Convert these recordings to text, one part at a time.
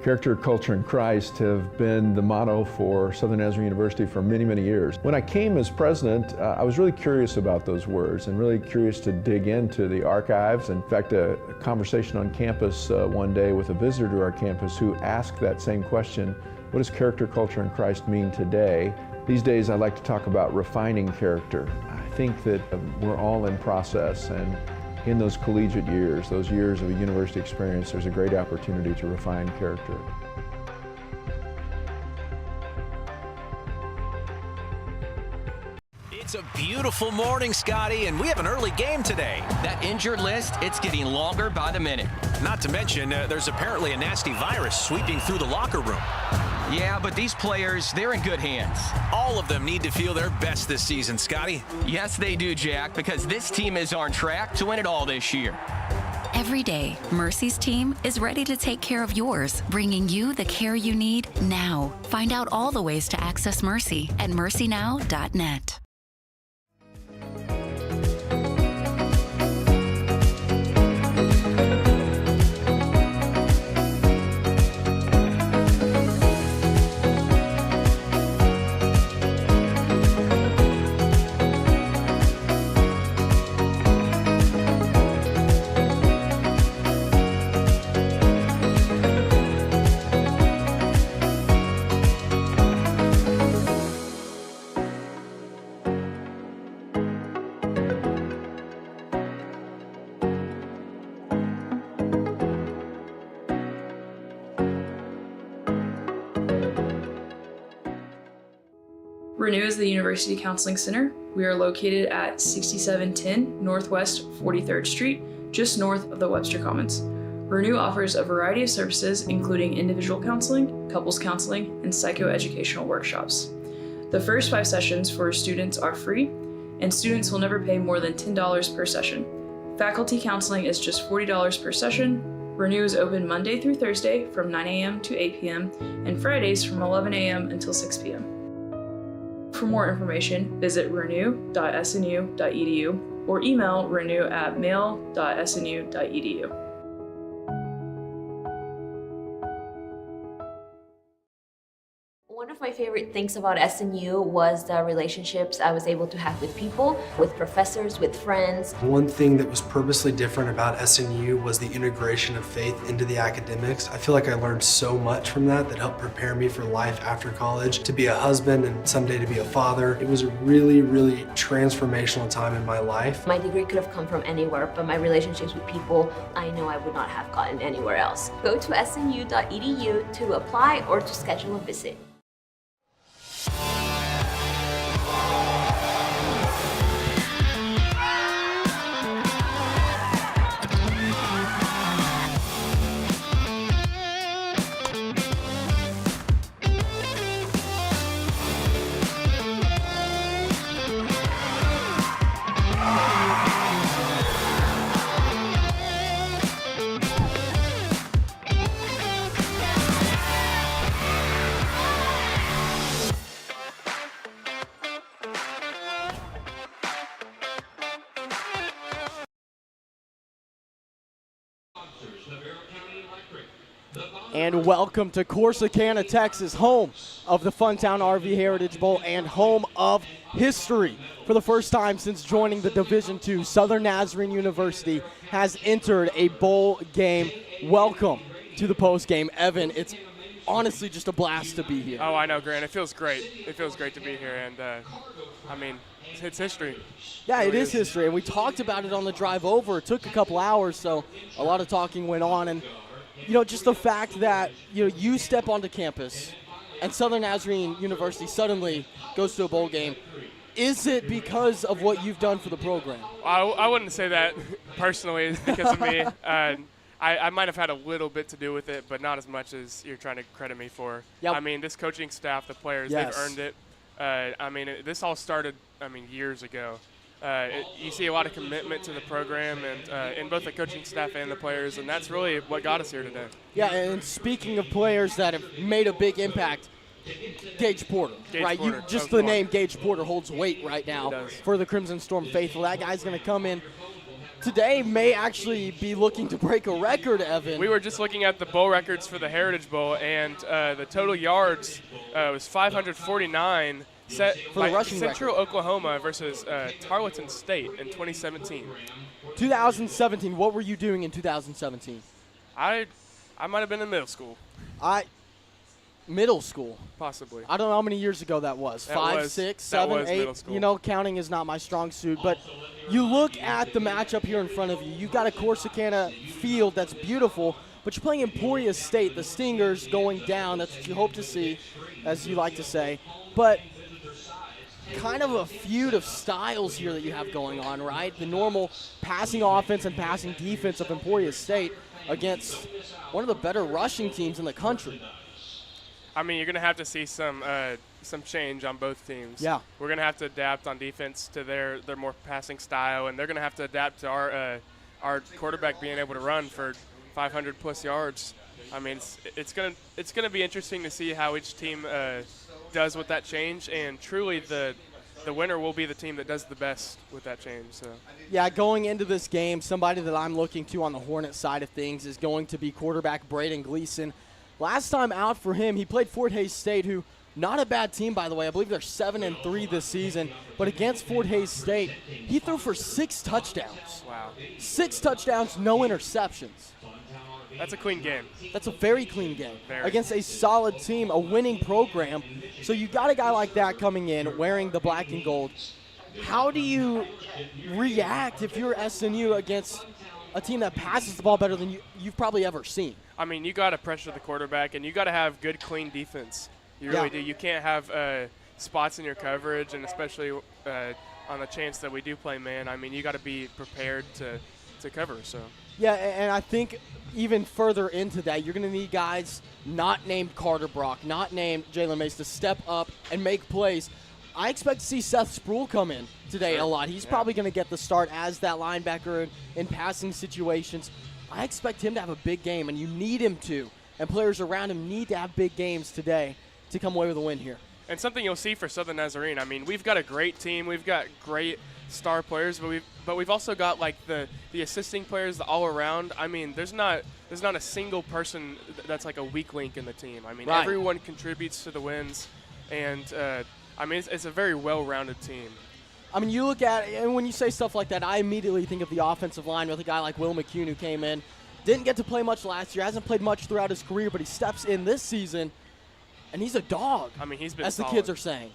Character, culture, and Christ have been the motto for Southern Nazarene University for many, many years. When I came as president, I was really curious about those words and really curious to dig into the archives. In fact, a conversation on campus one day with a visitor to our campus who asked that same question: what does character, culture, and Christ mean today? These days, I like to talk about refining character. I think that we're all in process, and in those collegiate years, those years of a university experience, there's a great opportunity to refine character. It's a beautiful morning, Scotty, and we have an early game today. That injured list, it's getting longer by the minute. Not to mention, there's apparently a nasty virus sweeping through the locker room. Yeah, but these players, they're in good hands. All of them need to feel their best this season, Scotty. Yes, they do, Jack, because this team is on track to win it all this year. Every day, Mercy's team is ready to take care of yours, bringing you the care you need now. Find out all the ways to access Mercy at mercynow.net. Renew is the University Counseling Center. We are located at 6710 Northwest 43rd Street, just north of the Webster Commons. Renew offers a variety of services, including individual counseling, couples counseling, and psychoeducational workshops. The first 5 sessions for students are free, and students will never pay more than $10 per session. Faculty counseling is just $40 per session. Renew is open Monday through Thursday from 9 a.m. to 8 p.m. and Fridays from 11 a.m. until 6 p.m. For more information, visit renew.snu.edu or email renew@mail.snu.edu. One of my favorite things about SNU was the relationships I was able to have with people, with professors, with friends. One thing that was purposely different about SNU was the integration of faith into the academics. I feel like I learned so much from that helped prepare me for life after college, to be a husband and someday to be a father. It was a really, really transformational time in my life. My degree could have come from anywhere, but my relationships with people, I know I would not have gotten anywhere else. Go to snu.edu to apply or to schedule a visit. And welcome to Corsicana, Texas, home of the Funtown RV Heritage Bowl and home of history. For the first time since joining the Division II, Southern Nazarene University has entered a bowl game. Welcome to the postgame. Evan, it's honestly just a blast to be here. Oh, I know, Grant. It feels great. It feels great to be here, and I mean, it's history. Yeah, it is history, and we talked about it on the drive over. It took a couple hours, so a lot of talking went on, and just the fact that you step onto campus and Southern Nazarene University suddenly goes to a bowl game. Is it because of what you've done for the program? I wouldn't say that personally. It's because of me. I might have had a little bit to do with it, but not as much as you're trying to credit me for. Yep. I mean, this coaching staff, the players, They've earned it. This all started, years ago. You see a lot of commitment to the program and in both the coaching staff and the players, and that's really what got us here today. Yeah, and speaking of players that have made a big impact, Gage Porter, right? Porter. The name Gage Porter holds weight right now for the Crimson Storm faithful. That guy's going to come in today, may actually be looking to break a record, Evan. We were just looking at the bowl records for the Heritage Bowl, and the total yards was 549 set for by the rushing Central record. Oklahoma versus Tarleton State in 2017. 2017, what were you doing in 2017? I might have been in middle school. Middle school. Possibly. I don't know how many years ago that was. 5, 6, 7, 8. You know, counting is not my strong suit. But you look at the matchup here in front of you. You've got a Corsicana field that's beautiful, but you're playing Emporia State, the Stingers going down. That's what you hope to see, as you like to say. But kind of a feud of styles here that you have going on, right? The normal passing offense and passing defense of Emporia State against one of the better rushing teams in the country. I mean, you're going to have to see some change on both teams. Yeah. We're going to have to adapt on defense to their more passing style, and they're going to have to adapt to our quarterback being able to run for 500-plus yards. I mean, it's going to be interesting to see how each team does with that change, and truly the winner will be the team that does the best with that change. So. Yeah, going into this game, somebody that I'm looking to on the Hornet side of things is going to be quarterback Braden Gleason. Last time out for him, he played Fort Hays State, who not a bad team, by the way. I believe they're 7-3 this season. But against Fort Hays State, he threw for 6 touchdowns. Wow. 6 touchdowns, no interceptions. That's a clean game. That's a very clean game. Very. Against a solid team, a winning program. So you got a guy like that coming in wearing the black and gold. How do you react if you're SNU against a team that passes the ball better than you've probably ever seen? I mean, you got to pressure the quarterback, and you got to have good, clean defense. You really do. You can't have spots in your coverage, and especially on the chance that we do play man. I mean, you got to be prepared to cover. So. Yeah, and I think even further into that, you're going to need guys not named Carter Brock, not named Jalen Mace to step up and make plays. I expect to see Seth Sproul come in today a lot. He's probably going to get the start as that linebacker in passing situations. I expect him to have a big game, and you need him to. And players around him need to have big games today to come away with a win here. And something you'll see for Southern Nazarene, I mean, we've got a great team. We've got great star players, but we've also got like the assisting players all around. I mean, there's not a single person that's like a weak link in the team. I mean, everyone contributes to the wins, and I mean, it's a very well-rounded team. I mean, you look at it, and when you say stuff like that, I immediately think of the offensive line with a guy like Will McCune, who came in, didn't get to play much last year, hasn't played much throughout his career, but he steps in this season, and he's a dog. I mean, he's been as solid. The kids are saying.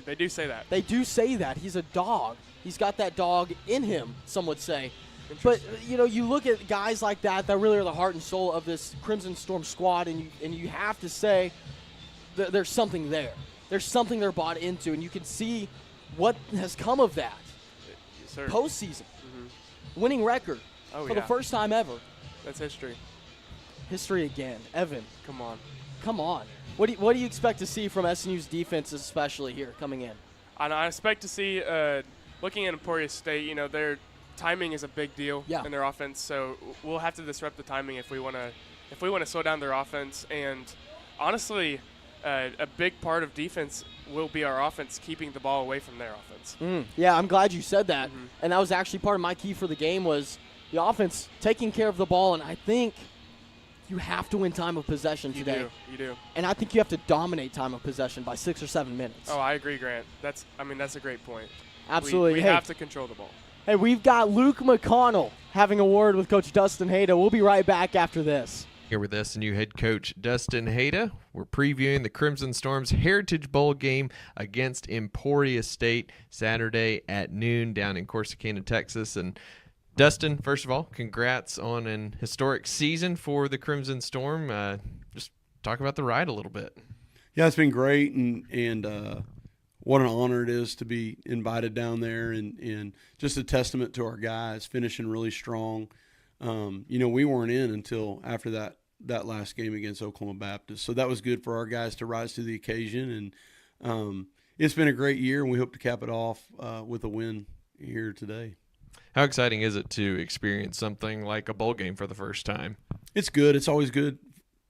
They do say that. They do say that. He's a dog. He's got that dog in him, some would say. But, you know, you look at guys like that really are the heart and soul of this Crimson Storm squad, and you have to say that there's something there. There's something they're bought into, and you can see what has come of that. Yes, sir. Postseason. Winning record for the first time ever. That's history. History again. Evan. Come on. Come on. What do you expect to see from SNU's defense, especially here coming in? I expect to see, looking at Emporia State, you know, their timing is a big deal in their offense, so we'll have to disrupt the timing if we want to slow down their offense. And honestly, a big part of defense will be our offense keeping the ball away from their offense. Yeah, I'm glad you said that. And that was actually part of my key for the game was the offense taking care of the ball, and I think you have to win time of possession today. You do. And I think you have to dominate time of possession by 6 or 7 minutes. Oh, I agree, Grant. That's a great point. Absolutely. We have to control the ball. Hey, we've got Luke McConnell having a word with Coach Dustin Hayda. We'll be right back after this. Here with SNU head coach Dustin Hayda. We're previewing the Crimson Storm's Heritage Bowl game against Emporia State Saturday at noon down in Corsicana, Texas. And Dustin, first of all, congrats on an historic season for the Crimson Storm. Just talk about the ride a little bit. Yeah, it's been great, and what an honor it is to be invited down there, and just a testament to our guys finishing really strong. You know, we weren't in until after that last game against Oklahoma Baptist, so that was good for our guys to rise to the occasion. And it's been a great year, and we hope to cap it off with a win here today. How exciting is it to experience something like a bowl game for the first time? It's good. It's always good,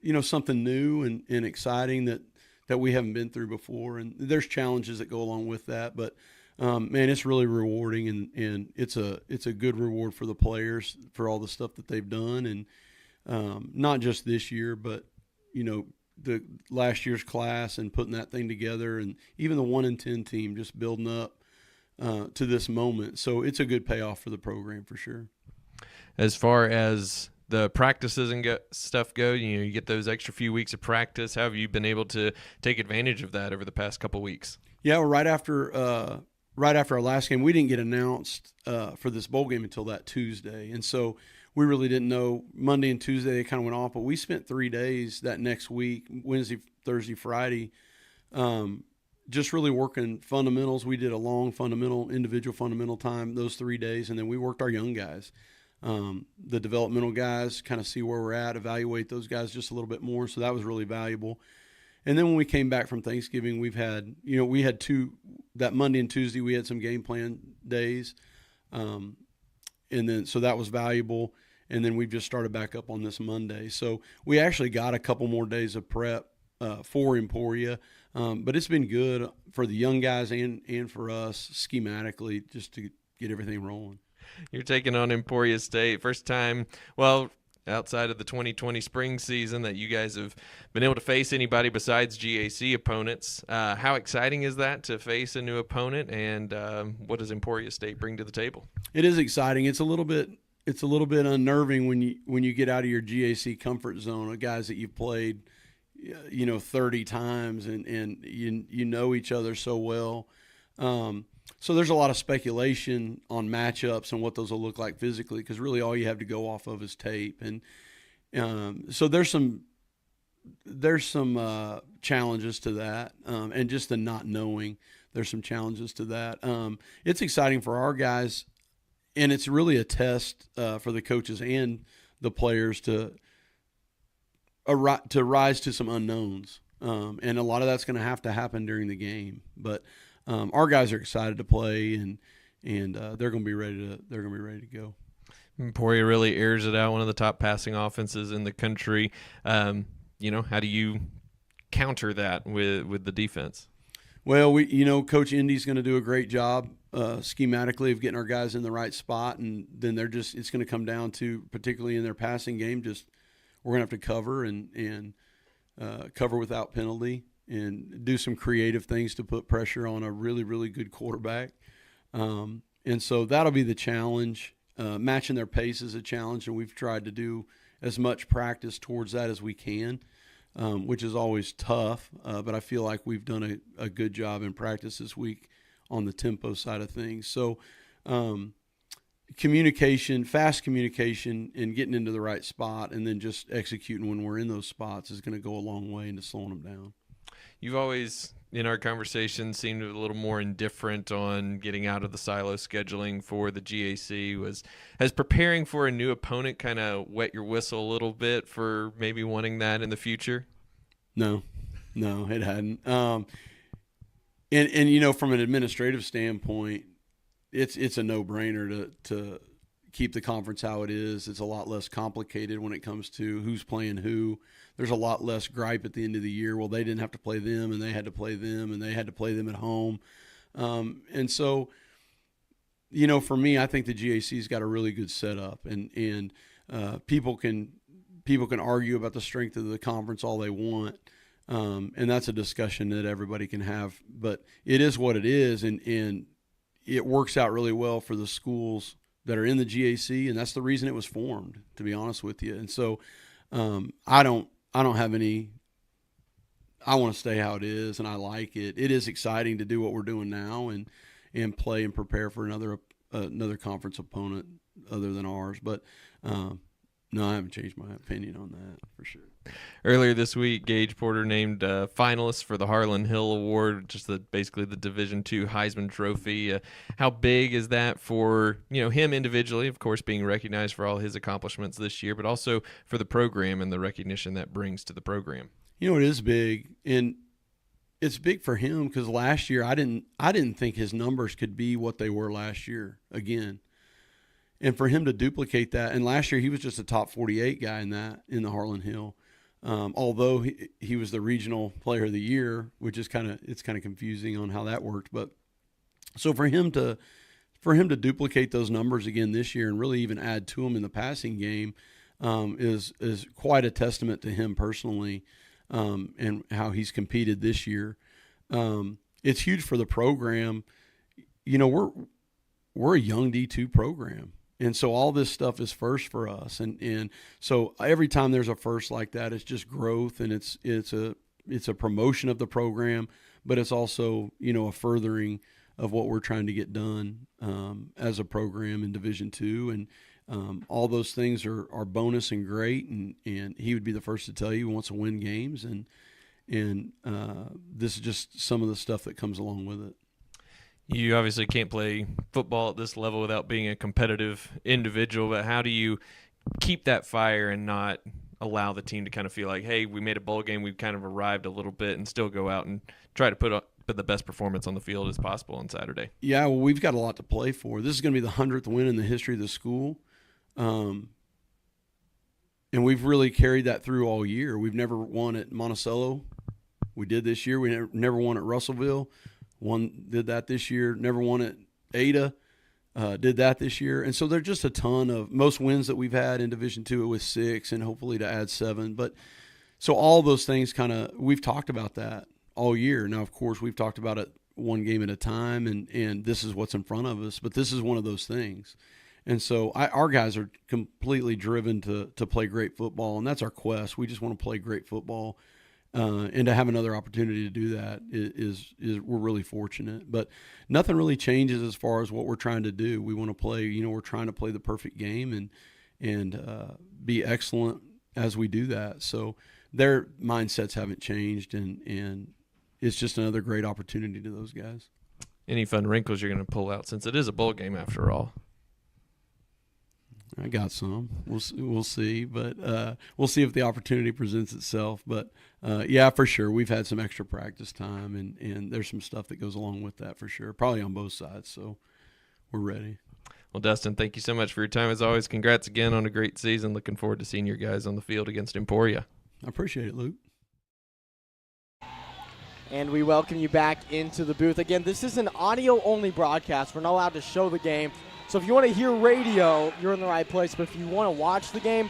you know, something new and exciting that that we haven't been through before. And there's challenges that go along with that, but man, it's really rewarding, and it's a good reward for the players for all the stuff that they've done, and not just this year, but the last year's class and putting that thing together, and even the 1-10 team just building up to this moment. So it's a good payoff for the program for sure. As far as the practices and stuff go, you get those extra few weeks of practice. How have you been able to take advantage of that over the past couple weeks? Yeah, well, right after our last game, we didn't get announced for this bowl game until that Tuesday, and so we really didn't know. Monday and Tuesday they kind of went off, but we spent 3 days that next week, Wednesday, Thursday, Friday, just really working fundamentals. We did a long individual fundamental time those 3 days, and then we worked our young guys. The developmental guys, kind of see where we're at, evaluate those guys just a little bit more. So that was really valuable. And then when we came back from Thanksgiving, we had that Monday and Tuesday, we had some game plan days. And then, so that was valuable. And then we've just started back up on this Monday. So we actually got a couple more days of prep for Emporia. But it's been good for the young guys and for us schematically just to get everything rolling. You're taking on Emporia State. First time, well, outside of the 2020 spring season that you guys have been able to face anybody besides GAC opponents. How exciting is that to face a new opponent, and what does Emporia State bring to the table? It is exciting. It's a little bit unnerving when you get out of your GAC comfort zone of guys that you've played 30 times and you know each other so well. So there's a lot of speculation on matchups and what those will look like physically, because really all you have to go off of is tape. And so there's some challenges to that, and just the not knowing. There's some challenges to that. It's exciting for our guys, and it's really a test for the coaches and the players to rise to some unknowns. And a lot of that's going to happen during the game. But our guys are excited to play, and they're going to be ready to go. Emporia really airs it out, one of the top passing offenses in the country. How do you counter that with the defense? Well, Coach Indy's going to do a great job schematically of getting our guys in the right spot, and then it's going to come down to, particularly in their passing game, just we're going to have to cover and cover without penalty, and do some creative things to put pressure on a really, really good quarterback. And so that'll be the challenge. Matching their pace is a challenge, and we've tried to do as much practice towards that as we can, which is always tough. But I feel like we've done a good job in practice this week on the tempo side of things. So fast communication, and getting into the right spot, and then just executing when we're in those spots is going to go a long way into slowing them down. You've always, in our conversation, seemed a little more indifferent on getting out of the silo scheduling for the GAC. Has preparing for a new opponent kind of wet your whistle a little bit for maybe wanting that in the future? No, it hadn't. And from an administrative standpoint, it's a no-brainer to keep the conference how it is. It's a lot less complicated when it comes to who's playing who. There's a lot less gripe at the end of the year. Well, they didn't have to play them, and they had to play them, and they had to play them at home. And so, for me, I think the GAC's got a really good setup, and people can argue about the strength of the conference all they want, and that's a discussion that everybody can have. But it is what it is, and it works out really well for the schools that are in the GAC, and that's the reason it was formed, to be honest with you. And so I don't have any – I want to stay how it is, and I like it. It is exciting to do what we're doing now and play and prepare for another conference opponent other than ours. But, no, I haven't changed my opinion on that for sure. Earlier this week, Gage Porter named finalists for the Harlan Hill Award, just basically the Division II Heisman Trophy. How big is that for him individually, of course, being recognized for all his accomplishments this year, but also for the program and the recognition that brings to the program? It is big, and it's big for him because last year I didn't think his numbers could be what they were last year again. And for him to duplicate that, and last year he was just a top 48 guy in the Harlan Hill. although he was the regional player of the year, which is it's kind of confusing on how that worked. But so for him to duplicate those numbers again this year and really even add to them in the passing game is quite a testament to him personally and how he's competed this year. It's huge for the program. You know, we're a young D2 program. And so all this stuff is first for us. And so every time there's a first like that, it's just growth, and it's a promotion of the program, but it's also, you know, a furthering of what we're trying to get done as a program in Division II. And all those things are bonus and great. And he would be the first to tell you he wants to win games. And this is just some of the stuff that comes along with it. You obviously can't play football at this level without being a competitive individual, but how do you keep that fire and not allow the team to kind of feel like, hey, we made a bowl game, we've kind of arrived a little bit, and still go out and try to put the best performance on the field as possible on Saturday? Yeah, well, we've got a lot to play for. This is going to be the 100th win in the history of the school, and we've really carried that through all year. We've never won at Monticello. We did this year. We never won at Russellville. Did that this year. Never won at Ada. Did that this year. And so there's just a ton of most wins that we've had in Division II with 6 and hopefully to add 7. But so all those things we've talked about that all year. Now, of course, we've talked about it one game at a time, and this is what's in front of us. But this is one of those things. And so our guys are completely driven to play great football, and that's our quest. We just want to play great football. And to have another opportunity to do that is we're really fortunate. But nothing really changes as far as what we're trying to do. We want to play, you know, we're trying to play the perfect game and be excellent as we do that. So their mindsets haven't changed, and it's just another great opportunity to those guys. Any fun wrinkles you're going to pull out, since it is a bowl game after all? I got some. We'll see, but we'll see if the opportunity presents itself. But yeah, for sure, we've had some extra practice time, and there's some stuff that goes along with that for sure, probably on both sides. So we're ready. Well, Dustin, thank you so much for your time as always. Congrats again on a great season. Looking forward to seeing your guys on the field against Emporia. I appreciate it, Luke. And we welcome you back into the booth. Again, this is an audio-only broadcast. We're not allowed to show the game. So if you want to hear radio, you're in the right place. But if you want to watch the game,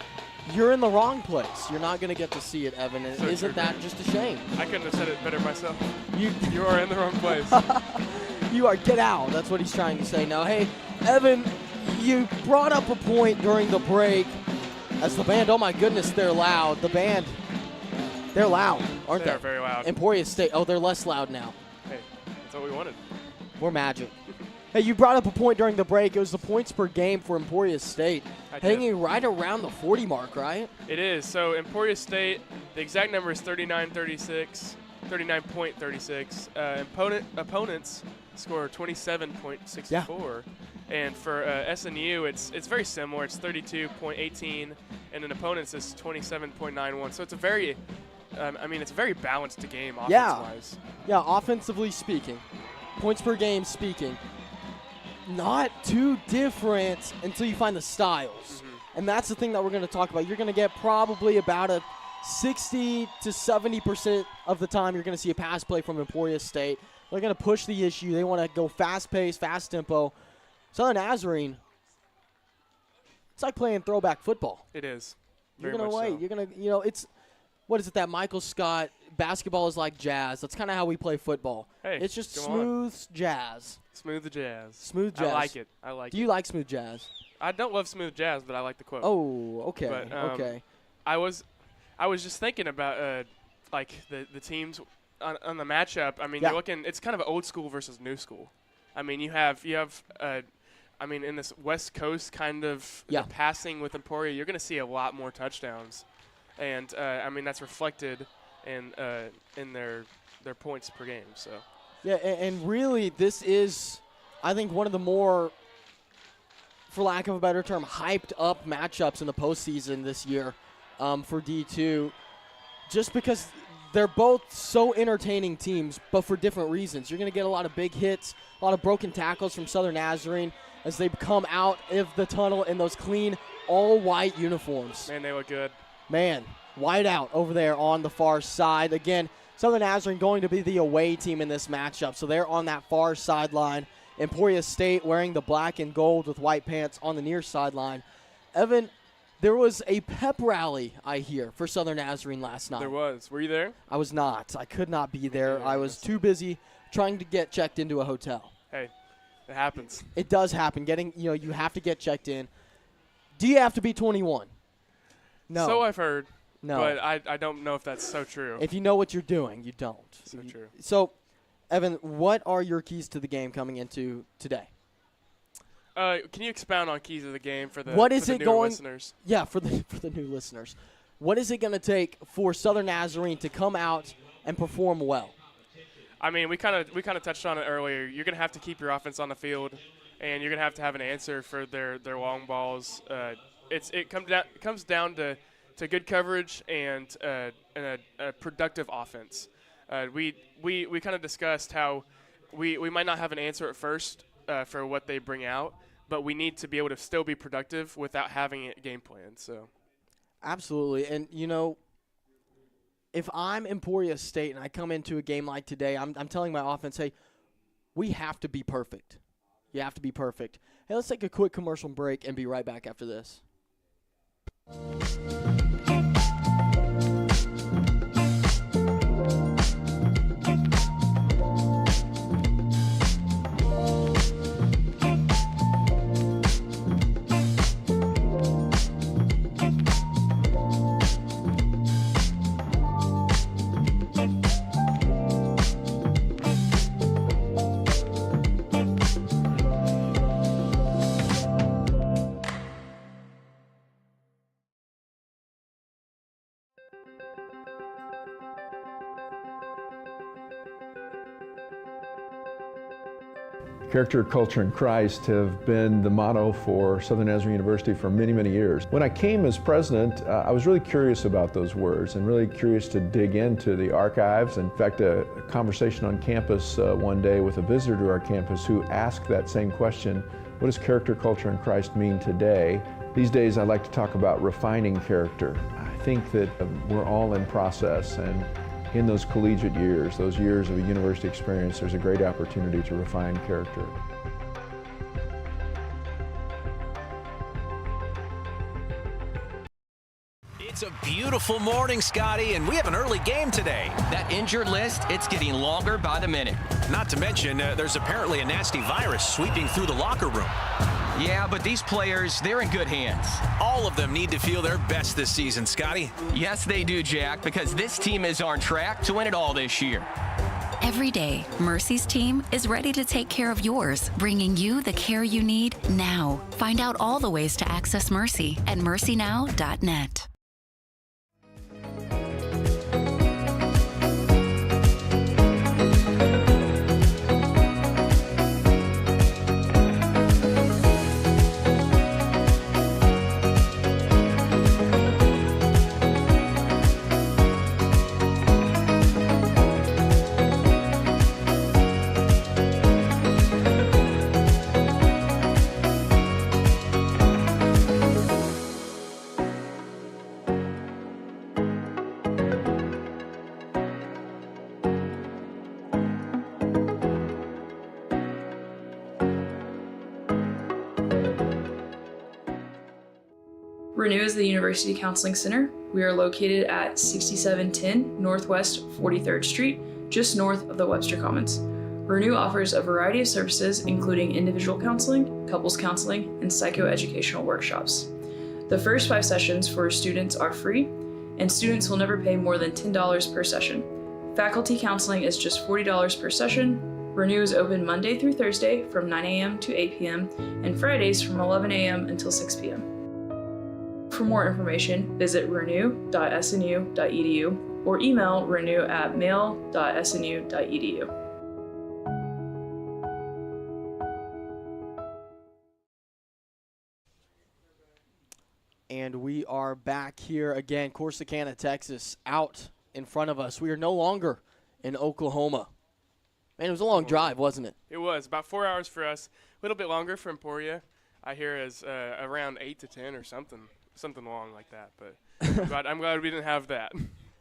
you're in the wrong place. You're not going to get to see it, Evan. And isn't that just a shame? I couldn't have said it better myself. You are in the wrong place. You are. Get out. That's what he's trying to say. Now, hey, Evan, you brought up a point during the break as the band, oh my goodness, they're loud. The band, they're loud, aren't they? They're very loud. Emporia State, oh, they're less loud now. Hey, that's what we wanted. We're magic. Hey, you brought up a point during the break. It was the points per game for Emporia State, hanging right around the 40 mark, right? It is. So Emporia State, the exact number is 39.36. Opponents score 27.64. Yeah. And for SNU, it's very similar. It's 32.18, and an opponent's is 27.91. So it's a very, it's a very balanced game offense-wise. Yeah, offensively speaking, points per game speaking, not too different until you find the styles. Mm-hmm. And that's the thing that we're going to talk about. You're going to get probably about a 60 to 70% of the time you're going to see a pass play from Emporia State. They're going to push the issue. They want to go fast-paced, fast tempo. Southern Nazarene, it's like playing throwback football. It is. You're going to wait. So. You're going to, it's, what is it that Michael Scott, basketball is like jazz. That's kind of how we play football. Hey, it's just smooth jazz. Smooth jazz. Smooth jazz. I like it. Do you like smooth jazz? I don't love smooth jazz, but I like the quote. Oh, okay. But, okay. I was just thinking about like the teams on the matchup. I mean, you're looking. It's kind of old school versus new school. I mean, you have in this West Coast kind of passing with Emporia, you're going to see a lot more touchdowns, and that's reflected in their points per game. So. Yeah, and really, this is, I think, one of the more, for lack of a better term, hyped up matchups in the postseason this year for D2, just because they're both so entertaining teams, but for different reasons. You're going to get a lot of big hits, a lot of broken tackles from Southern Nazarene as they come out of the tunnel in those clean, all-white uniforms. Man, they look good. Man. White out over there on the far side. Again, Southern Nazarene going to be the away team in this matchup, so they're on that far sideline. Emporia State wearing the black and gold with white pants on the near sideline. Evan, there was a pep rally, I hear, for Southern Nazarene last night. There was. Were you there? I was not. I could not be there. I was too busy trying to get checked into a hotel. Hey, it happens. It does happen. You have to get checked in. Do you have to be 21? No. So I've heard. No. But I don't know if that's so true. If you know what you're doing, you don't. So true. So, Evan, what are your keys to the game coming into today? Can you expound on keys of the game for the, listeners? Yeah, for the new listeners. What is it going to take for Southern Nazarene to come out and perform well? I mean, we kind of touched on it earlier. You're going to have to keep your offense on the field, and you're going to have an answer for their long balls. It comes down to good coverage and a productive offense. We kind of discussed how we might not have an answer at first for what they bring out, but we need to be able to still be productive without having a game plan. So, absolutely, and if I'm Emporia State and I come into a game like today, I'm telling my offense, hey, we have to be perfect. You have to be perfect. Hey, let's take a quick commercial break and be right back after this. Character, culture, and Christ have been the motto for Southern Nazarene University for many, many years. When I came as president, I was really curious about those words and really curious to dig into the archives. In fact, a conversation on campus one day with a visitor to our campus who asked that same question, what does character, culture, and Christ mean today? These days I like to talk about refining character. I think that we're all in process, and in those collegiate years, those years of a university experience, there's a great opportunity to refine character. It's a beautiful morning, Scotty, and we have an early game today. That injured list, it's getting longer by the minute. Not to mention, there's apparently a nasty virus sweeping through the locker room. Yeah, but these players, they're in good hands. All of them need to feel their best this season, Scotty. Yes, they do, Jack, because this team is on track to win it all this year. Every day, Mercy's team is ready to take care of yours, bringing you the care you need now. Find out all the ways to access Mercy at mercynow.net. Renew is the University Counseling Center. We are located at 6710 Northwest 43rd Street, just north of the Webster Commons. Renew offers a variety of services, including individual counseling, couples counseling, and psychoeducational workshops. The first 5 sessions for students are free, and students will never pay more than $10 per session. Faculty counseling is just $40 per session. Renew is open Monday through Thursday from 9 a.m. to 8 p.m. and Fridays from 11 a.m. until 6 p.m. For more information, visit renew.snu.edu or email renew@mail.snu.edu. And we are back here again, Corsicana, Texas, out in front of us. We are no longer in Oklahoma. Man, it was a long drive, wasn't it? It was. About 4 hours for us. A little bit longer for Emporia. I hear is around 8 to 10 or something. something long like that. But I'm glad we didn't have that.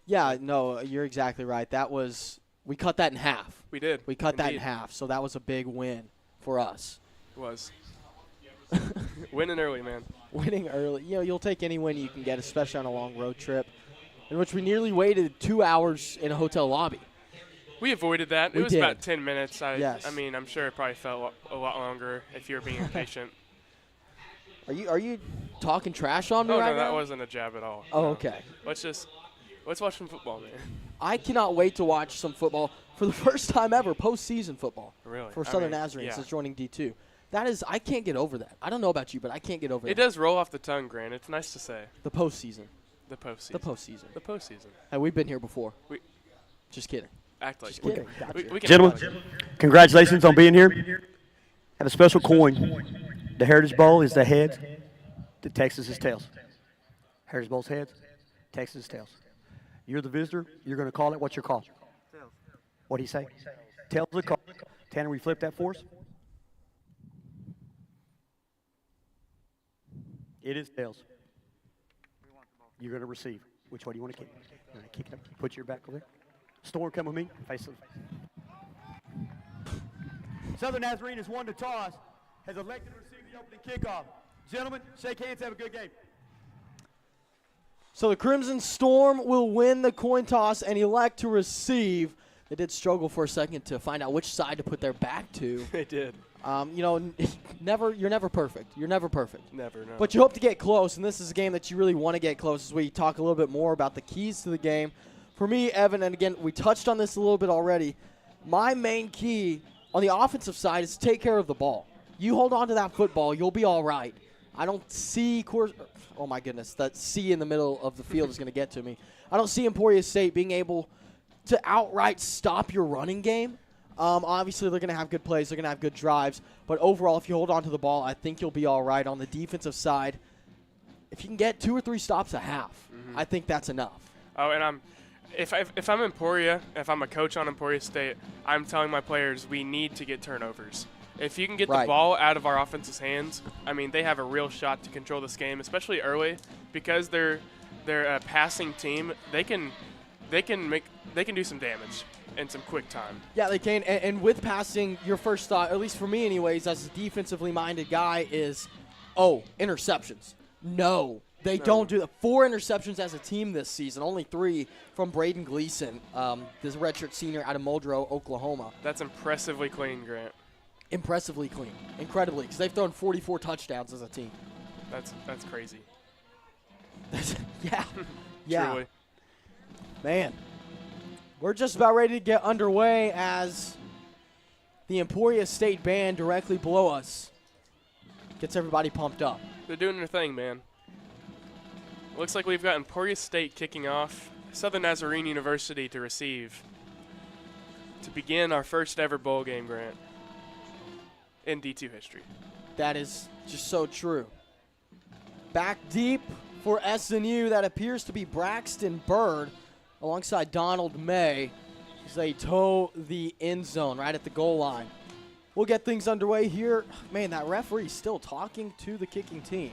Yeah, no, you're exactly right. We cut that in half. We did. We cut that in half, so that was a big win for us. It was. Winning early, man. Winning early. You'll take any win you can get, especially on a long road trip, in which we nearly waited 2 hours in a hotel lobby. We avoided that. It was about 10 minutes. Yes. I mean, I'm sure it probably felt a lot longer if you were being impatient. Are you talking trash on me right now? No, that wasn't a jab at all. Oh, no. okay. Let's watch some football, man. I cannot wait to watch some football for the first time ever, postseason football. Really? For Southern Nazarene since joining D2. I can't get over that. I don't know about you, but I can't get over that. It does roll off the tongue, Grant. It's nice to say. The postseason. The postseason. The postseason. The postseason. Hey, we've been here before. Just kidding. Act like Just kidding. we can Gentlemen, congratulations on being here. Have a special coin. The Heritage Bowl is the heads. The Texas is tails. Heritage Bowl's heads. Texas is tails. You're the visitor. You're going to call it. What's your call? Tails. What do you say? Tails the call. Tanner, will you flip that for us? It is tails. You're going to receive. Which one do you want to kick? You're going to kick it up. Put your back over there. Storm, come with me. Face it. Southern Nazarene has won the toss, has elected to receive the opening kickoff. Gentlemen, shake hands, have a good game. So the Crimson Storm will win the coin toss and elect to receive. They did struggle for a second to find out which side to put their back to. They did. You're never perfect. You're never perfect. Never, no. But you hope to get close, and this is a game that you really want to get close as we talk a little bit more about the keys to the game. For me, Evan, and again, we touched on this a little bit already, my main key on the offensive side is to take care of the ball. You hold on to that football, you'll be all right. I don't see oh my goodness, that C in the middle of the field is going to get to me. I don't see Emporia State being able to outright stop your running game. Obviously, they're going to have good plays, they're going to have good drives, but overall, if you hold on to the ball, I think you'll be all right. On the defensive side, if you can get 2 or 3 stops a half, I think that's enough. Oh, and if I'm Emporia, if I'm a coach on Emporia State, I'm telling my players we need to get turnovers. If you can get the ball out of our offense's hands, I mean, they have a real shot to control this game, especially early, because they're a passing team. They can do some damage in some quick time. Yeah, they can. And with passing, your first thought, at least for me anyways, as a defensively minded guy, is, interceptions. No. They don't do that. 4 interceptions as a team this season, only 3 from Braden Gleason, this redshirt senior out of Muldrow, Oklahoma. That's impressively clean, Grant. Impressively clean. Incredibly, because they've thrown 44 touchdowns as a team. That's crazy. Yeah. Yeah. Truly. Man, we're just about ready to get underway as the Emporia State band directly below us gets everybody pumped up. They're doing their thing, man. Looks like we've got Emporia State kicking off, Southern Nazarene University to receive, to begin our first ever bowl game, Grant, in D2 history. That is just so true. Back deep for SNU, that appears to be Braxton Bird alongside Donald May as they toe the end zone right at the goal line. We'll get things underway here. Man, that referee's still talking to the kicking team.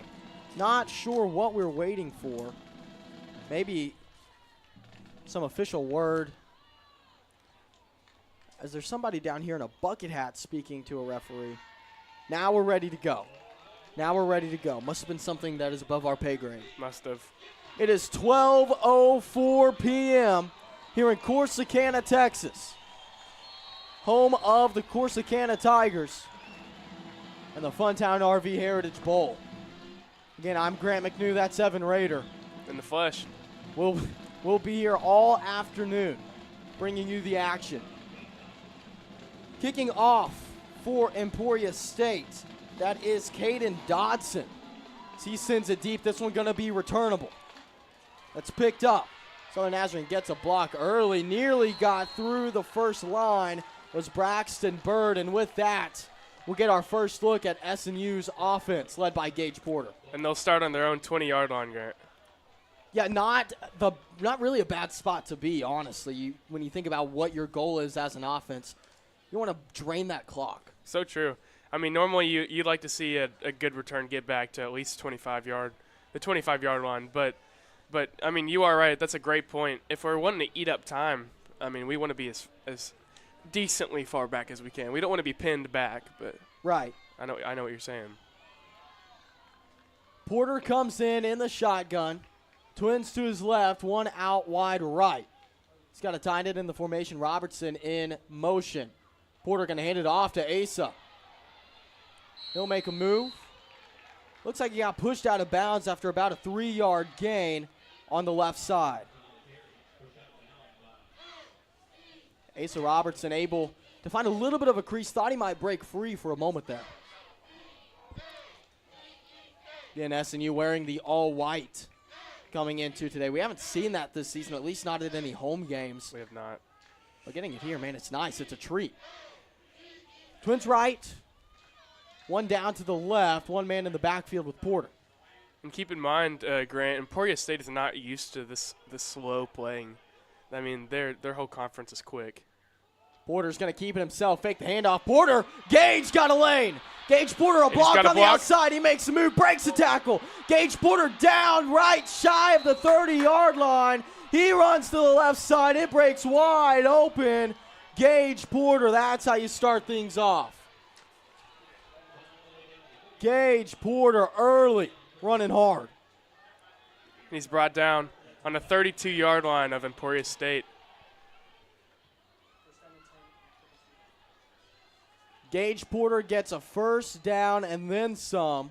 Not sure what we're waiting for. Maybe some official word. As there's somebody down here in a bucket hat speaking to a referee. Now we're ready to go. Now we're ready to go. Must have been something that is above our pay grade. Must have. It is 12:04 p.m. here in Corsicana, Texas. Home of the Corsicana Tigers and the Funtown RV Heritage Bowl. Again, I'm Grant McNew. That's Evan Rader. In the flesh. We'll be here all afternoon bringing you the action. Kicking off for Emporia State, that is Caden Dodson. As he sends it deep, this one going to be returnable. That's picked up. Southern Nazarene gets a block early, nearly got through the first line, was Braxton Bird, and with that, we'll get our first look at SNU's offense, led by Gage Porter. And they'll start on their own 20-yard line, Grant. Yeah, not really a bad spot to be, honestly. When you think about what your goal is as an offense, you want to drain that clock. So true. I mean, normally you'd like to see a good return get back to at least 25-yard the 25-yard line. But I mean, you are right. That's a great point. If we're wanting to eat up time, I mean, we want to be as decently far back as we can. We don't want to be pinned back, but right. I know what you're saying. Porter comes in the shotgun. Twins to his left, one out wide right. He's got a tight end in the formation. Robertson in motion. Porter going to hand it off to Asa. He'll make a move. Looks like he got pushed out of bounds after about a 3-yard gain on the left side. Asa Robertson able to find a little bit of a crease. Thought he might break free for a moment there. Again, SNU wearing the all-white coming into today. We haven't seen that this season, at least not at any home games. We have not. But getting it here, man, it's nice. It's a treat. Twins right, one down to the left, one man in the backfield with Porter. And keep in mind, Grant, Emporia State is not used to this slow playing. I mean, their whole conference is quick. Porter's going to keep it himself. Fake the handoff. Porter. Gage got a lane. Gage Porter, a block on the outside. He makes a move, breaks the tackle. Gage Porter down right, shy of the 30-yard line. He runs to the left side. It breaks wide open. Gage Porter, that's how you start things off. Gage Porter early, running hard. He's brought down on the 32-yard line of Emporia State. Gage Porter gets a first down and then some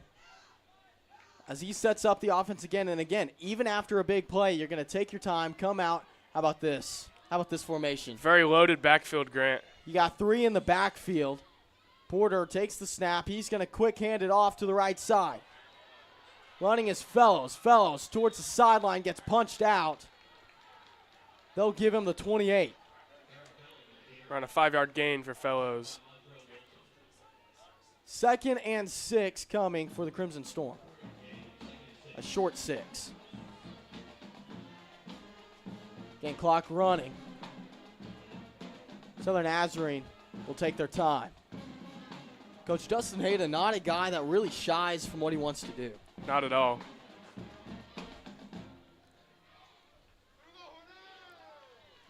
as he sets up the offense again and again. Even after a big play, you're going to take your time, come out. How about this? How about this formation? Very loaded backfield, Grant. You got 3 in the backfield. Porter takes the snap. He's going to quick hand it off to the right side. Running is Fellows. Fellows towards the sideline, gets punched out. They'll give him the 28. Around a 5-yard gain for Fellows. 2nd and 6 coming for the Crimson Storm. A short 6. Game clock running. Southern Nazarene will take their time. Coach Dustin Hayda, not a guy that really shies from what he wants to do. Not at all.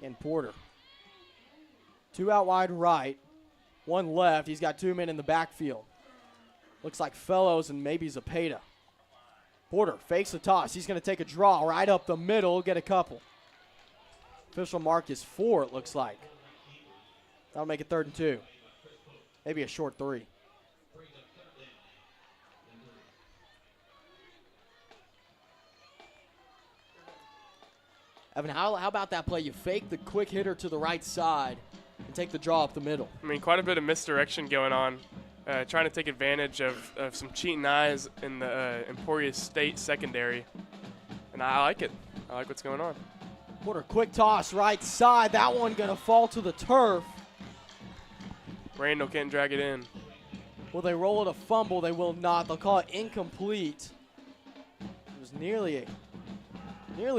And Porter. 2 out wide right. 1 left. He's got 2 men in the backfield. Looks like Fellows and maybe Zapata. Porter fakes the toss. He's going to take a draw right up the middle, get a couple. Official mark is 4, it looks like. That'll make it 3rd and 2. Maybe a short 3. Evan, how about that play? You fake the quick hitter to the right side and take the draw up the middle. I mean, quite a bit of misdirection going on. Trying to take advantage of some cheating eyes in the Emporia State secondary. And I like it. I like what's going on. Porter, quick toss right side. That one going to fall to the turf. Randall can't drag it in. Will they roll it a fumble? They will not. They'll call it incomplete. It was nearly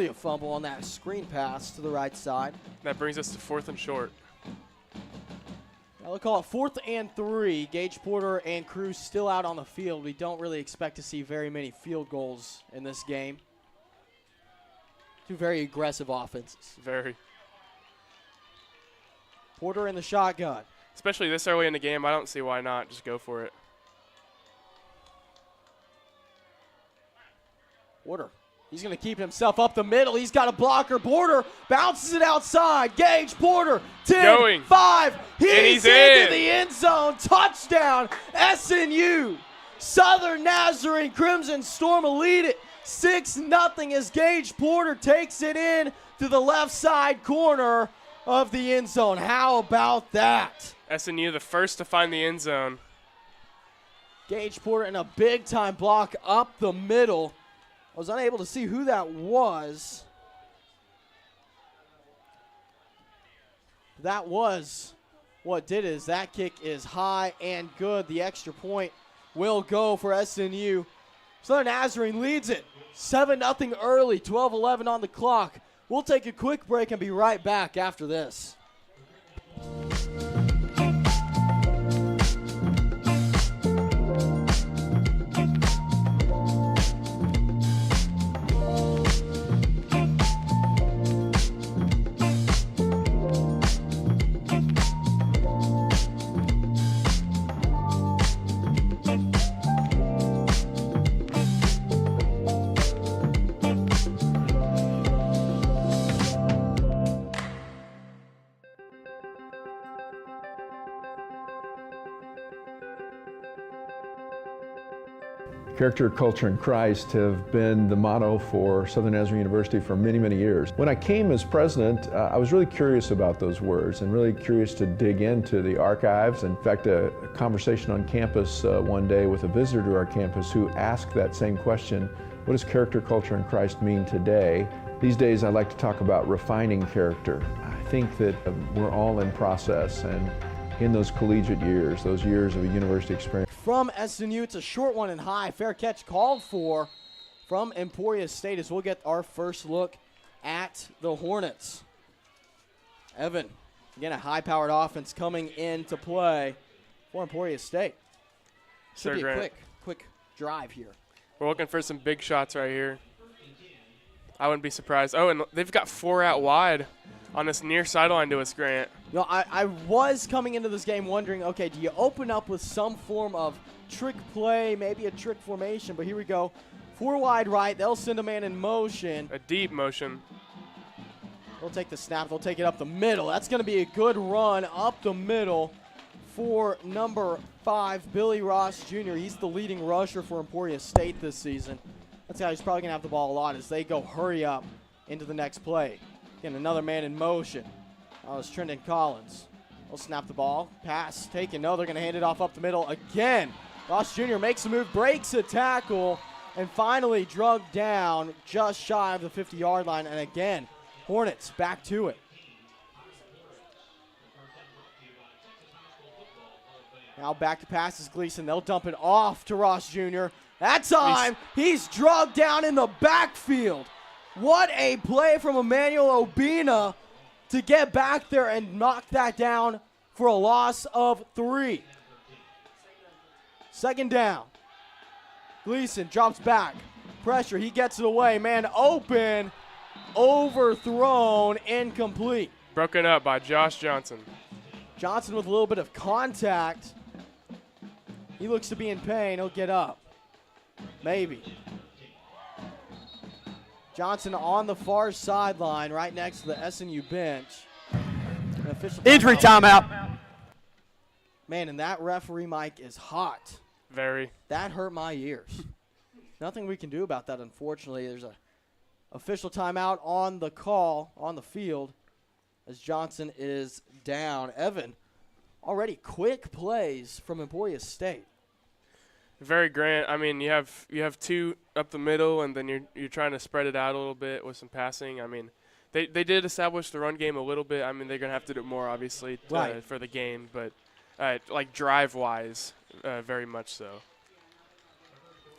a fumble on that screen pass to the right side. That brings us to 4th and short. They'll call it 4th and 3. Gage Porter and Cruz still out on the field. We don't really expect to see very many field goals in this game. 2 very aggressive offenses. Very. Porter in the shotgun. Especially this early in the game, I don't see why not. Just go for it. Porter. He's going to keep himself up the middle. He's got a blocker. Porter bounces it outside. Gage Porter, 10, going. 5. He's into the end zone. Touchdown, SNU. Southern Nazarene Crimson Storm will lead it 6-0 as Gage Porter takes it in to the left side corner of the end zone. How about that? SNU the first to find the end zone. Gage Porter in a big-time block up the middle. I was unable to see who that was. That was what did is that kick is high and good. The extra point will go for SNU. Southern Nazarene leads it 7-0 early, 12-11 on the clock. We'll take a quick break and be right back after this. Character, culture, and Christ have been the motto for Southern Nazarene University for many, many years. When I came as president, I was really curious about those words and really curious to dig into the archives. In fact, a conversation on campus one day with a visitor to our campus who asked that same question: what does character, culture, and Christ mean today? These days I like to talk about refining character. I think that we're all in process, and in those collegiate years, those years of a university experience. From SNU, it's a short one and high. Fair catch called for from Emporia State as we'll get our first look at the Hornets. Evan, again, a high-powered offense coming into play for Emporia State. Should be a quick drive here. We're looking for some big shots right here. I wouldn't be surprised. Oh, and they've got 4 out wide on this near sideline to us, Grant. You know, I was coming into this game wondering, okay, do you open up with some form of trick play, maybe a trick formation? But here we go. 4 wide right. They'll send a man in motion. A deep motion. They'll take the snap. They'll take it up the middle. That's going to be a good run up the middle for number 5, Billy Ross Jr. He's the leading rusher for Emporia State this season. That's how he's probably going to have the ball a lot as they go hurry up into the next play. Again, another man in motion. That was Trenton Collins. They'll snap the ball. Pass taken. No, they're going to hand it off up the middle again. Ross Jr. makes a move, breaks a tackle, and finally drugged down just shy of the 50-yard line. And again, Hornets back to it. Now back to passes, Gleason. They'll dump it off to Ross Jr. That time, he's drugged down in the backfield. What a play from Emmanuel Obina to get back there and knock that down for a loss of 3. Second down. Gleason drops back. Pressure, he gets it away. Man open, overthrown, incomplete. Broken up by Josh Johnson. Johnson with a little bit of contact. He looks to be in pain. He'll get up. Maybe. Johnson on the far sideline right next to the SNU bench. Injury timeout. Man, and that referee mic is hot. Very. That hurt my ears. Nothing we can do about that, unfortunately. There's a official timeout on the call, on the field, as Johnson is down. Evan, already quick plays from Emporia State. Very, Grant. I mean, you have 2 up the middle, and then you're trying to spread it out a little bit with some passing. I mean, they did establish the run game a little bit. I mean, they're going to have to do more, obviously, for the game. But, like, drive-wise, very much so.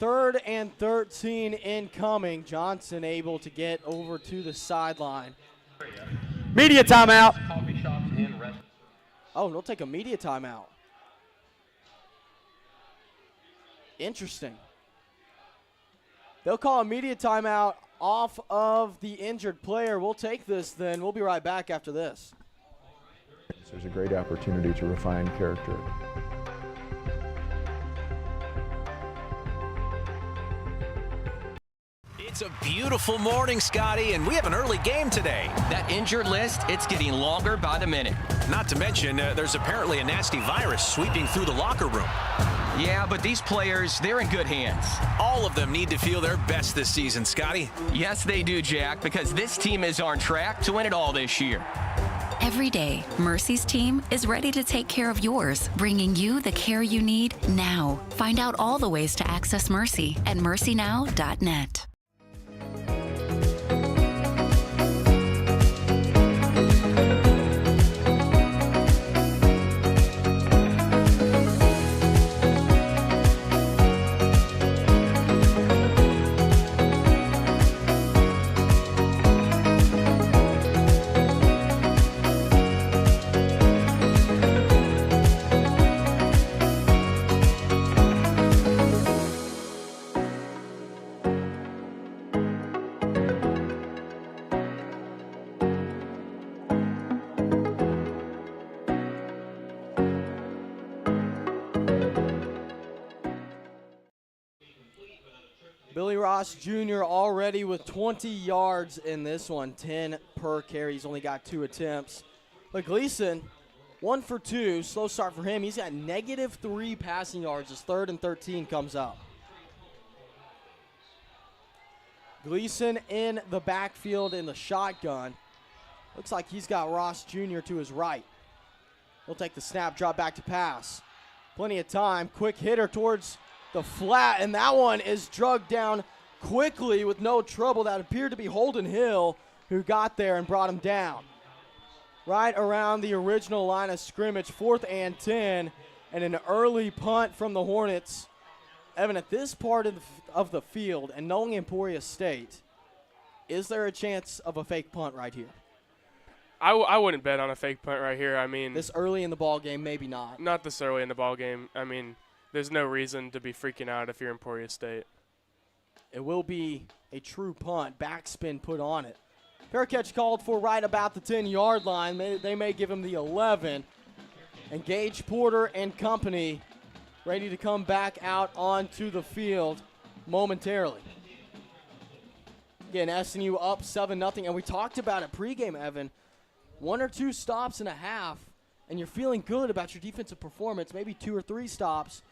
3rd and 13 incoming. Johnson able to get over to the sideline. Media timeout. Oh, they'll take a media timeout. Interesting. They'll call a media timeout off of the injured player. We'll take this then. We'll be right back after this. There's a great opportunity to refine character. It's a beautiful morning, Scotty, and we have an early game today. That injured list, it's getting longer by the minute. Not to mention, there's apparently a nasty virus sweeping through the locker room. Yeah, but these players, they're in good hands. All of them need to feel their best this season, Scotty. Yes, they do, Jack, because this team is on track to win it all this year. Every day, Mercy's team is ready to take care of yours, bringing you the care you need now. Find out all the ways to access Mercy at mercynow.net. Billy Ross Jr. already with 20 yards in this one, 10 per carry. He's only got 2 attempts. But Gleason, 1 for 2, slow start for him. He's got -3 passing yards as 3rd and 13 comes up. Gleason in the backfield in the shotgun. Looks like he's got Ross Jr. to his right. He'll take the snap, drop back to pass. Plenty of time. Quick hitter towards the flat, and that one is drugged down quickly with no trouble. That appeared to be Holden Hill, who got there and brought him down. Right around the original line of scrimmage, 4th and 10, and an early punt from the Hornets. Evan, at this part of the field, and knowing Emporia State, is there a chance of a fake punt right here? I wouldn't bet on a fake punt right here. I mean, this early in the ball game, maybe not. Not this early in the ball game. I mean, there's no reason to be freaking out if you're Emporia State. It will be a true punt. Backspin put on it. Fair catch called for right about the 10-yard line. They may give him the 11. And Gage Porter and company ready to come back out onto the field momentarily. Again, SNU up 7-0. And we talked about it pregame, Evan. 1 or 2 stops and a half, and you're feeling good about your defensive performance, maybe 2 or 3 stops.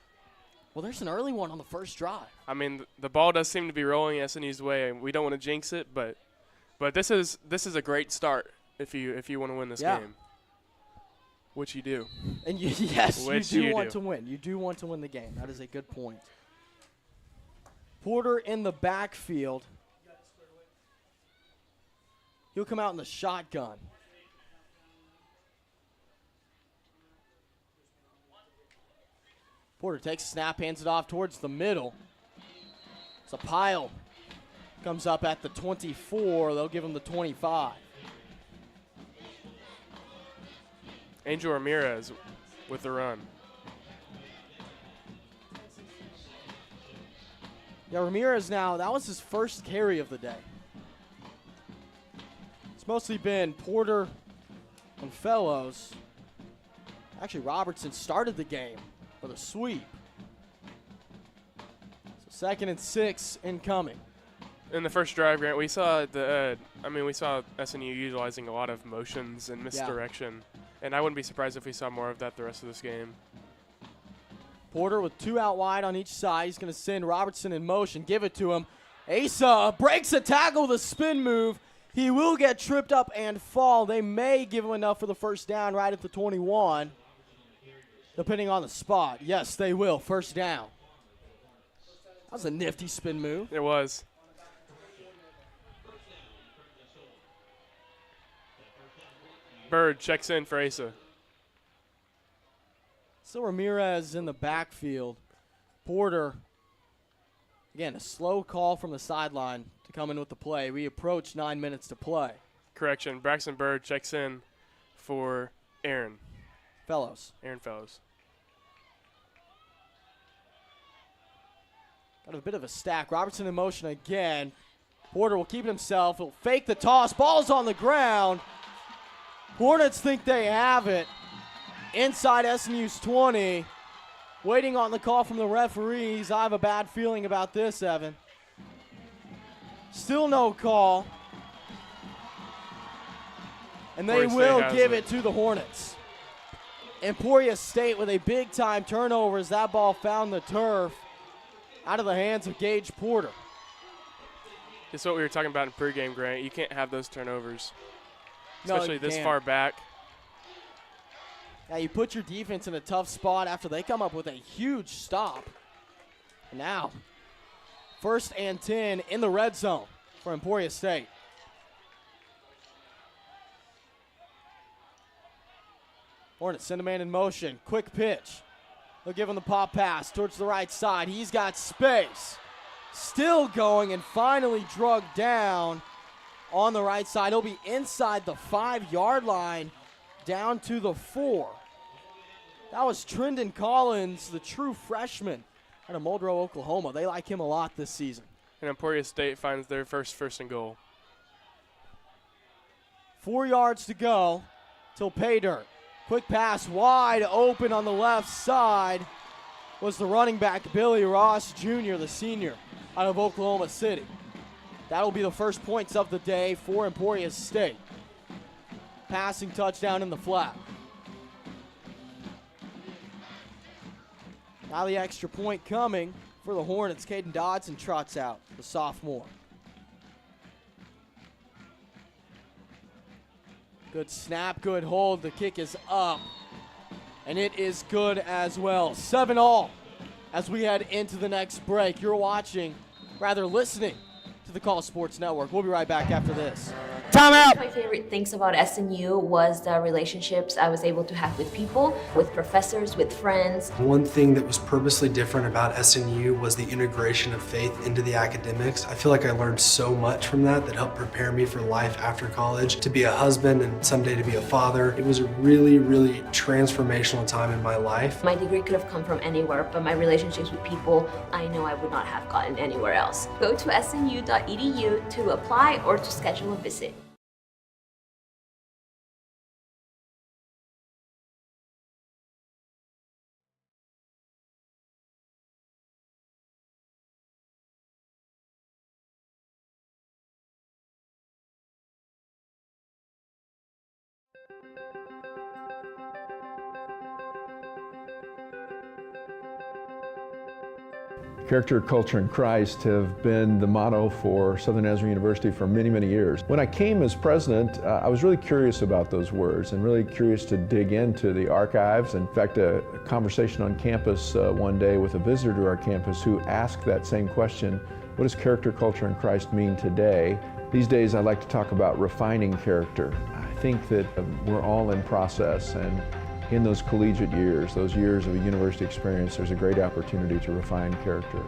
Well, there's an early one on the first drive. I mean, the ball does seem to be rolling SNU's way. We don't want to jinx it, but this is a great start if you want to win this game, which you do. And yes, you do want to win. You do want to win the game. That is a good point. Porter in the backfield. He'll come out in the shotgun. Porter takes a snap, hands it off towards the middle. It's a pile. Comes up at the 24. They'll give him the 25. Angel Ramirez with the run. Yeah, Ramirez now, that was his first carry of the day. It's mostly been Porter and Fellows. Actually, Robertson started the game with a sweep. So 2nd and 6 incoming. In the first drive, Grant, we saw we saw SNU utilizing a lot of motions and misdirection, and I wouldn't be surprised if we saw more of that the rest of this game. Porter with 2 out wide on each side. He's going to send Robertson in motion, give it to him. Asa breaks a tackle, the spin move. He will get tripped up and fall. They may give him enough for the first down right at the 21. Depending on the spot. Yes, they will. First down. That was a nifty spin move. It was. Bird checks in for Asa. So Ramirez in the backfield. Porter, again, a slow call from the sideline to come in with the play. We approach 9 minutes to play. Correction. Braxton Bird checks in for Aaron Fellows. Got a bit of a stack. Robertson in motion again. Porter will keep it himself. He'll fake the toss. Ball's on the ground. Hornets think they have it. Inside SNU's 20. Waiting on the call from the referees. I have a bad feeling about this, Evan. Still no call. And they will give it to the Hornets. Emporia State with a big-time turnover as that ball found the turf out of the hands of Gage Porter. It's what we were talking about in pregame, Grant. You can't have those turnovers, especially this far back. Now you put your defense in a tough spot after they come up with a huge stop. And now, 1st and 10 in the red zone for Emporia State. Hornets send a man in motion. Quick pitch. They'll give him the pop pass towards the right side. He's got space. Still going and finally drugged down on the right side. He'll be inside the 5-yard line down to the 4. That was Trendon Collins, the true freshman out of Muldrow, Oklahoma. They like him a lot this season. And Emporia State finds their first and goal. 4 yards to go till pay dirt. Quick pass wide open on the left side was the running back, Billy Ross Jr., the senior out of Oklahoma City. That'll be the first points of the day for Emporia State. Passing touchdown in the flat. Now the extra point coming for the Hornets. Caden Dodson trots out, the sophomore. Good snap, good hold. The kick is up, and it is good as well. 7-all as we head into the next break. You're listening to the Call Sports Network. We'll be right back after this. Timeout. My favorite things about SNU was the relationships I was able to have with people, with professors, with friends. One thing that was purposely different about SNU was the integration of faith into the academics. I feel like I learned so much from that helped prepare me for life after college, to be a husband and someday to be a father. It was a really, really transformational time in my life. My degree could have come from anywhere, but my relationships with people, I know I would not have gotten anywhere else. Go to snu.edu to apply or to schedule a visit. Character, culture, and Christ have been the motto for Southern Nazarene University for many, many years. When I came as president, I was really curious about those words and really curious to dig into the archives. In fact, a conversation on campus one day with a visitor to our campus who asked that same question: what does character, culture, and Christ mean today? These days I like to talk about refining character. I think that we're all in process, and in those collegiate years, those years of a university experience, there's a great opportunity to refine character.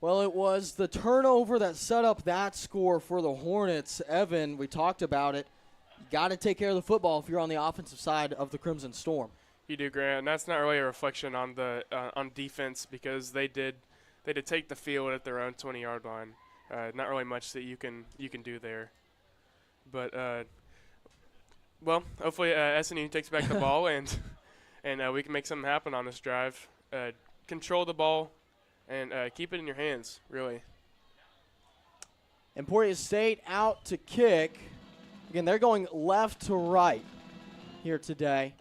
Well, it was the turnover that set up that score for the Hornets. Evan, we talked about it. You got to take care of the football if you're on the offensive side of the Crimson Storm. You do, Grant, and that's not really a reflection on the on defense, because they did take the field at their own 20-yard line. Not really much that you can do there, but well, hopefully SNU takes back the ball and we can make something happen on this drive. Control the ball and keep it in your hands, really. Emporia State out to kick. Again, they're going left to right here today,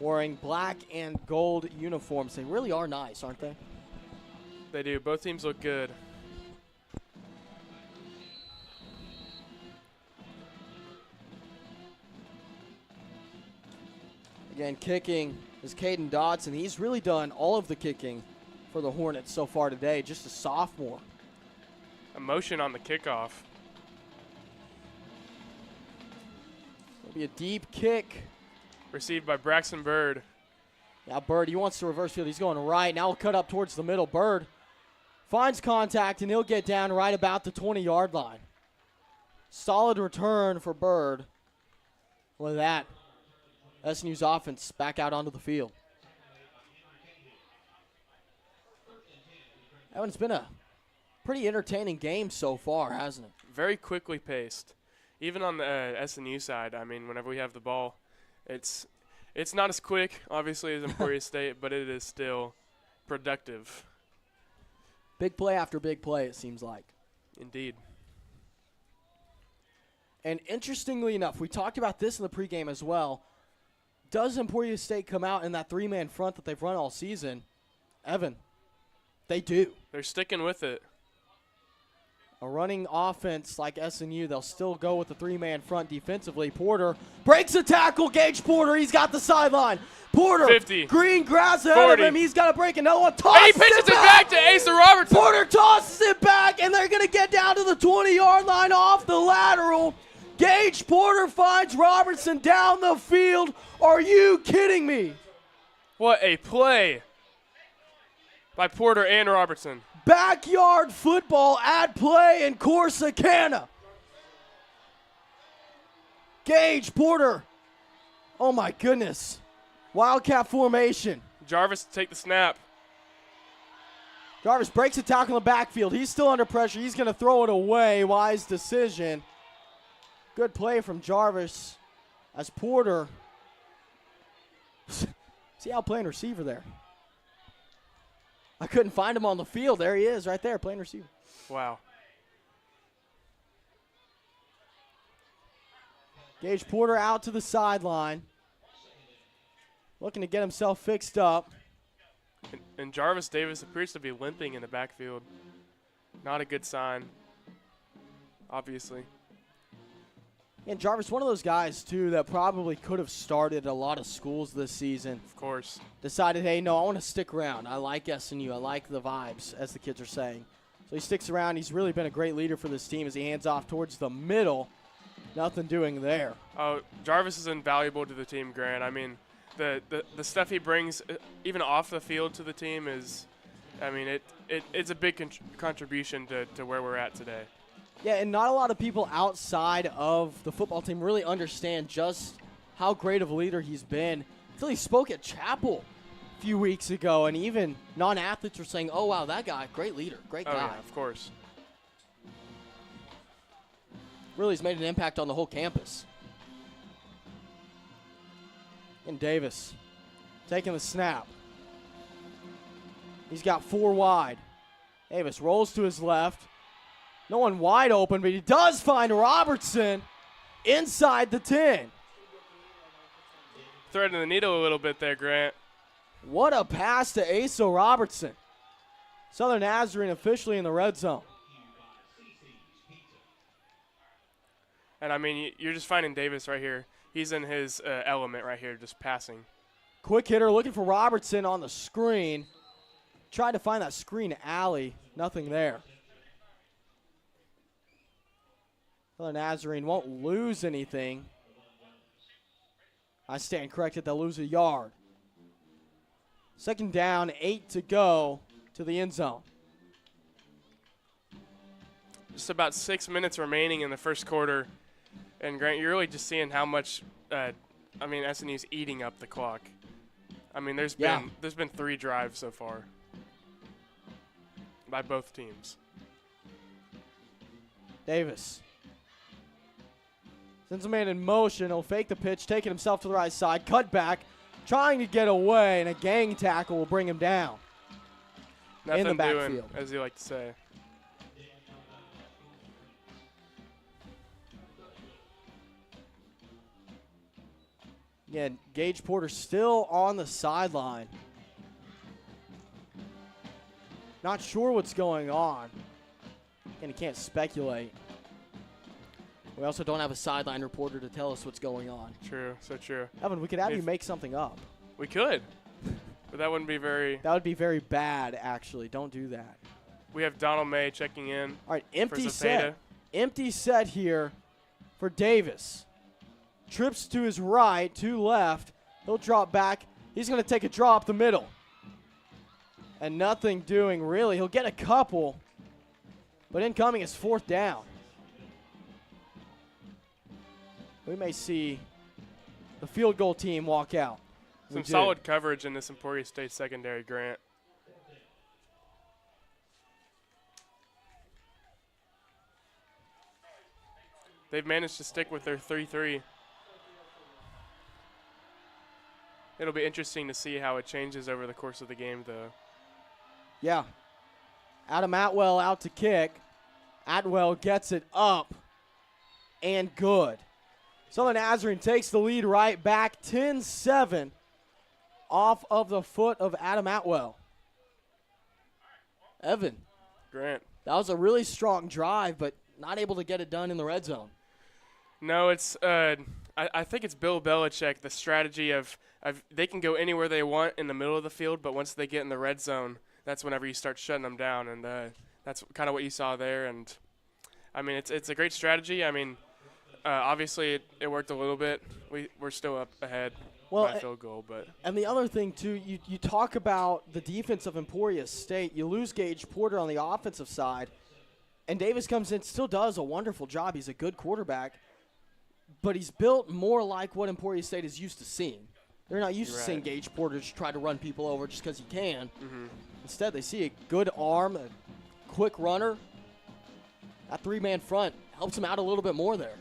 wearing black and gold uniforms. They really are nice, aren't they? They do. Both teams look good. Again, kicking is Caden Dodson. He's really done all of the kicking for the Hornets so far today, just a sophomore. Emotion on the kickoff. It'll be a deep kick. Received by Braxton Bird. Now Bird, he wants to reverse field. He's going right. Now he'll cut up towards the middle. Bird finds contact, and he'll get down right about the 20-yard line. Solid return for Bird. Look at that. SNU's offense back out onto the field. Evan, it's been a pretty entertaining game so far, hasn't it? Very quickly paced. Even on the SNU side, I mean, whenever we have the ball, it's not as quick, obviously, as Emporia State, but it is still productive. Big play after big play, it seems like. Indeed. And interestingly enough, we talked about this in the pregame as well. Does Emporia State come out in that three-man front that they've run all season? Evan, they do. They're sticking with it. A running offense like SNU, they'll still go with the three-man front defensively. Porter breaks a tackle. Gage Porter, he's got the sideline. Porter, 50, green grass ahead 40. of him. He's got to break another one. Tosses and he pitches it back to Asa Robertson. Porter tosses it back, and they're going to get down to the 20-yard line off the lateral. Gage Porter finds Robertson down the field. Are you kidding me? What a play by Porter and Robertson. Backyard football at play in Corsicana. Gage Porter. Oh, my goodness. Wildcat formation. Jarvis take the snap. Jarvis breaks a tackle in the backfield. He's still under pressure. He's going to throw it away. Wise decision. Good play from Jarvis as Porter. See how playing receiver there. I couldn't find him on the field. There he is right there playing receiver. Wow. Gage Porter out to the sideline. Looking to get himself fixed up. And Jarvis Davis appears to be limping in the backfield. Not a good sign, obviously. And Jarvis, one of those guys, too, that probably could have started a lot of schools this season. Of course. Decided, hey, no, I want to stick around. I like SNU. I like the vibes, as the kids are saying. So he sticks around. He's really been a great leader for this team as he hands off towards the middle. Nothing doing there. Oh, Jarvis is invaluable to the team, Grant. I mean, the stuff he brings, even off the field to the team is, I mean, it's a big contribution to where we're at today. Yeah, and not a lot of people outside of the football team really understand just how great of a leader he's been. Until he spoke at Chapel a few weeks ago, and even non-athletes were saying, oh, wow, that guy, great leader, great guy. Oh, yeah, of course. Really has made an impact on the whole campus. And Davis taking the snap. He's got 4 wide. Davis rolls to his left. No one wide open, but he does find Robertson inside the 10. Threading the needle a little bit there, Grant. What a pass to Asa Robertson. Southern Nazarene officially in the red zone. And, I mean, you're just finding Davis right here. He's in his element right here, just passing. Quick hitter looking for Robertson on the screen. Tried to find that screen alley. Nothing there. Southern Nazarene won't lose anything. I stand corrected. They'll lose a yard. 2nd down, 8 to go to the end zone. Just about 6 minutes remaining in the first quarter. And, Grant, you're really just seeing how much, SNU's eating up the clock. I mean, there's been 3 drives so far by both teams. Davis sends a man in motion. He'll fake the pitch, taking himself to the right side, cut back, trying to get away, and a gang tackle will bring him down. Nothing in the backfield, doing, as you like to say. Again, Gage Porter still on the sideline. Not sure what's going on, and he can't speculate. We also don't have a sideline reporter to tell us what's going on. True, so true. Evan, we could have you make something up. We could, but that wouldn't be very... That would be very bad, actually. Don't do that. We have Donald May checking in. All right, empty set. Empty set here for Davis. Trips to his right, to left. He'll drop back. He's going to take a draw up the middle. And nothing doing, really. He'll get a couple, but incoming is 4th down. We may see the field goal team walk out. Some solid coverage in this Emporia State secondary, Grant. They've managed to stick with their 3-3. It'll be interesting to see how it changes over the course of the game, though. Yeah. Adam Atwell out to kick. Atwell gets it up and good. Southern Nazarene takes the lead right back, 10-7 off of the foot of Adam Atwell. Evan. Grant. That was a really strong drive, but not able to get it done in the red zone. No, it's I think it's Bill Belichick, the strategy of they can go anywhere they want in the middle of the field, but once they get in the red zone, that's whenever you start shutting them down, and that's kind of what you saw there. And, I mean, it's a great strategy. I mean, obviously it worked a little bit. We're still up ahead by field goal. And the other thing, too, you talk about the defense of Emporia State. You lose Gage Porter on the offensive side, and Davis comes in, still does a wonderful job. He's a good quarterback, but he's built more like what Emporia State is used to seeing. They're not used to seeing Gage Porter just try to run people over just because he can. Mm-hmm. Instead, they see a good arm, a quick runner. That 3-man front helps him out a little bit more there.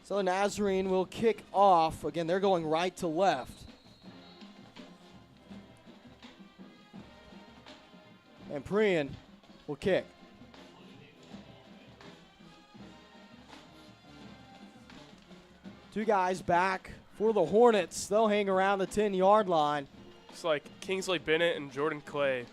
So the Nazarene will kick off. Again, they're going right to left. And Prian will kick. Two guys back for the Hornets. They'll hang around the 10-yard line. It's like Kingsley Bennett and Jordan Clay.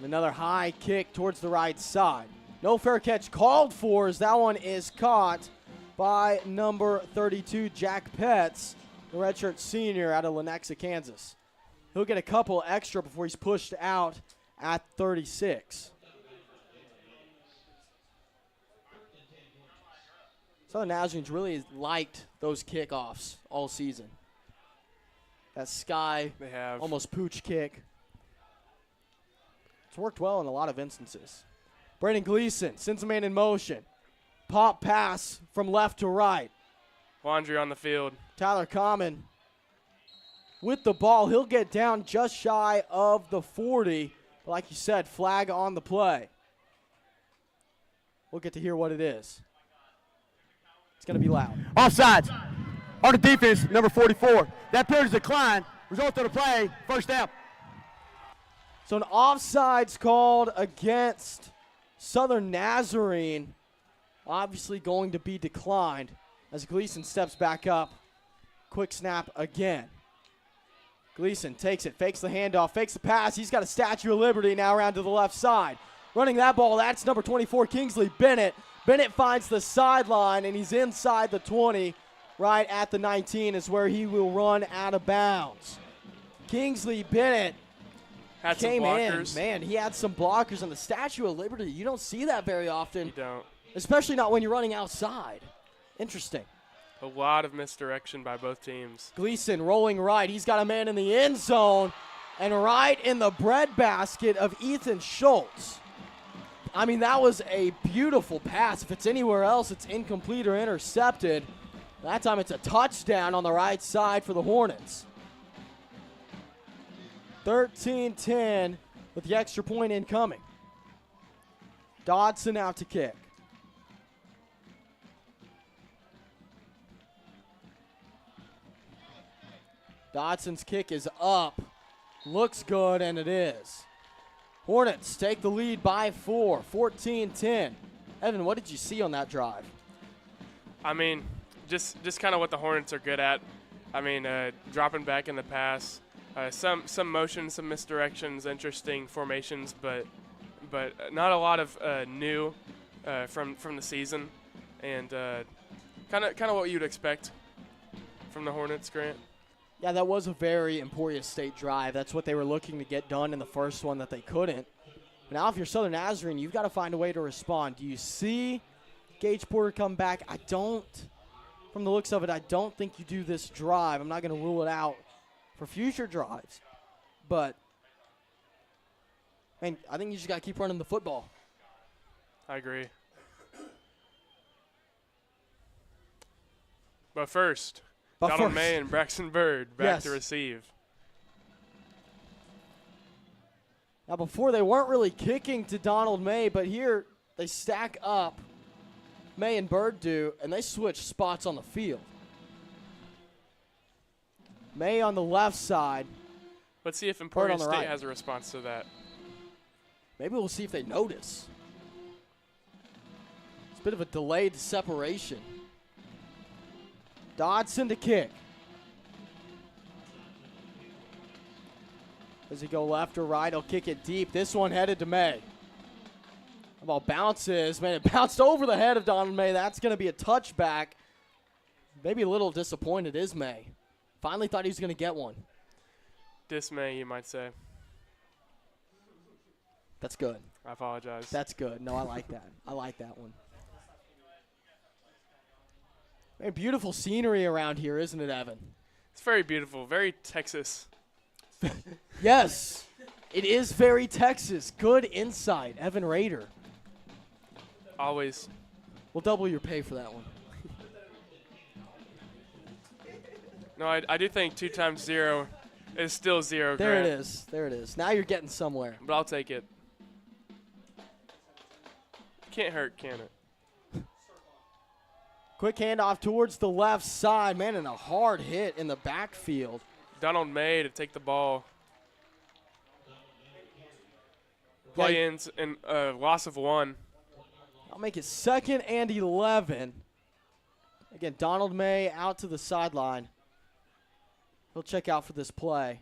Another high kick towards the right side. No fair catch called for as that one is caught by number 32, Jack Petz, the redshirt senior out of Lenexa, Kansas. He'll get a couple extra before he's pushed out at 36. Southern Nazarenes really liked those kickoffs all season. That sky, they have almost pooch kick. It's worked well in a lot of instances. Braden Gleason sends a man in motion. Pop pass from left to right. Laundry on the field. Tyler Common with the ball. He'll get down just shy of the 40. But like you said, flag on the play. We'll get to hear what it is. It's going to be loud. Offsides. On the defense, number 44. That penalty decline. Result of the play, first down. So an offsides called against Southern Nazarene. Obviously going to be declined as Gleason steps back up. Quick snap again. Gleason takes it, fakes the handoff, fakes the pass. He's got a Statue of Liberty now around to the left side. Running that ball, that's number 24, Kingsley Bennett. Bennett finds the sideline, and he's inside the 20. Right at the 19 is where he will run out of bounds. Kingsley Bennett came in. Man, he had some blockers on the Statue of Liberty. You don't see that very often. You don't. Especially not when you're running outside. Interesting. A lot of misdirection by both teams. Gleason rolling right. He's got a man in the end zone and right in the breadbasket of Ethan Schultz. I mean, that was a beautiful pass. If it's anywhere else, it's incomplete or intercepted. That time it's a touchdown on the right side for the Hornets. 13-10 with the extra point incoming. Dodson out to kick. Dodson's kick is up. Looks good, and it is. Hornets take the lead by 4, 14-10. Evan, what did you see on that drive? I mean, just kind of what the Hornets are good at. I mean, dropping back in the pass, some motion, some misdirections, interesting formations, but not a lot of new from the season, and kind of what you'd expect from the Hornets, Grant. Yeah, that was a very Emporia State drive. That's what they were looking to get done in the first one that they couldn't. But now if you're Southern Nazarene, you've got to find a way to respond. Do you see Gage Porter come back? I don't. From the looks of it, I don't think you do this drive. I'm not going to rule it out for future drives. But, I think you just got to keep running the football. I agree. But first, Donald May and Braxton Bird back to receive. Now, before they weren't really kicking to Donald May, but here they stack up. May and Bird do, and they switch spots on the field. May on the left side. Let's see if Emporia State has a response to that. Maybe we'll see if they notice. It's a bit of a delayed separation. Dodson to kick. Does he go left or right? He'll kick it deep. This one headed to May. The ball bounces. Man, it bounced over the head of Donald May. That's going to be a touchback. Maybe a little disappointed is May. Finally thought he was going to get one. Dismay, you might say. That's good. I apologize. That's good. No, I like that. I like that one. Man, beautiful scenery around here, isn't it, Evan? It's very beautiful. Very Texas. Yes, it is very Texas. Good insight, Evan Rader. Always. We'll double your pay for that one. No, I do think 2 times 0 is still 0. There Grant. it is. There it is. Now you're getting somewhere. But I'll take it. Can't hurt, can it? Quick handoff towards the left side. Man, and a hard hit in the backfield. Donald May to take the ball. Play ends in loss of 1. I'll make it 2nd and 11. Again, Donald May out to the sideline. He'll check out for this play.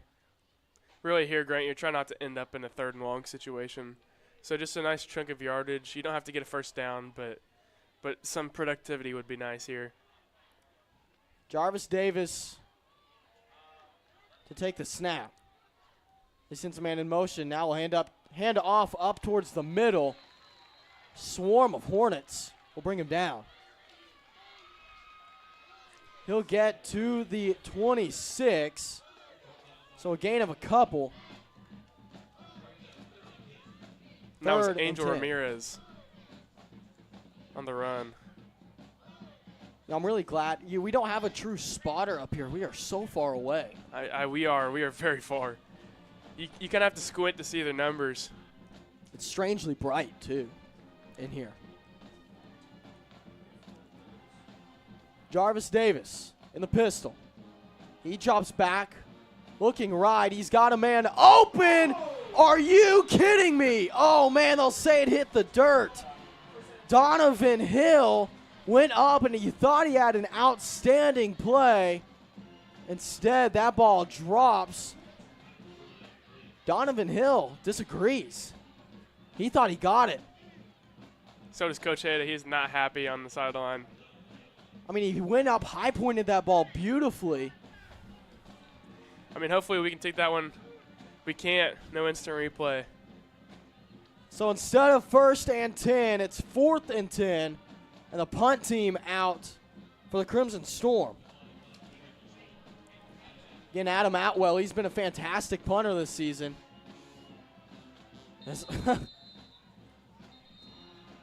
Really here, Grant, you're trying not to end up in a 3rd and long situation. So just a nice chunk of yardage. You don't have to get a first down, but some productivity would be nice here. Jarvis Davis to take the snap. He sends a man in motion. Now will hand off up towards the middle. Swarm of Hornets will bring him down. He'll get to the 26. So a gain of a couple. That was Angel Ramirez on the run. I'm really glad we don't have a true spotter up here. We are so far away. We are very far. You kind of have to squint to see the numbers. It's strangely bright, too, in here. Jarvis Davis in the pistol. He drops back, looking right. He's got a man open. Are you kidding me? Oh, man, they'll say it hit the dirt. Donovan Hill went up, and you thought he had an outstanding play. Instead, that ball drops. Donovan Hill disagrees. He thought he got it. So does Coach Hayda. He's not happy on the sideline. I mean, he went up, high-pointed that ball beautifully. I mean, hopefully we can take that one. We can't. No instant replay. So instead of 1st and 10, it's 4th and 10, and the punt team out for the Crimson Storm. Again, Adam Atwell, he's been a fantastic punter this season. A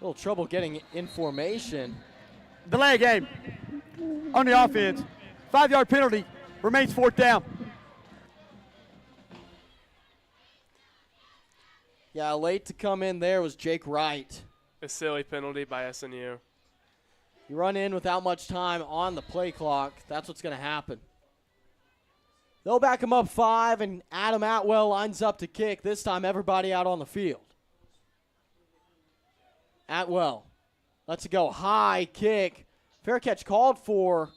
little trouble getting in formation. Delay game on the offense. 5-yard penalty. Remains 4th down. Yeah, late to come in there was Jake Wright. A silly penalty by SNU. You run in without much time on the play clock. That's what's going to happen. They'll back him up 5, and Adam Atwell lines up to kick. This time, everybody out on the field. Atwell lets it go. High kick. Fair catch called for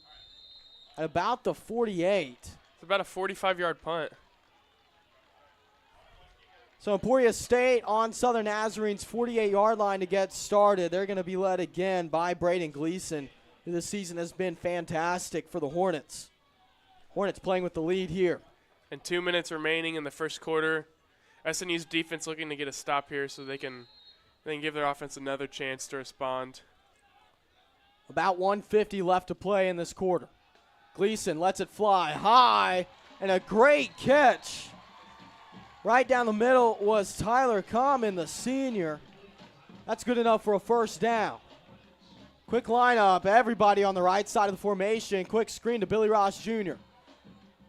at about the 48. It's about a 45-yard punt. So Emporia State on Southern Nazarene's 48-yard line to get started. They're going to be led again by Braden Gleason, who this season has been fantastic for the Hornets. Hornets playing with the lead here. And 2 minutes remaining in the first quarter. SNU's defense looking to get a stop here so they can give their offense another chance to respond. About 1:50 left to play in this quarter. Gleason lets it fly high, and a great catch. Right down the middle was Tyler Common, the senior. That's good enough for a first down. Quick lineup, everybody on the right side of the formation. Quick screen to Billy Ross Jr.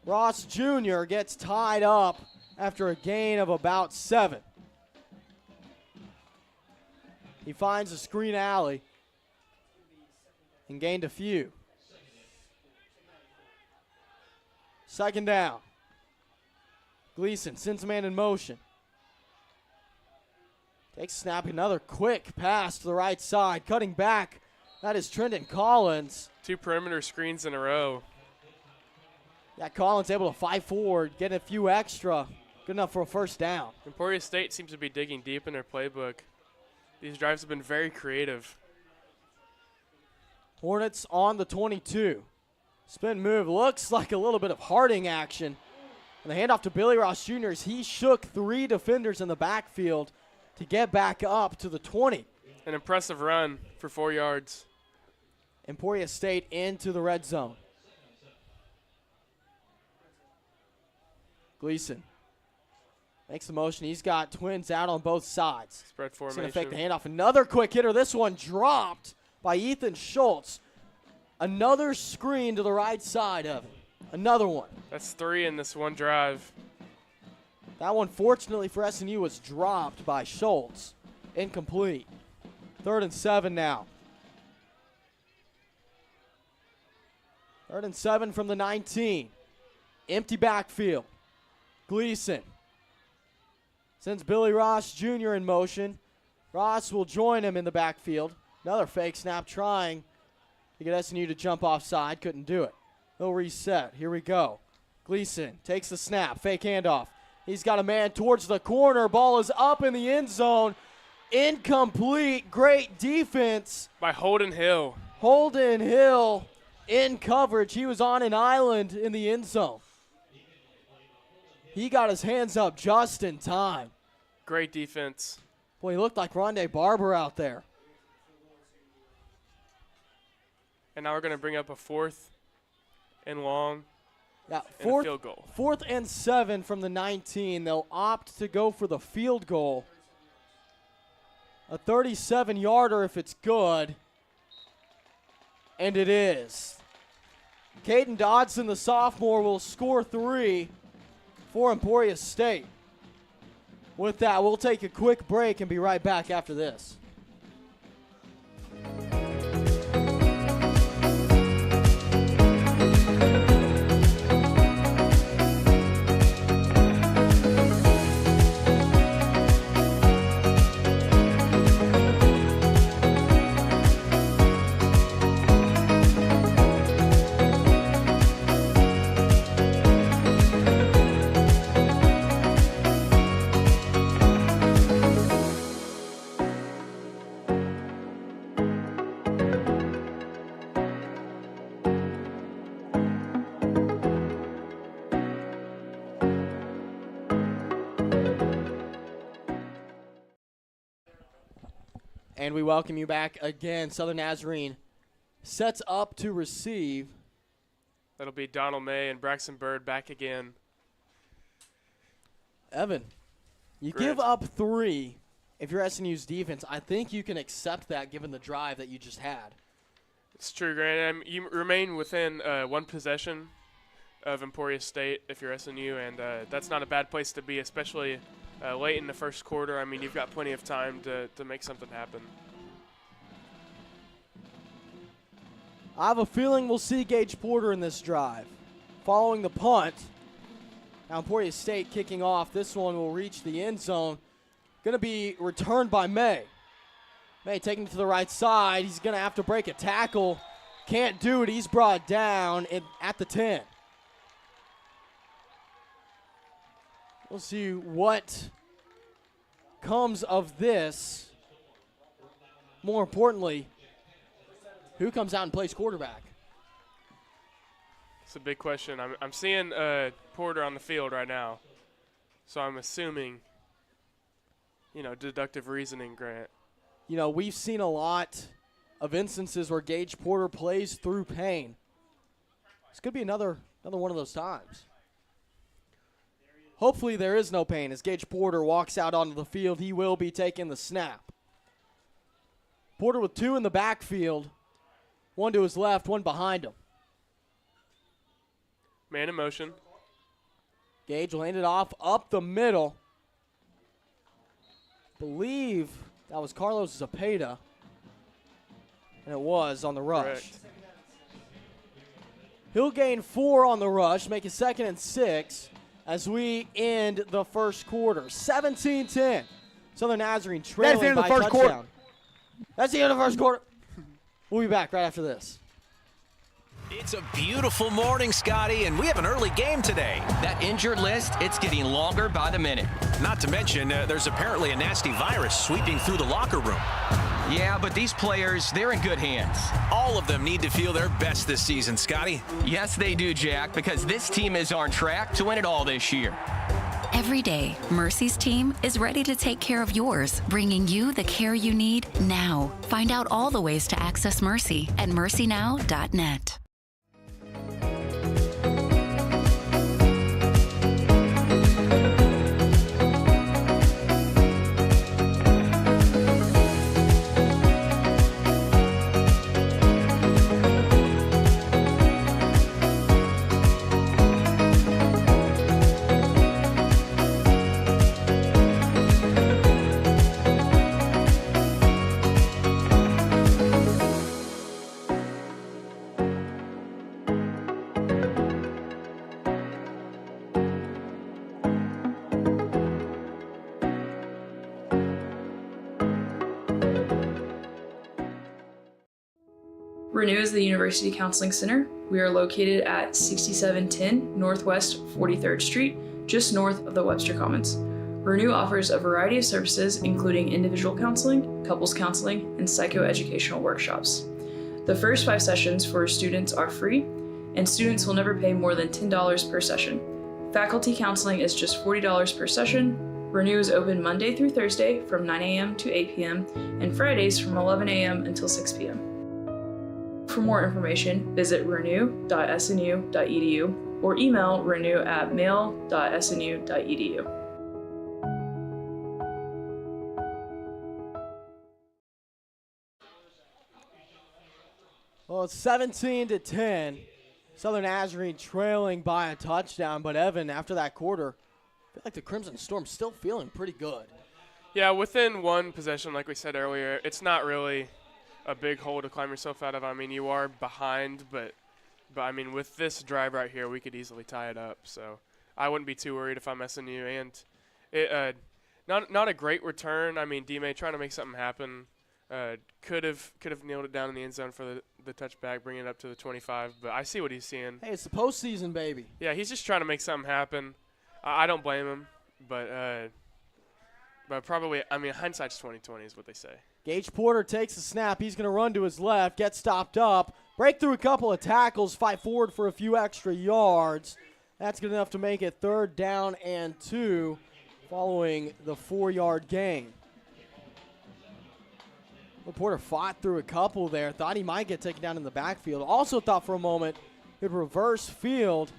Ross Jr. gets tied up after a gain of about 7. He finds a screen alley and gained a few. Second down. Gleason sends a man in motion. Takes snap, another quick pass to the right side. Cutting back, that is Trenton Collins. 2 perimeter screens in a row. Yeah, Collins able to fight forward, get a few extra. Good enough for a first down. Emporia State seems to be digging deep in their playbook. These drives have been very creative. Hornets on the 22. Spin move, looks like a little bit of Harding action. And the handoff to Billy Ross Jr. as he shook 3 defenders in the backfield to get back up to the 20. An impressive run for 4 yards. Emporia State into the red zone. Gleason makes the motion. He's got twins out on both sides. Spread formation. He's going to fake the handoff. Another quick hitter. This one dropped by Ethan Schultz. Another screen to the right side of it. Another one. That's 3 in this one drive. That one, fortunately for SNU, was dropped by Schultz. Incomplete. 3rd and 7 now. 3rd and 7 from the 19. Empty backfield. Gleason sends Billy Ross Jr. in motion. Ross will join him in the backfield. Another fake snap trying to get SNU to jump offside. Couldn't do it. They'll reset. Here we go. Gleason takes the snap, fake handoff. He's got a man towards the corner. Ball is up in the end zone. Incomplete. Great defense by Holden Hill. Holden Hill in coverage. He was on an island in the end zone. He got his hands up just in time. Great defense. Boy, he looked like Rondé Barber out there. And now we're going to bring up a 4th and long. Yeah, and a field goal. 4th and 7 from the 19. They'll opt to go for the field goal. A 37-yarder if it's good. And it is. Caden Dodson, the sophomore, will score 3 for Emporia State. With that, we'll take a quick break and be right back after this. And we welcome you back again. Southern Nazarene sets up to receive. That'll be Donald May and Braxton Bird back again. Evan, you give up 3 if you're SNU's defense. I think you can accept that given the drive that you just had. It's true, Grant. You remain within 1 possession of Emporia State if you're SNU, and that's not a bad place to be, especially late in the first quarter. I mean, you've got plenty of time to make something happen. I have a feeling we'll see Gage Porter in this drive. Following the punt, now Emporia State kicking off. This one will reach the end zone. Going to be returned by May. May taking it to the right side. He's going to have to break a tackle. Can't do it. He's brought down at the 10. We'll see what comes of this. More importantly, who comes out and plays quarterback? It's a big question. I'm seeing Porter on the field right now, so I'm assuming, deductive reasoning, Grant. We've seen a lot of instances where Gage Porter plays through pain. This could be another one of those times. Hopefully there is no pain. As Gage Porter walks out onto the field, he will be taking the snap. Porter with 2 in the backfield, 1 to his left, 1 behind him. Man in motion. Gage will hand it off up the middle. Believe that was Carlos Zepeda. And it was on the rush. Correct. He'll gain 4 on the rush, make it 2nd and 6 as we end the first quarter. 17-10. Southern Nazarene trailing by touchdown. Quarter. That's the end of the first quarter. We'll be back right after this. It's a beautiful morning, Scotty, and we have an early game today. That injured list, it's getting longer by the minute. Not to mention, there's apparently a nasty virus sweeping through the locker room. Yeah, but these players, they're in good hands. All of them need to feel their best this season, Scotty. Yes, they do, Jack, because this team is on track to win it all this year. Every day, Mercy's team is ready to take care of yours, bringing you the care you need now. Find out all the ways to access Mercy at mercynow.net. Renew is the University Counseling Center. We are located at 6710 Northwest 43rd Street, just north of the Webster Commons. Renew offers a variety of services, including individual counseling, couples counseling, and psychoeducational workshops. The first 5 sessions for students are free, and students will never pay more than $10 per session. Faculty counseling is just $40 per session. Renew is open Monday through Thursday from 9 a.m. to 8 p.m. and Fridays from 11 a.m. until 6 p.m. For more information, visit renew.snu.edu or email renew@mail.snu.edu. Well, it's 17-10. Southern Nazarene trailing by a touchdown, but Evan, after that quarter, I feel like the Crimson Storm's still feeling pretty good. Yeah, within one possession, like we said earlier, it's not really a big hole to climb yourself out of. I mean, you are behind, but I mean, with this drive right here, we could easily tie it up. So I wouldn't be too worried if I'm SNU. And it not a great return. I mean, D-May trying to make something happen. Could have nailed it down in the end zone for the touchback, bringing it up to the 25. But I see what he's seeing. Hey, it's the postseason, baby. Yeah, he's just trying to make something happen. I don't blame him, but probably, I mean, hindsight's 20/20 is what they say. Gage Porter takes the snap. He's going to run to his left, get stopped up, break through a couple of tackles, fight forward for a few extra yards. That's good enough to make it 3rd down and 2 following the 4-yard gain. Porter fought through a couple there, thought he might get taken down in the backfield. Also thought for a moment he'd reverse field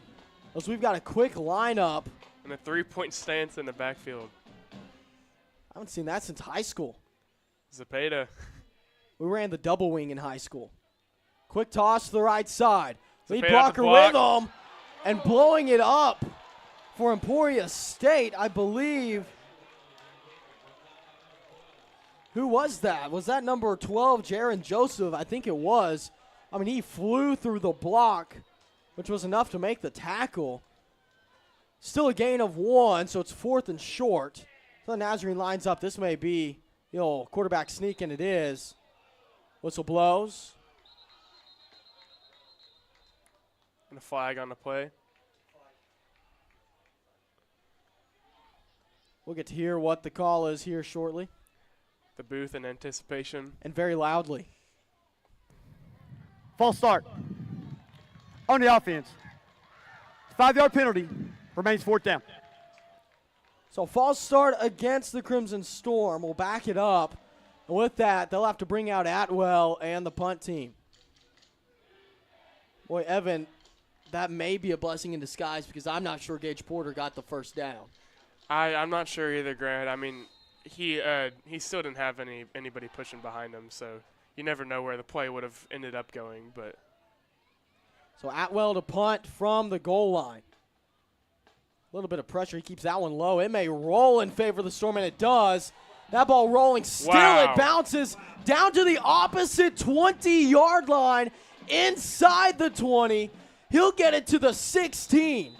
as we've got a quick lineup. And a 3-point stance in the backfield. I haven't seen that since high school. Zepeda. We ran the double wing in high school. Quick toss to the right side. Lead Zepeda blocker with him and blowing it up for Emporia State, I believe. Who was that? Was that number 12, Jaron Joseph? I think it was. I mean, he flew through the block, which was enough to make the tackle. Still a gain of 1, so it's 4th and short. So the Nazarene lines up. This may be the old quarterback sneak, and it is. Whistle blows. And a flag on the play. We'll get to hear what the call is here shortly. The booth in anticipation. And very loudly. False start. On the offense. 5-yard penalty. Remains 4th down. So false start against the Crimson Storm. We'll back it up. And with that, they'll have to bring out Atwell and the punt team. Boy, Evan, that may be a blessing in disguise because I'm not sure Gage Porter got the 1st down. I'm not sure either, Grant. I mean, he still didn't have anybody pushing behind him, so you never know where the play would have ended up going. But so Atwell to punt from the goal line. A little bit of pressure. He keeps that one low. It may roll in favor of the Storm, and it does. That ball rolling still. Wow. It bounces down to the opposite 20-yard line inside the 20. He'll get it to the 16.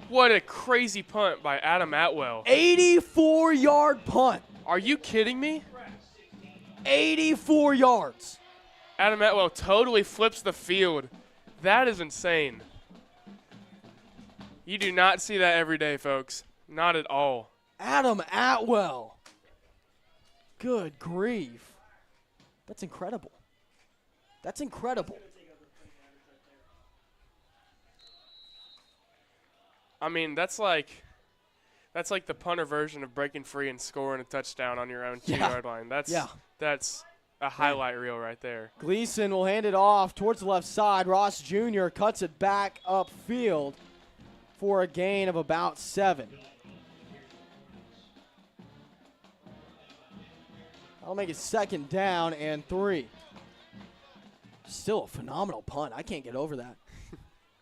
What a crazy punt by Adam Atwell. 84-yard punt. Are you kidding me? 84 yards. Adam Atwell totally flips the field. That is insane. You do not see that every day, folks. Not at all. Adam Atwell. Good grief. That's incredible. That's incredible. I mean, that's like the punter version of breaking free and scoring a touchdown on your own 2-yard line. That's a highlight reel right there. Gleason will hand it off towards the left side. Ross Jr. cuts it back upfield for a gain of about 7. That'll make it 2nd down and 3. Still a phenomenal punt. I can't get over that.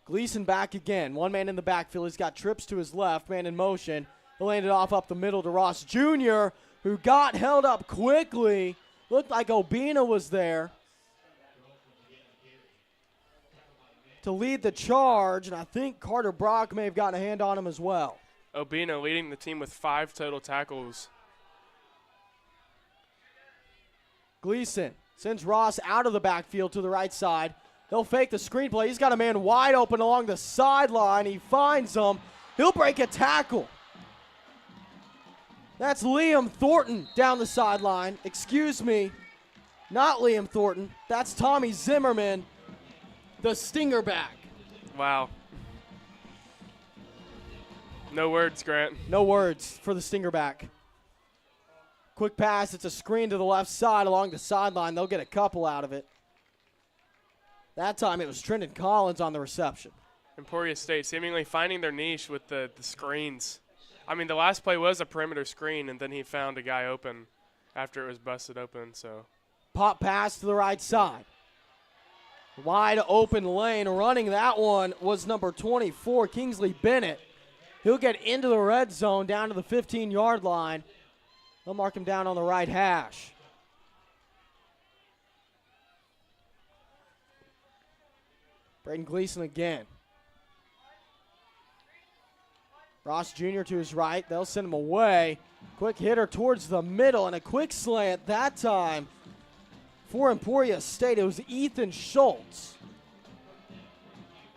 Gleason back again. One man in the backfield. He's got trips to his left. Man in motion. He'll hand it off up the middle to Ross Jr., who got held up quickly. Looked like Obina was there to lead the charge, and I think Carter Brock may have gotten a hand on him as well. Obina leading the team with 5 total tackles. Gleason Sends Ross out of the backfield to the right side. He'll fake the screenplay. He's got a man wide open along the sideline. He finds him. He'll break a tackle. That's Liam Thornton down the sideline. Excuse me, not Liam Thornton. That's Tommy Zimmerman, the stinger back. Wow. No words, Grant. No words for the stinger back. Quick pass. It's a screen to the left side along the sideline. They'll get a couple out of it. That time it was Trenton Collins on the reception. Emporia State seemingly finding their niche with the screens. I mean, the last play was a perimeter screen, and then he found a guy open after it was busted open. So, pop pass to the right side. Wide open lane. Running that one was number 24, Kingsley Bennett. He'll get into the red zone down to the 15-yard line. They'll mark him down on the right hash. Braden Gleason again. Ross Jr. to his right. They'll send him away. Quick hitter towards the middle and a quick slant that time for Emporia State. It was Ethan Schultz.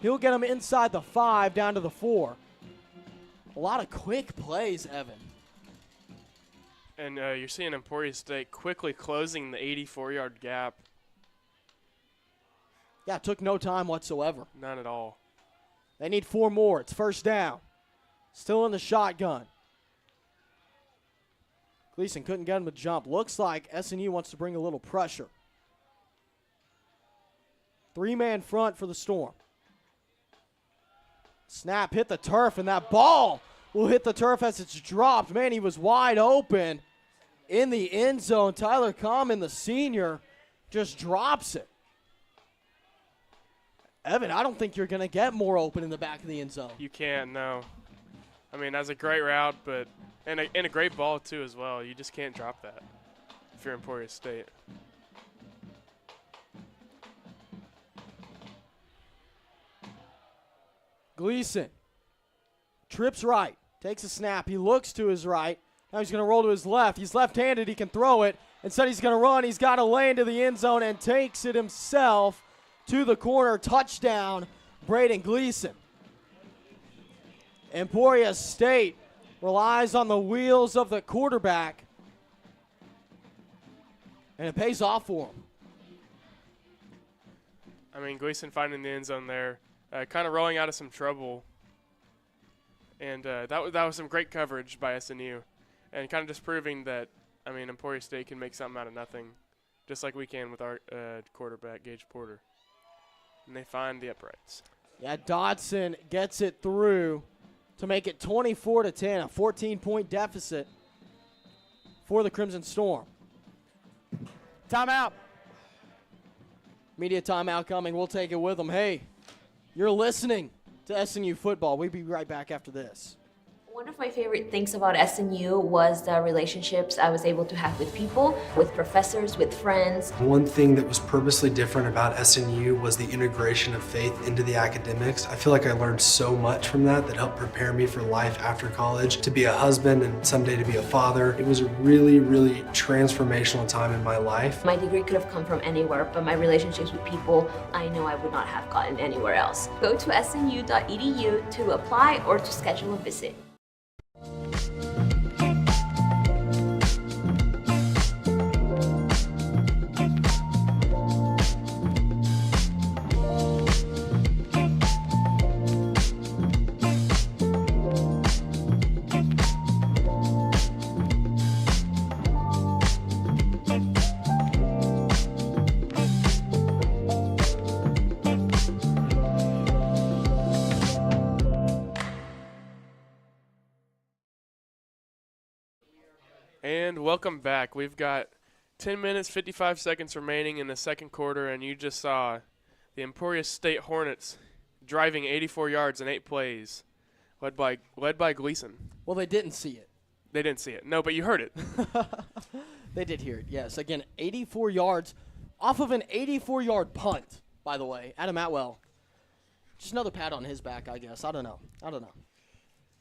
He'll get him inside the 5 down to the 4. A lot of quick plays, Evan. And you're seeing Emporia State quickly closing the 84-yard gap. Yeah, it took no time whatsoever. None at all. They need 4 more. It's first down. Still in the shotgun. Gleason couldn't get him to jump. Looks like SNU wants to bring a little pressure. 3-man front for the Storm. Snap hit the turf, and that ball will hit the turf as it's dropped. Man, he was wide open in the end zone. Tyler Common, the senior, just drops it. Evan, I don't think you're going to get more open in the back of the end zone. You can't, no. I mean, that's a great route, but and a great ball, too, as well. You just can't drop that if you're Emporia State. Gleason trips right, takes a snap. He looks to his right. Now he's going to roll to his left. He's left-handed. He can throw it. Instead, he's going to run. He's got a lane to the end zone and takes it himself to the corner. Touchdown, Braden Gleason. Emporia State relies on the wheels of the quarterback, and it pays off for him. I mean, Gleason finding the end zone there, kind of rolling out of some trouble. And that was some great coverage by SNU, and kind of just proving that, I mean, Emporia State can make something out of nothing, just like we can with our quarterback, Gage Porter. And they find the uprights. Yeah, Dodson gets it through to make it 24-10, a 14-point deficit for the Crimson Storm. Timeout. Media timeout coming. We'll take it with them. Hey, you're listening to SNU football. We'll be right back after this. One of my favorite things about SNU was the relationships I was able to have with people, with professors, with friends. One thing that was purposely different about SNU was the integration of faith into the academics. I feel like I learned so much from that helped prepare me for life after college, to be a husband and someday to be a father. It was a really, really transformational time in my life. My degree could have come from anywhere, but my relationships with people, I know I would not have gotten anywhere else. Go to snu.edu to apply or to schedule a visit. And welcome back. We've got 10 minutes, 55 seconds remaining in the second quarter, and you just saw the Emporia State Hornets driving 84 yards in 8 plays, led by Gleason. Well, they didn't see it. They didn't see it. No, but you heard it. They did hear it, yes. Again, 84 yards off of an 84-yard punt, by the way. Adam Atwell. Just another pat on his back, I guess. I don't know.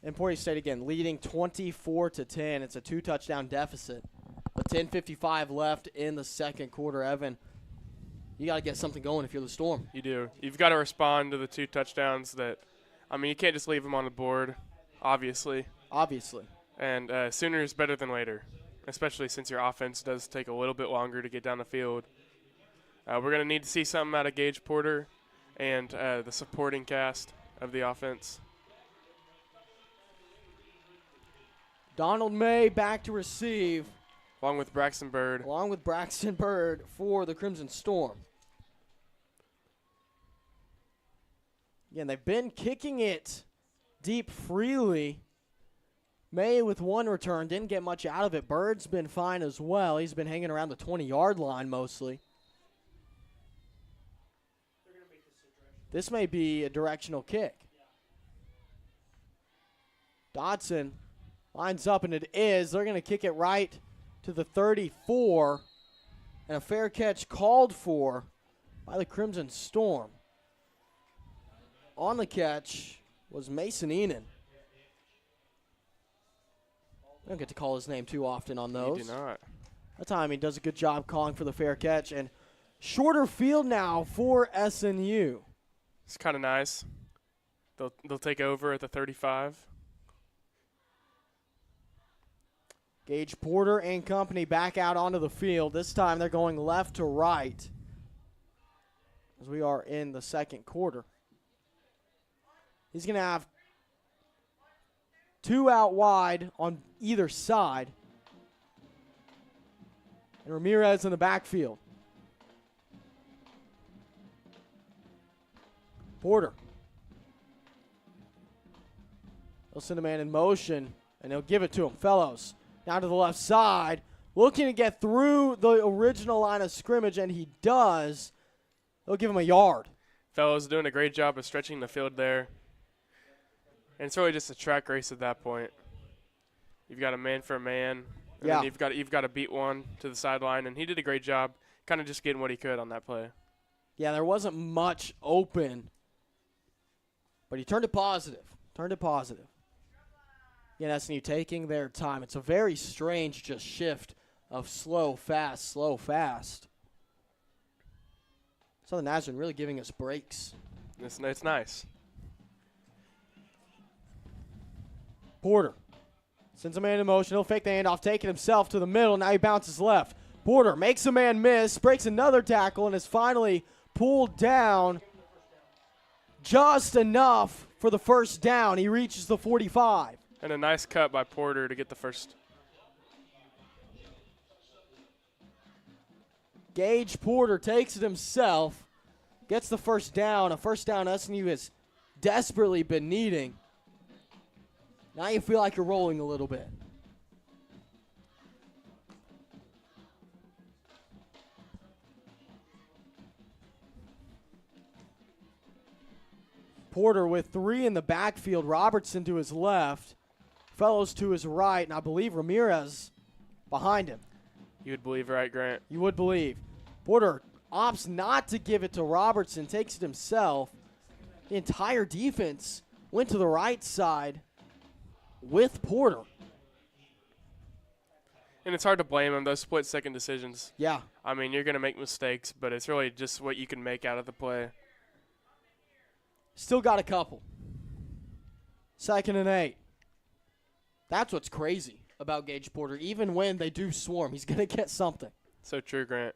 Emporia State, again, leading 24-10. It's a 2-touchdown deficit. But 10:55 left in the second quarter. Evan, You got to get something going if you're the Storm. You do. You've got to respond to the 2 touchdowns that, I mean, you can't just leave them on the board, obviously. Obviously. And sooner is better than later, especially since your offense does take a little bit longer to get down the field. We're going to need to see something out of Gage Porter and the supporting cast of the offense. Donald May back to receive. Along with Braxton Bird. Along with Braxton Bird for the Crimson Storm. Again, they've been kicking it deep freely. May with 1 return, didn't get much out of it. Bird's been fine as well. He's been hanging around the 20-yard line mostly. This may be a directional kick. Dodson lines up, and it is. They're going to kick it right to the 34, and a fair catch called for by the Crimson Storm. On the catch was Mason Enan. I don't get to call his name too often on those. You do not. That time he does a good job calling for the fair catch. And shorter field now for SNU. It's kind of nice. They'll take over at the 35. Gage Porter and company back out onto the field. This time they're going left to right as we are in the second quarter. He's going to have 2 out wide on either side. And Ramirez in the backfield. Porter. They'll send a man in motion, and they'll give it to him. Fellows down to the left side, looking to get through the original line of scrimmage, and he does. They'll give him a yard. Fellows doing a great job of stretching the field there. And it's really just a track race at that point. You've got a man for a man. And then you've got to beat one to the sideline, and he did a great job kind of just getting what he could on that play. Yeah, there wasn't much open, but he turned it positive. Yeah, SNU taking their time. It's a very strange just shift of slow, fast, slow, fast. Southern Nazarene really giving us breaks. It's nice. Porter sends a man in motion. He'll fake the handoff, take it himself to the middle. Now he bounces left. Porter makes a man miss, breaks another tackle, and is finally pulled down just enough for the first down. He reaches the 45. And a nice cut by Porter to get the first. Gage Porter takes it himself, gets the first down, a first down SNU has desperately been needing. Now you feel like you're rolling a little bit. Porter with 3 in the backfield. Robertson to his left. Fellows to his right. And I believe Ramirez behind him. You would believe, right, Grant? You would believe. Porter opts not to give it to Robertson. Takes it himself. The entire defense went to the right side with Porter. And it's hard to blame him, those split-second decisions. Yeah. I mean, you're going to make mistakes, but it's really just what you can make out of the play. Still got a couple. 2nd and 8. That's what's crazy about Gage Porter. Even when they do swarm, he's going to get something. So true, Grant.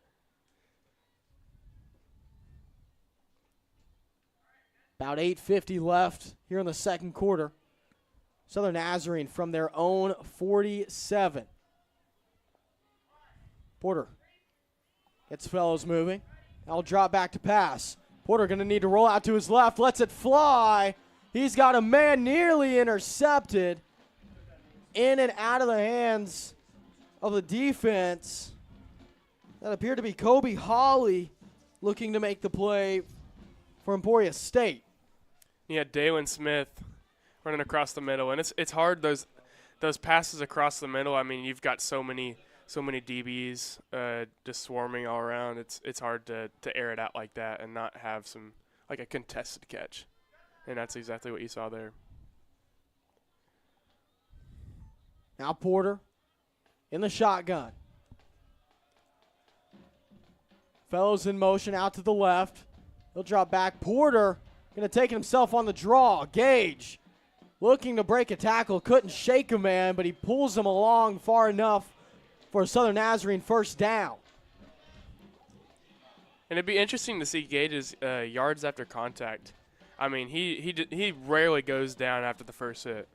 About 8:50 left here in the second quarter. Southern Nazarene from their own 47. Porter gets Fellows moving. I'll drop back to pass. Porter going to need to roll out to his left. Lets it fly. He's got a man nearly intercepted. In and out of the hands of the defense. That appeared to be Kobe Hawley looking to make the play for Emporia State. You had Dalen Smith running across the middle, and it's hard, those passes across the middle. I mean, you've got so many DBs just swarming all around. It's hard to air it out like that and not have some, like, a contested catch. And that's exactly what you saw there. Now Porter in the shotgun. Fellows in motion out to the left. He'll drop back. Porter going to take himself on the draw. Gage looking to break a tackle. Couldn't shake a man, but he pulls him along far enough for a Southern Nazarene first down. And it'd be interesting to see Gage's yards after contact. I mean, he rarely goes down after the first hit.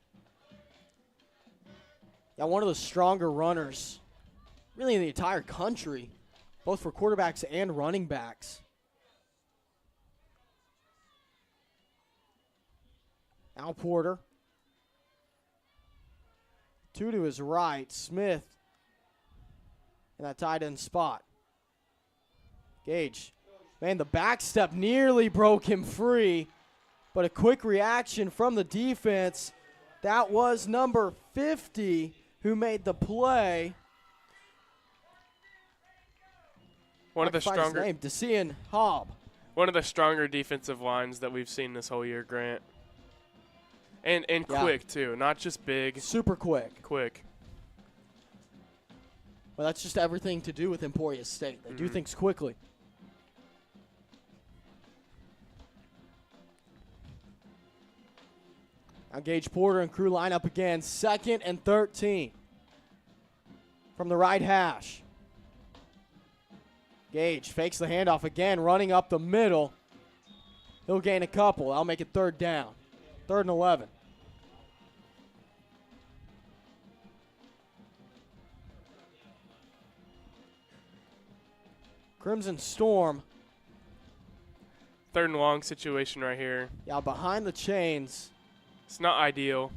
Yeah, one of the stronger runners really in the entire country, both for quarterbacks and running backs. Now Porter. Two to his right. Smith in that tight end spot. Gage. Man, the back step nearly broke him free, but a quick reaction from the defense. That was number 50 who made the play. One of the stronger name, Desian Hobb. One of the stronger defensive lines that we've seen this whole year, Grant. And quick too, not just big. Super quick. Quick. Well, that's just everything to do with Emporia State. They do things quickly. Now Gage Porter and crew line up again. 2nd and 13 from the right hash. Gage fakes the handoff again, running up the middle. He'll gain a couple. I'll make it 3rd down. 3rd and 11. Crimson Storm. 3rd and long situation right here. Yeah, behind the chains. It's not ideal.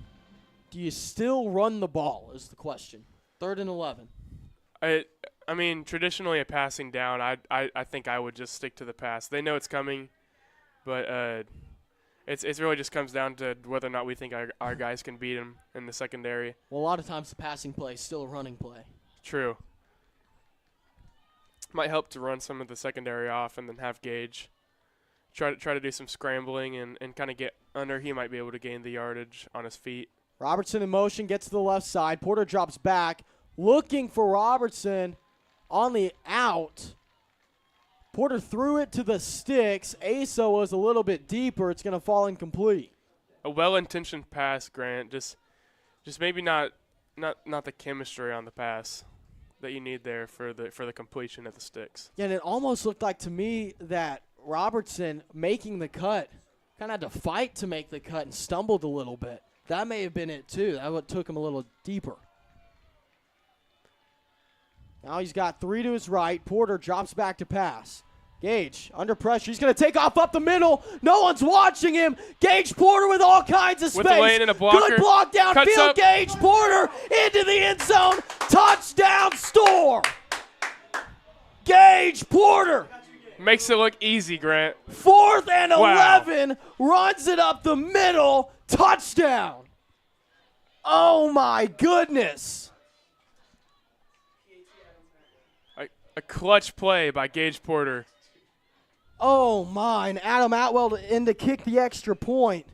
Do you still run the ball is the question. 3rd and 11. I mean, traditionally a passing down, I think I would just stick to the pass. They know it's coming, but it really just comes down to whether or not we think our guys can beat them in the secondary. Well, a lot of times the passing play is still a running play. True. Might help to run some of the secondary off and then have Gage try to do some scrambling and kind of get under. He might be able to gain the yardage on his feet. Robertson in motion, gets to the left side. Porter drops back, looking for Robertson on the out. Porter threw it to the sticks. Asa was a little bit deeper. It's going to fall incomplete. A well-intentioned pass, Grant. Just maybe not the chemistry on the pass that you need there for the completion of the sticks. Yeah, and it almost looked like to me that Robertson making the cut kind of had to fight to make the cut and stumbled a little bit. That may have been it too. That what took him a little deeper. Now he's got 3 to his right. Porter drops back to pass. Gage under pressure. He's going to take off up the middle. No one's watching him. Gage Porter with all kinds of space. With the lane and a blocker. Good block downfield. Gage Porter into the end zone. Touchdown Storm. Gage Porter. Makes it look easy, Grant. 4th and 11. Runs it up the middle. Touchdown. Oh, my goodness. A clutch play by Gage Porter. Oh, my. And Adam Atwell in to kick the extra point.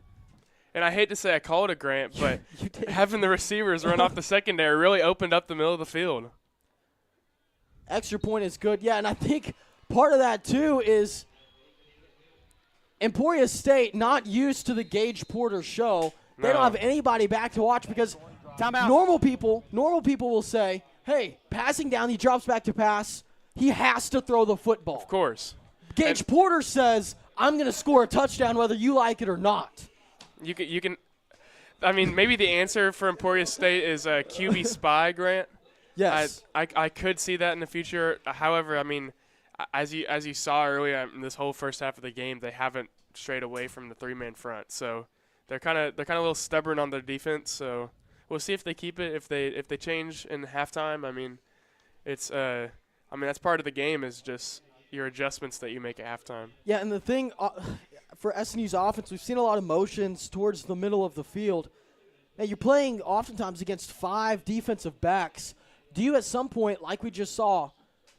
And I hate to say I called it, Grant, but having the receivers run off the secondary really opened up the middle of the field. Extra point is good. Yeah, and I think part of that, too, is Emporia State not used to the Gage Porter show. They don't have anybody back to watch because normal people will say, hey, passing down, he drops back to pass. He has to throw the football. Of course. Gage Porter says, I'm going to score a touchdown whether you like it or not. You can. I mean, maybe the answer for Emporia State is a QB spy, Grant. Yes. I could see that in the future. However, I mean, as you saw earlier in this whole first half of the game, they haven't strayed away from the 3-man front. So they're kind of a little stubborn on their defense. So we'll see if they keep it. If they change in halftime, I mean, that's part of the game is just your adjustments that you make at halftime. Yeah, and the thing for SNU's offense, we've seen a lot of motions towards the middle of the field. Now, you're playing oftentimes against 5 defensive backs. Do you at some point, like we just saw,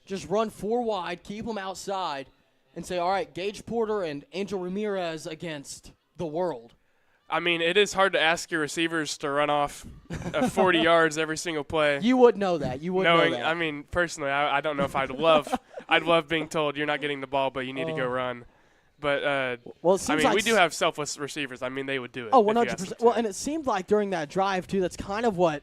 just run 4 wide, keep them outside, and say, all right, Gage Porter and Angel Ramirez against the world? I mean, it is hard to ask your receivers to run off 40 yards every single play. You would know that. You would know that. I mean, personally, I don't know if I'd love I'd love being told you're not getting the ball, but you need to go run. But, well, it seems we do have selfless receivers. They would do it. Oh, 100%. Well, and it seemed like during that drive, too, that's kind of what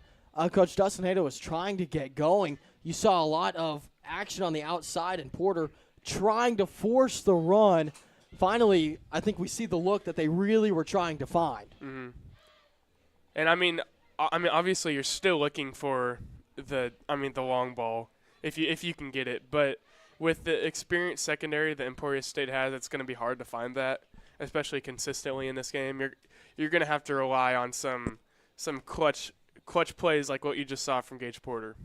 Coach Dustin Hayda was trying to get going. You saw a lot of action on the outside, and Porter trying to force the run. Finally, I think we see the look that they really were trying to find. Mm-hmm. And, obviously you're still looking for the long ball if you can get it. But with the experienced secondary that Emporia State has, it's going to be hard to find that, especially consistently in this game. You're going to have to rely on some clutch plays like what you just saw from Gage Porter.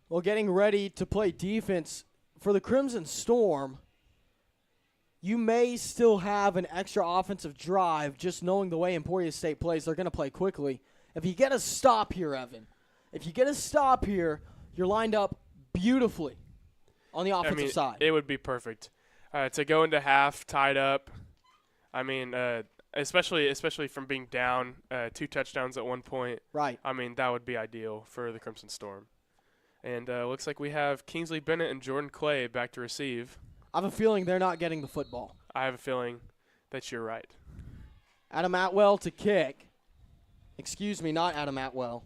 Well, getting ready to play defense for the Crimson Storm, you may still have an extra offensive drive just knowing the way Emporia State plays. They're going to play quickly. If you get a stop here, Evan, you're lined up beautifully on the offensive side. It would be perfect. To go into half tied up, especially from being down 2 touchdowns at one point. Right. That would be ideal for the Crimson Storm. And looks like we have Kingsley Bennett and Jordan Clay back to receive. I have a feeling they're not getting the football. I have a feeling that you're right. Adam Atwell to kick. Excuse me, not Adam Atwell.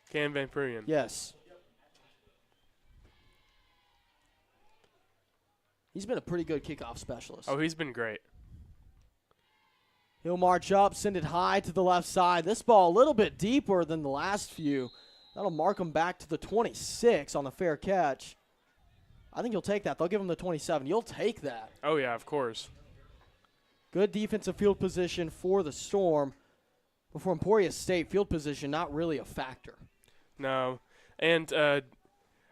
Cam Van Pruyen. Yes. He's been a pretty good kickoff specialist. Oh, he's been great. He'll march up, send it high to the left side. This ball a little bit deeper than the last few. That'll mark him back to the 26 on the fair catch. I think you'll take that. They'll give him the 27. You'll take that. Oh, yeah, of course. Good defensive field position for the Storm. But for Emporia State, field position not really a factor. No. And, kind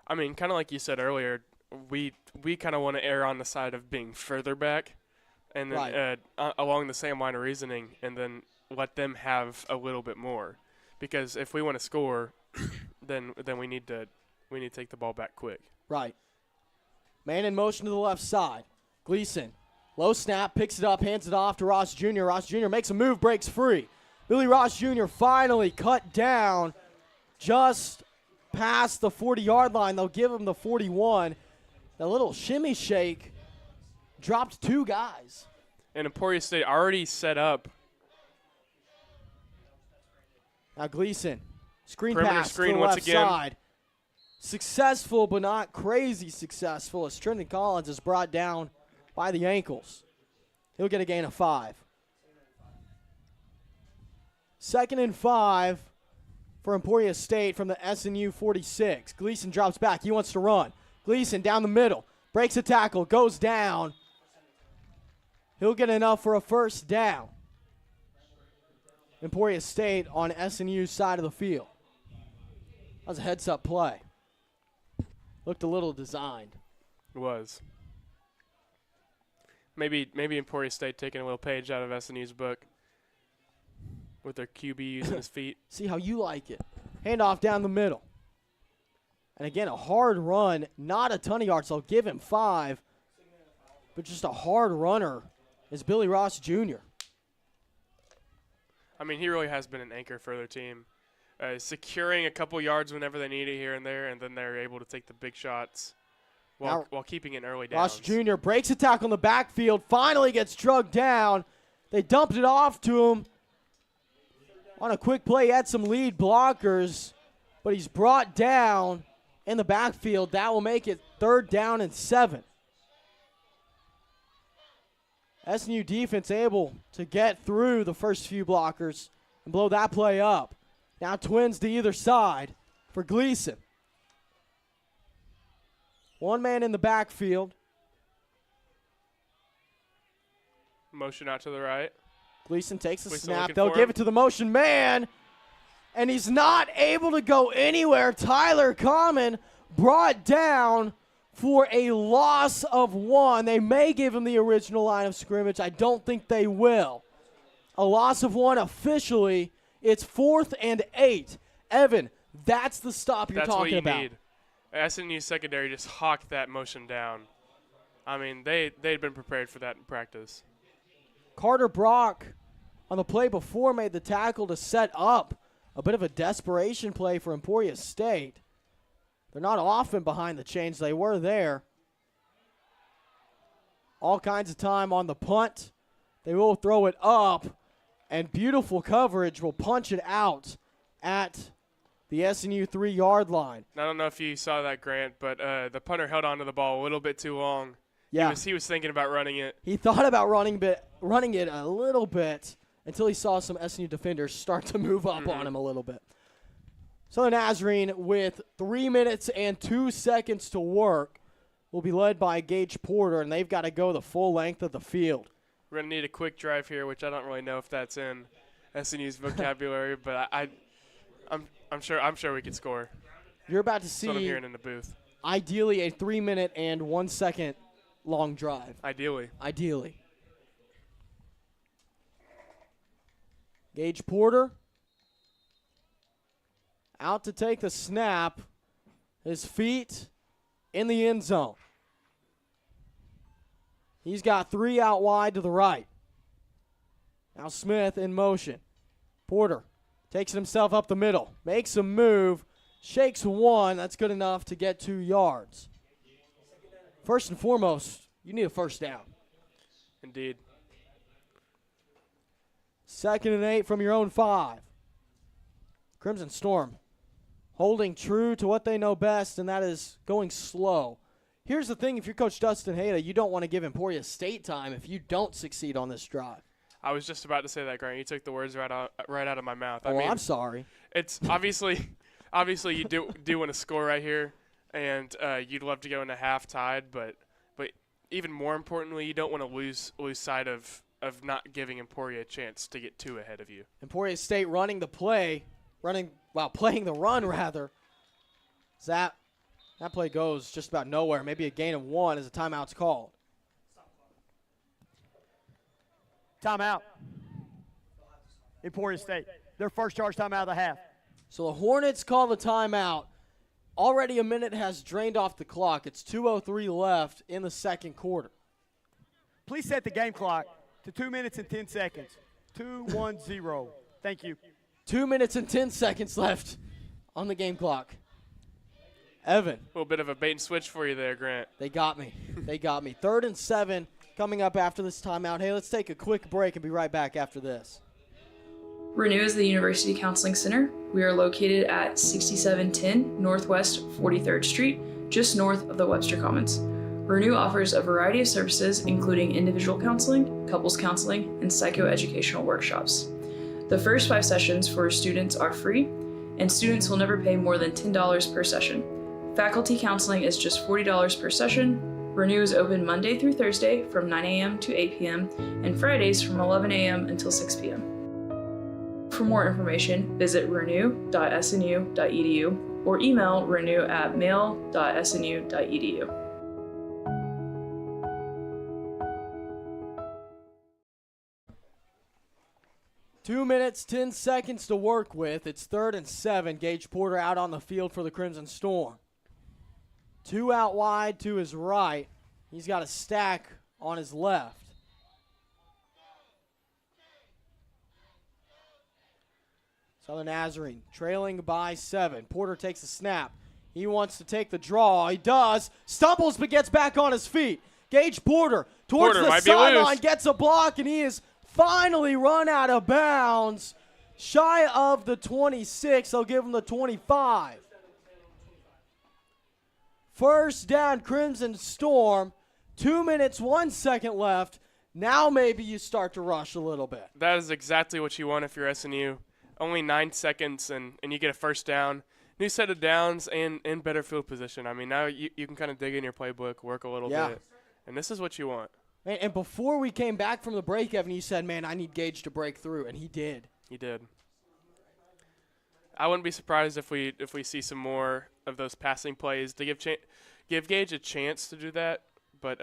of like you said earlier, we kind of want to err on the side of being further back and then along the same line of reasoning and then let them have a little bit more. Because if we want to score, then we need to take the ball back quick. Right. Man in motion to the left side. Gleason, low snap, picks it up, hands it off to Ross Jr. Ross Jr. makes a move, breaks free. Billy Ross Jr. finally cut down just past the 40-yard line. They'll give him the 41. That little shimmy shake dropped 2 guys. And Emporia State already set up. Now Gleason, screen Perimeter pass screen to the once left again. side. Successful, but not crazy successful, as Trenton Collins is brought down by the ankles. He'll get a gain of 5. 2nd and 5 for Emporia State from the SNU 46. Gleason drops back. He wants to run. Gleason down the middle. Breaks a tackle. Goes down. He'll get enough for a first down. Emporia State on SNU's side of the field. That was a heads-up play. Looked a little designed. It was. Maybe Emporia State taking a little page out of SNU's book with their QB using his feet. See how you like it. Handoff down the middle. And again, a hard run, not a ton of yards. I'll give him 5. But just a hard runner is Billy Ross Jr. He really has been an anchor for their team. Securing a couple yards whenever they need it here and there, and then they're able to take the big shots while keeping it early downs. Ross Jr. breaks a tackle in the backfield, finally gets drugged down. They dumped it off to him. On a quick play, he had some lead blockers, but he's brought down in the backfield. That will make it 3rd down and 7. SNU defense able to get through the first few blockers and blow that play up. Now twins to either side for Gleason. 1 man in the backfield. Motion out to the right. Gleason takes the Still snap. looking They'll for give him. it to the motion man. And he's not able to go anywhere. Tyler Common brought down for a loss of 1. They may give him the original line of scrimmage. I don't think they will. A loss of 1 officially. It's 4th and 8. Evan, that's the stop you're talking about. That's what you need. SNU secondary just hawked that motion down. They'd been prepared for that in practice. Carter Brock on the play before made the tackle to set up a bit of a desperation play for Emporia State. They're not often behind the chains. They were there. All kinds of time on the punt. They will throw it up, and beautiful coverage will punch it out at the SNU 3-yard line. I don't know if you saw that, Grant, but the punter held onto the ball a little bit too long. Yeah. He was thinking about running it. He thought about running it a little bit until he saw some SNU defenders start to move up on him a little bit. Southern Nazarene, with 3 minutes and 2 seconds to work, will be led by Gage Porter, and they've got to go the full length of the field. We're going to need a quick drive here, which I don't really know if that's in SNU's vocabulary, but I'm sure we can score. You're about to see, that's what I'm hearing in the booth. Ideally, a 3 minute and 1 second long drive. Ideally. Gage Porter out to take the snap. His feet in the end zone. He's got 3 out wide to the right. Now Smith in motion. Porter takes it himself up the middle. Makes a move. Shakes 1. That's good enough to get 2 yards. First and foremost, you need a first down. Indeed. 2nd and 8 from your own 5. Crimson Storm holding true to what they know best, and that is going slow. Here's the thing, if you're Coach Dustin Hayda, you don't want to give Emporia State time if you don't succeed on this drive. I was just about to say that, Grant. You took the words right out of my mouth. Oh, I'm sorry. It's obviously you do want to score right here, and you'd love to go into half tied, but even more importantly, you don't want to lose sight of not giving Emporia a chance to get 2 ahead of you. Emporia State playing the run rather. That play goes just about nowhere. Maybe a gain of 1 as a timeout's called. Timeout. Emporia State. Their first charge timeout of the half. So the Hornets call the timeout. Already a minute has drained off the clock. It's 2:03 left in the second quarter. Please set the game clock to 2 minutes and 10 seconds. 2-1-0. Thank you. 2 minutes and 10 seconds left on the game clock. Evan. A little bit of a bait and switch for you there, Grant. They got me. 3rd and 7 coming up after this timeout. Hey, let's take a quick break and be right back after this. Renew is the University Counseling Center. We are located at 6710 Northwest 43rd Street, just north of the Webster Commons. Renew offers a variety of services, including individual counseling, couples counseling, and psychoeducational workshops. The first 5 sessions for students are free, and students will never pay more than $10 per session. Faculty counseling is just $40 per session. Renew is open Monday through Thursday from 9 a.m. to 8 p.m. and Fridays from 11 a.m. until 6 p.m. For more information, visit renew.snu.edu or email renew@mail.snu.edu. Two minutes, 10 seconds to work with. It's 3rd and 7. Gage Porter out on the field for the Crimson Storm. 2 out wide to his right. He's got a stack on his left. Southern Nazarene trailing by 7. Porter takes a snap. He wants to take the draw. He does. Stumbles but gets back on his feet. Gage Porter towards the sideline, gets a block, and he is finally run out of bounds. Shy of the 26. They'll give him the 25. First down, Crimson Storm. 2 minutes, 1 second left. Now maybe you start to rush a little bit. That is exactly what you want if you're SNU. Only 9 seconds, and you get a first down. New set of downs and better field position. I mean, now you can kind of dig in your playbook, work a little bit, and this is what you want. And before we came back from the break, Evan, you said, man, I need Gage to break through, and he did. He did. I wouldn't be surprised if we see some more of those passing plays to give Gage a chance to do that, but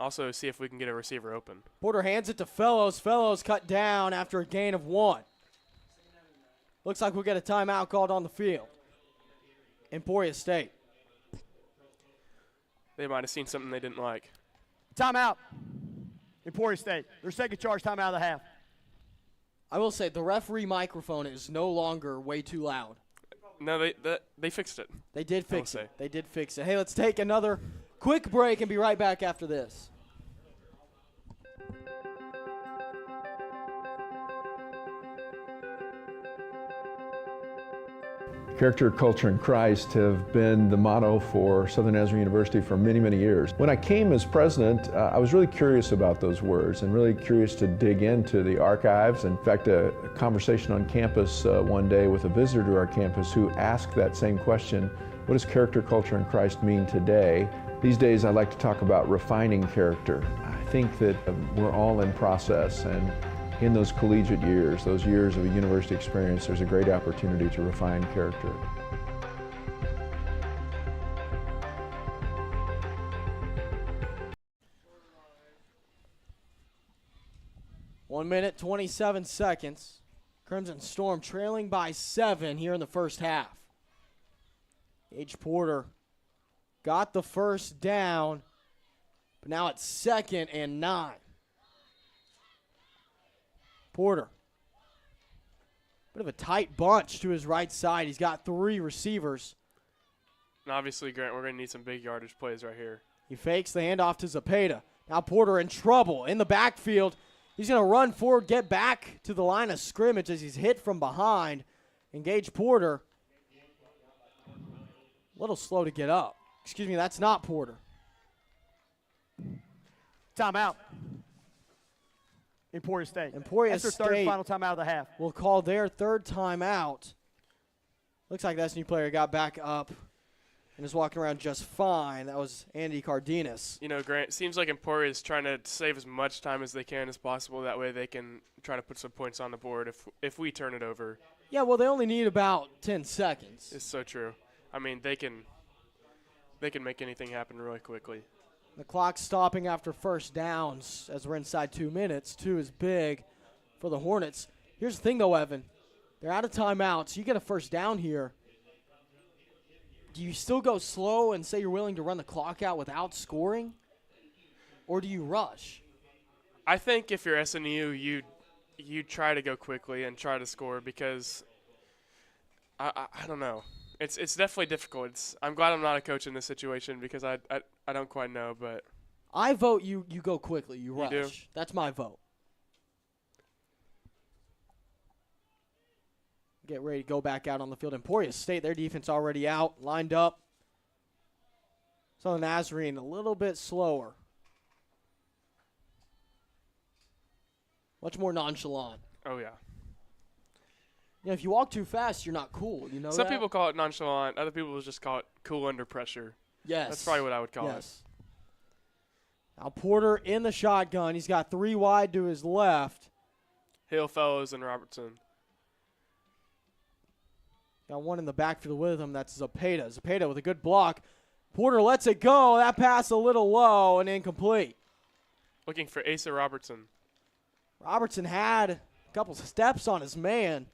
also see if we can get a receiver open. Porter hands it to Fellows. Fellows cut down after a gain of 1. Looks like we'll get a timeout called on the field. Emporia State. They might have seen something they didn't like. Timeout. Emporia State. Their second charge timeout of the half. I will say the referee microphone is no longer way too loud. No, they fixed it. They did fix it. They did fix it. Hey, let's take another quick break and be right back after this. Character, culture, and Christ have been the motto for Southern Nazarene University for many, many years. When I came as president, I was really curious about those words and really curious to dig into the archives. In fact, a conversation on campus one day with a visitor to our campus who asked that same question: what does character, culture, and Christ mean today? These days I like to talk about refining character. I think that we're all in process, and in those collegiate years, those years of a university experience, there's a great opportunity to refine character. One minute, 27 seconds. Crimson Storm trailing by 7 here in the first half. Gage Porter got the first down, but now it's 2nd and 9. Porter, bit of a tight bunch to his right side. He's got 3 receivers. And obviously, Grant, we're going to need some big yardage plays right here. He fakes the handoff to Zepeda. Now Porter in trouble in the backfield. He's going to run forward, get back to the line of scrimmage as he's hit from behind. Gage Porter, a little slow to get up. Excuse me, that's not Porter. Timeout. Emporia State. Emporia That's their State third and final timeout of the half. Will call their 3rd timeout. Looks like that SNU player got back up and is walking around just fine. That was Andy Cardenas. You know, Grant, seems like Emporia is trying to save as much time as they can as possible. That way they can try to put some points on the board if we turn it over. Yeah, well, they only need about 10 seconds. It's so true. I mean, they can make anything happen really quickly. The clock's stopping after first downs as we're inside 2 minutes. 2 is big for the Hornets. Here's the thing, though, Evan. They're out of timeouts. You get a first down here. Do you still go slow and say you're willing to run the clock out without scoring? Or do you rush? I think if you're SNU, you try to go quickly and try to score because I don't know. It's definitely difficult. I'm glad I'm not a coach in this situation because I don't quite know, but I vote you go quickly. You rush. You do? That's my vote. Get ready to go back out on the field. Emporia State, their defense already out, lined up. Southern Nazarene a little bit slower. Much more nonchalant. Oh, yeah. You know, if you walk too fast, you're not cool. You know Some that? people call it nonchalant. Other people just call it cool under pressure. Yes. That's probably what I would call it. Now Porter in the shotgun. He's got 3 wide to his left. Hill, Fellows, and Robertson. Got one in the backfield with him. That's Zepeda. Zepeda with a good block. Porter lets it go. That pass a little low and incomplete. Looking for Asa Robertson. Robertson had a couple steps on his man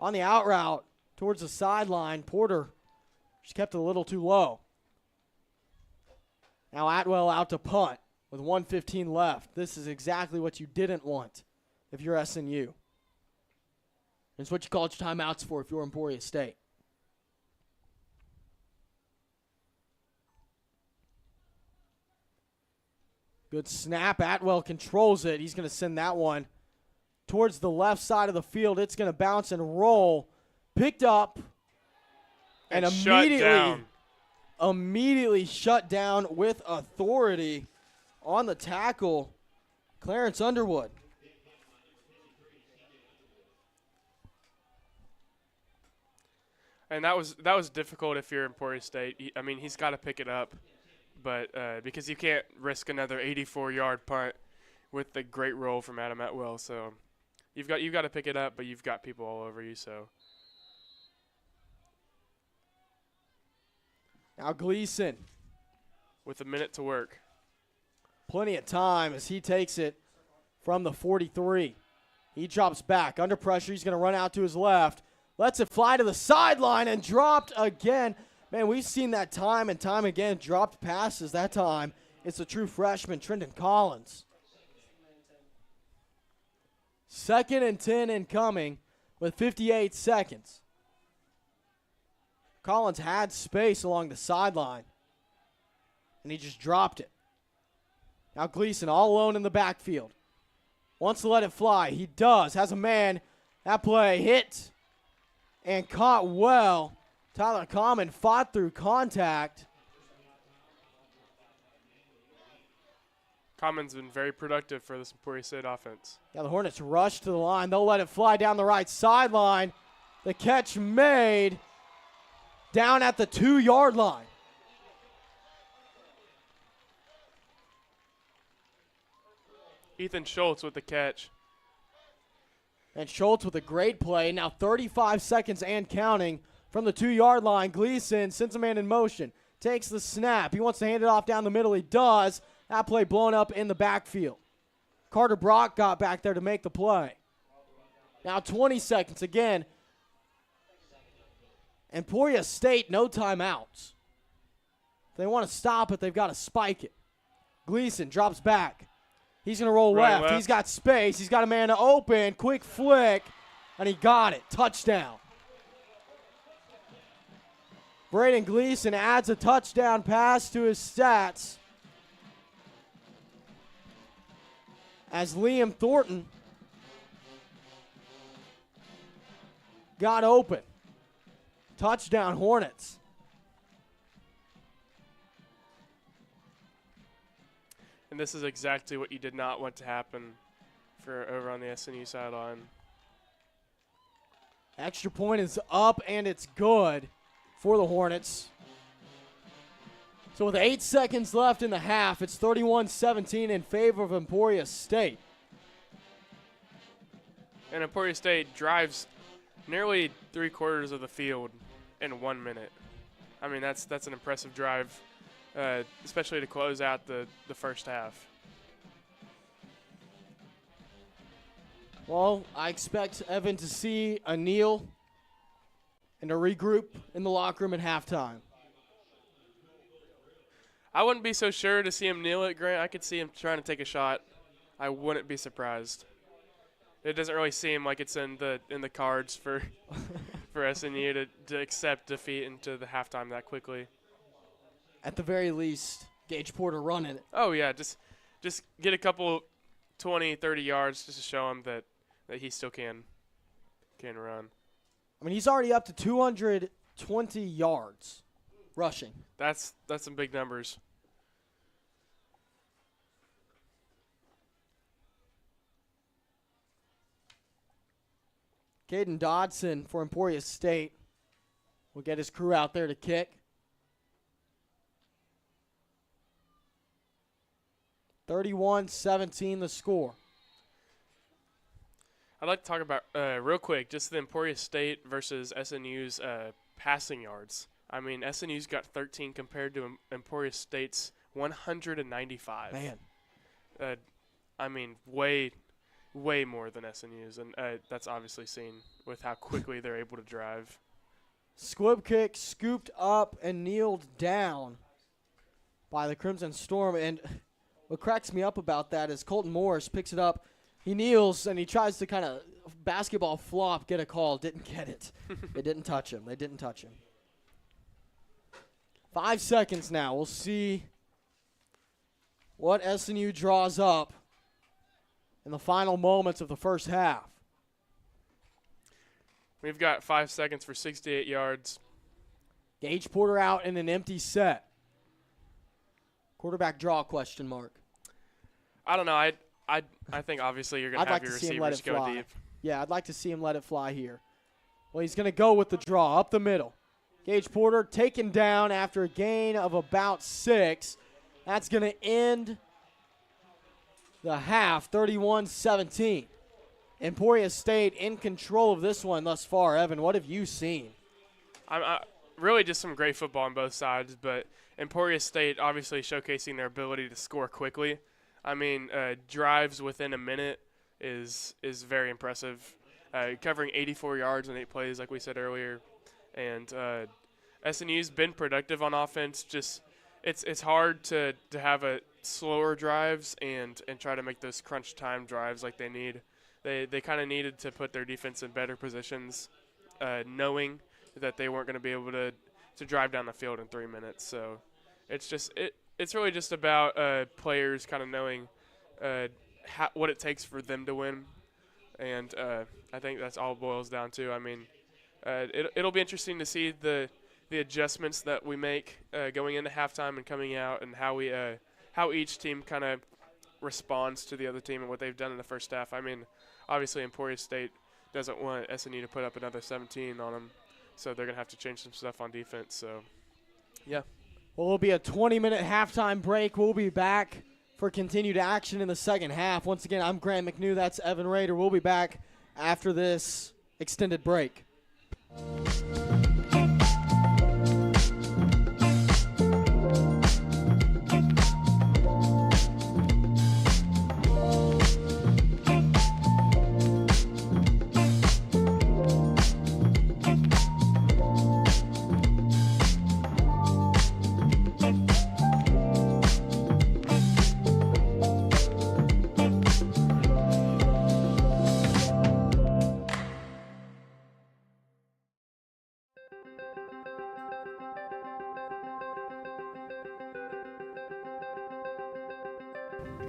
on the out route towards the sideline. Porter just kept it a little too low. Now Atwell out to punt with 1:15 left. This is exactly what you didn't want if you're SNU. It's what you call your timeouts for if you're Emporia State. Good snap. Atwell controls it. He's going to send that one towards the left side of the field. It's going to bounce and roll. Picked up and immediately shut down with authority on the tackle. Clarence Underwood. And that was difficult if you're Emporia State. I mean, he's got to pick it up, but because you can't risk another 84-yard punt with the great roll from Adam Atwell. So you've got to pick it up, but you've got people all over you. So now Gleason with a minute to work. Plenty of time as he takes it from the 43. He drops back under pressure. He's going to run out to his left. Lets it fly to the sideline and dropped again. Man, we've seen that time and time again. Dropped passes that time. It's a true freshman, Trenton Collins. 2nd and 10 incoming with 58 seconds. Collins had space along the sideline, and he just dropped it. Now Gleason all alone in the backfield. Wants to let it fly. He does. Has a man. That play hit and caught well. Tyler Common fought through contact. Common's been very productive for this Emporia State offense. Yeah, the Hornets rush to the line. They'll let it fly down the right sideline. The catch made down at the 2-yard line. Ethan Schultz with the catch. And Schultz with a great play. Now 35 seconds and counting from the 2-yard line. Gleason sends a man in motion. Takes the snap. He wants to hand it off down the middle. He does. That play blown up in the backfield. Carter Brock got back there to make the play. Now 20 seconds again. Emporia State, no timeouts. If they want to stop it, they've got to spike it. Gleason drops back. He's going to roll left. He's got space. He's got a man to open. Quick flick, and he got it. Touchdown. Braden Gleason adds a touchdown pass to his stats as Liam Thornton got open. Touchdown Hornets. And this is exactly what you did not want to happen for over on the SNU sideline. Extra point is up, and it's good for the Hornets. So with 8 seconds left in the half, it's 31-17 in favor of Emporia State. And Emporia State drives nearly 3/4 of the field in 1 minute. I mean, that's an impressive drive, especially to close out the first half. Well, I expect Evan to see a kneel and a regroup in the locker room at halftime. I wouldn't be so sure to see him kneel it, Grant. I could see him trying to take a shot. I wouldn't be surprised. It doesn't really seem like it's in the cards for for SNU to accept defeat into the halftime that quickly. At the very least, Gage Porter running it. Oh yeah, just get a couple 20, 30 yards just to show him that he still can run. I mean, he's already up to 220 yards rushing. That's some big numbers. Caden Dodson for Emporia State will get his crew out there to kick. 31-17 the score. I'd like to talk about, real quick, just the Emporia State versus SNU's passing yards. I mean, SNU's got 13 compared to Emporia State's 195. Man. I mean, way more than SNU's, and that's obviously seen with how quickly they're able to drive. Squib kick scooped up and kneeled down by the Crimson Storm, and what cracks me up about that is Colton Morris picks it up. He kneels, and he tries to kind of basketball flop, get a call. Didn't get it. They didn't touch him. 5 seconds now. We'll see what SNU draws up in the final moments of the first half. We've got 5 seconds for 68 yards. Gage Porter out in an empty set. Quarterback draw question mark. I don't know. I think obviously you're going to have your receivers go deep. Yeah, I'd like to see him let it fly here. Well, he's going to go with the draw up the middle. Gage Porter taken down after a gain of about 6. That's going to end the half, 31-17. Emporia State in control of this one thus far. Evan, what have you seen? Really just some great football on both sides, but Emporia State obviously showcasing their ability to score quickly. I mean, drives within a minute is very impressive. Covering 84 yards in 8 plays, like we said earlier. And SNU's been productive on offense. Just it's hard to have a slower drives and try to make those crunch time drives like they need. They kind of needed to put their defense in better positions, knowing that they weren't going to be able to to drive down the field in 3 minutes. So it's really just about players kind of knowing what it takes for them to win. And I think that's all it boils down to. I mean, it'll be interesting to see the adjustments that we make going into halftime and coming out, and how each team kind of responds to the other team and what they've done in the first half. I mean, obviously Emporia State doesn't want SNU to put up another 17 on them, so they're going to have to change some stuff on defense. So, yeah. Well, it'll be a 20-minute halftime break. We'll be back for continued action in the second half. Once again, I'm Grant McNew. That's Evan Rader. We'll be back after this extended break.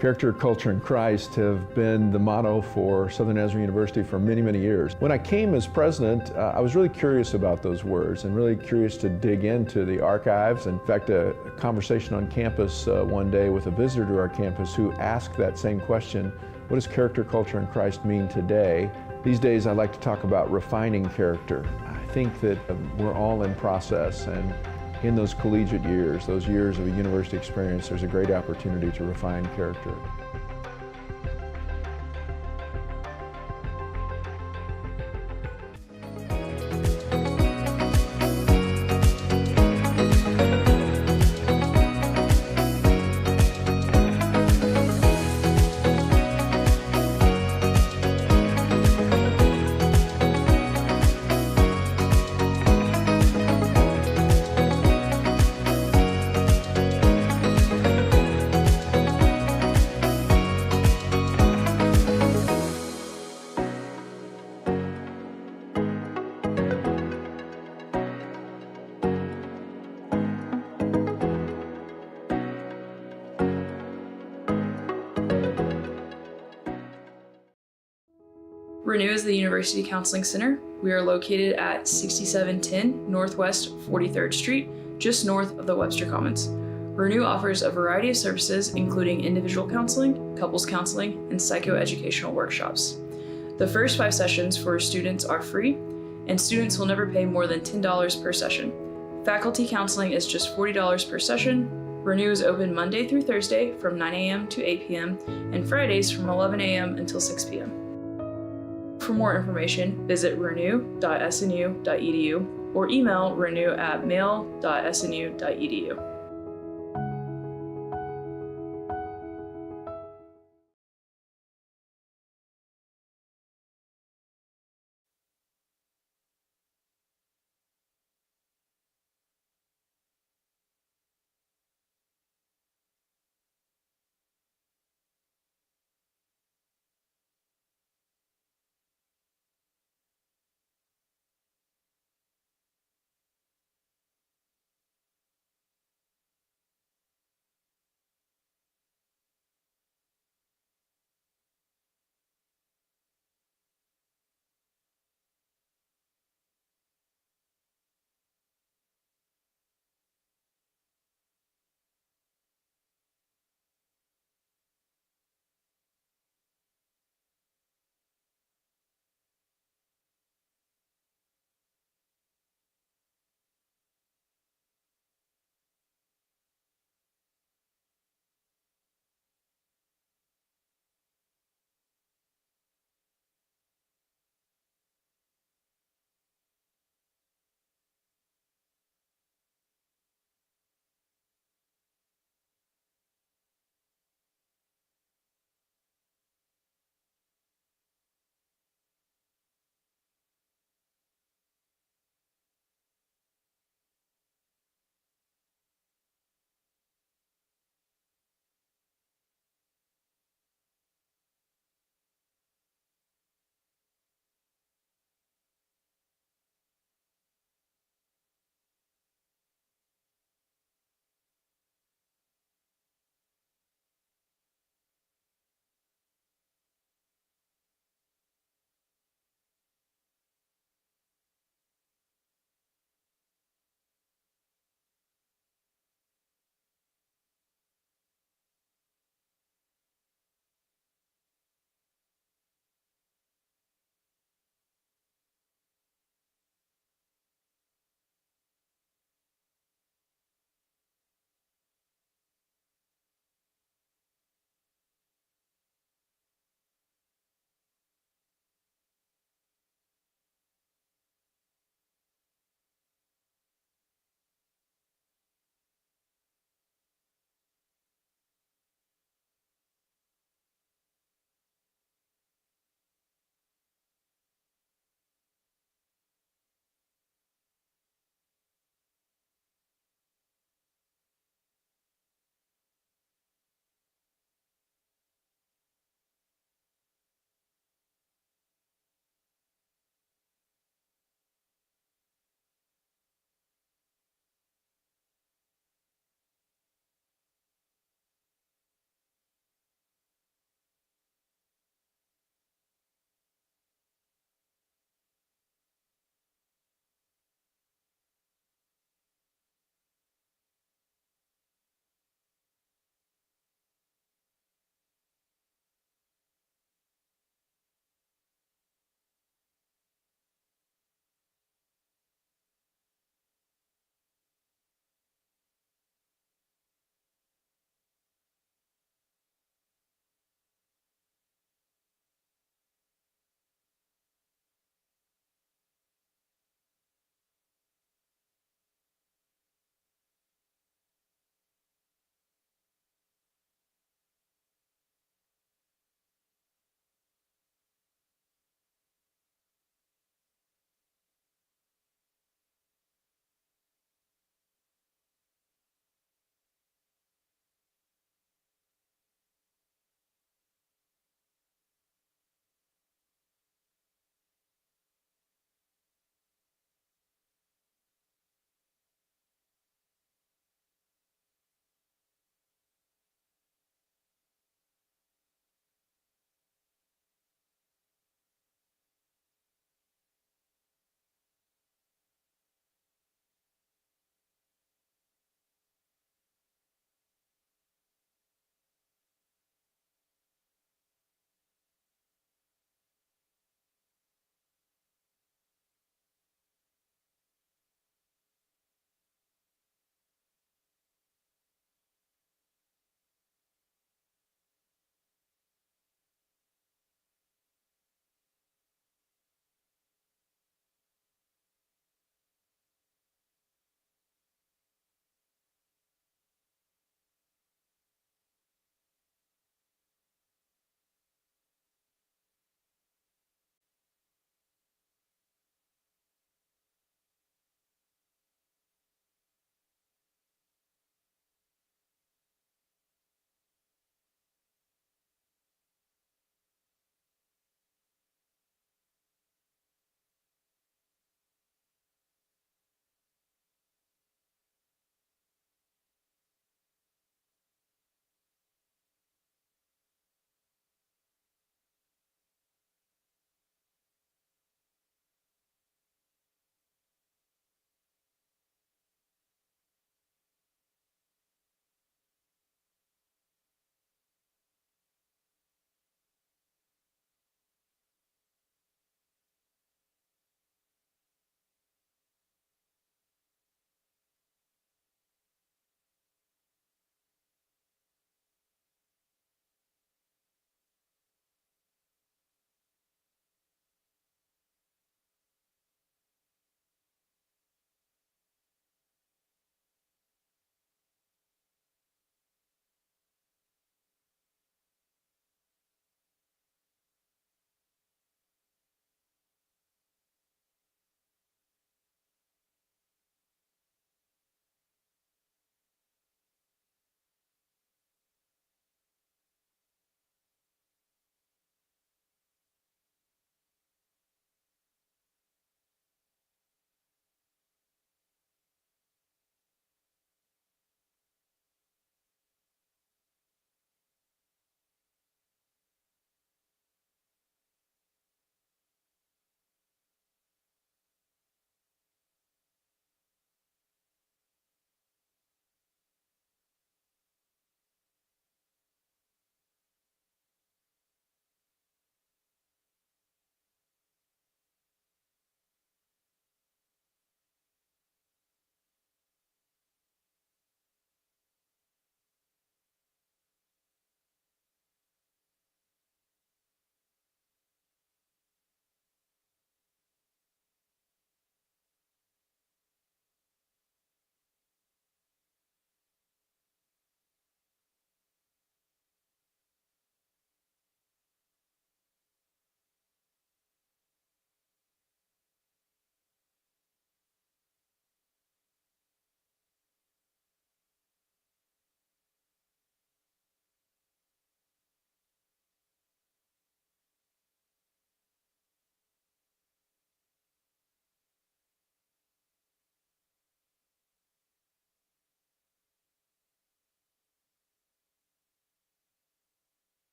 Character, culture, and Christ have been the motto for Southern Nazarene University for many, many years. When I came as president, I was really curious about those words and really curious to dig into the archives. In fact, a conversation on campus one day with a visitor to our campus who asked that same question: what does character, culture, and Christ mean today? These days I like to talk about refining character. I think that we're all in process, and in those collegiate years, those years of a university experience, there's a great opportunity to refine character. Renew is the University Counseling Center. We are located at 6710 Northwest 43rd Street, just north of the Webster Commons. Renew offers a variety of services, including individual counseling, couples counseling, and psychoeducational workshops. The first 5 sessions for students are free, and students will never pay more than $10 per session. Faculty counseling is just $40 per session. Renew is open Monday through Thursday from 9 a.m. to 8 p.m. and Fridays from 11 a.m. until 6 p.m. For more information, visit renew.snu.edu or email renew@mail.snu.edu.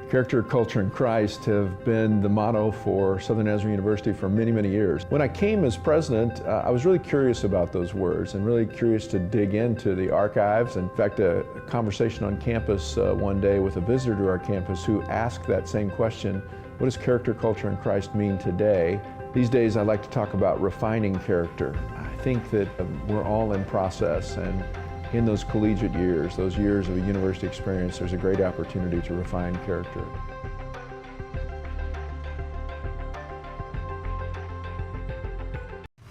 Character, culture, and Christ have been the motto for Southern Nazarene University for many, many years. When I came as president, I was really curious about those words and really curious to dig into the archives. In fact, a conversation on campus one day with a visitor to our campus who asked that same question, what does character, culture, and Christ mean today? These days I like to talk about refining character. I think that we're all in process, and in those collegiate years, those years of a university experience, there's a great opportunity to refine character.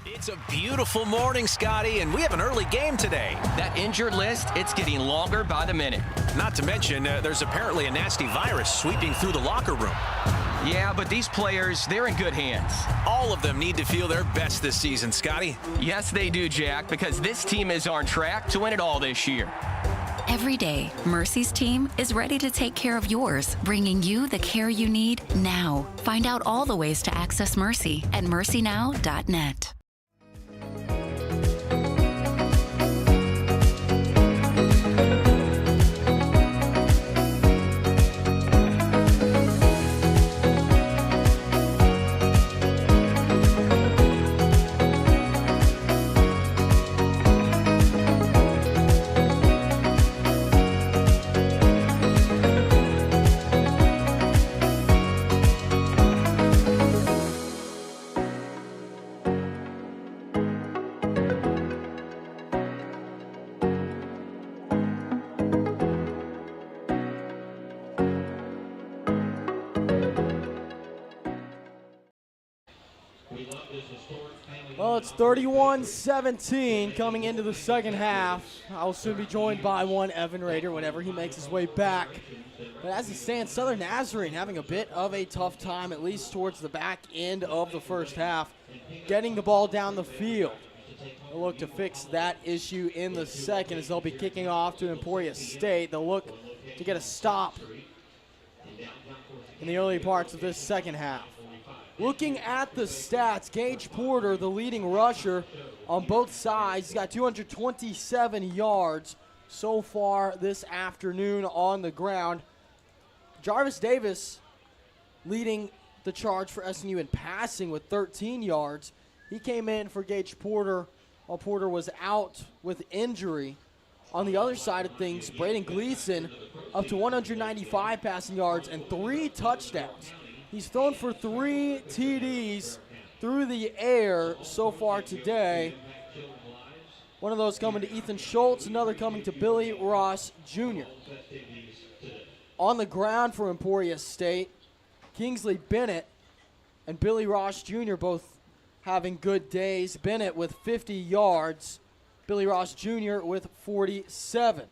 It's a beautiful morning, Scotty, and we have an early game today. That injured list, it's getting longer by the minute. Not to mention, there's apparently a nasty virus sweeping through the locker room. Yeah, but these players, they're in good hands. All of them need to feel their best this season, Scotty. Yes, they do, Jack, because this team is on track to win it all this year. Every day, Mercy's team is ready to take care of yours, bringing you the care you need now. Find out all the ways to access Mercy at mercynow.net. Well, it's 31-17 coming into the second half. I'll soon be joined by one Evan Rader whenever he makes his way back. But as it stands, Southern Nazarene having a bit of a tough time, at least towards the back end of the first half, getting the ball down the field. They'll look to fix that issue in the second as they'll be kicking off to Emporia State. They'll look to get a stop in the early parts of this second half. Looking at the stats, Gage Porter, the leading rusher on both sides, he's got 227 yards so far this afternoon on the ground. Jarvis Davis leading the charge for SNU in passing with 13 yards. He came in for Gage Porter while Porter was out with injury. On the other side of things, Braden Gleason up to 195 passing yards and 3 touchdowns. He's thrown for 3 TDs through the air so far today. One of those coming to Ethan Schultz, another coming to Billy Ross Jr. On the ground for Emporia State, Kingsley Bennett and Billy Ross Jr. both having good days. Bennett with 50 yards, Billy Ross Jr. with 47.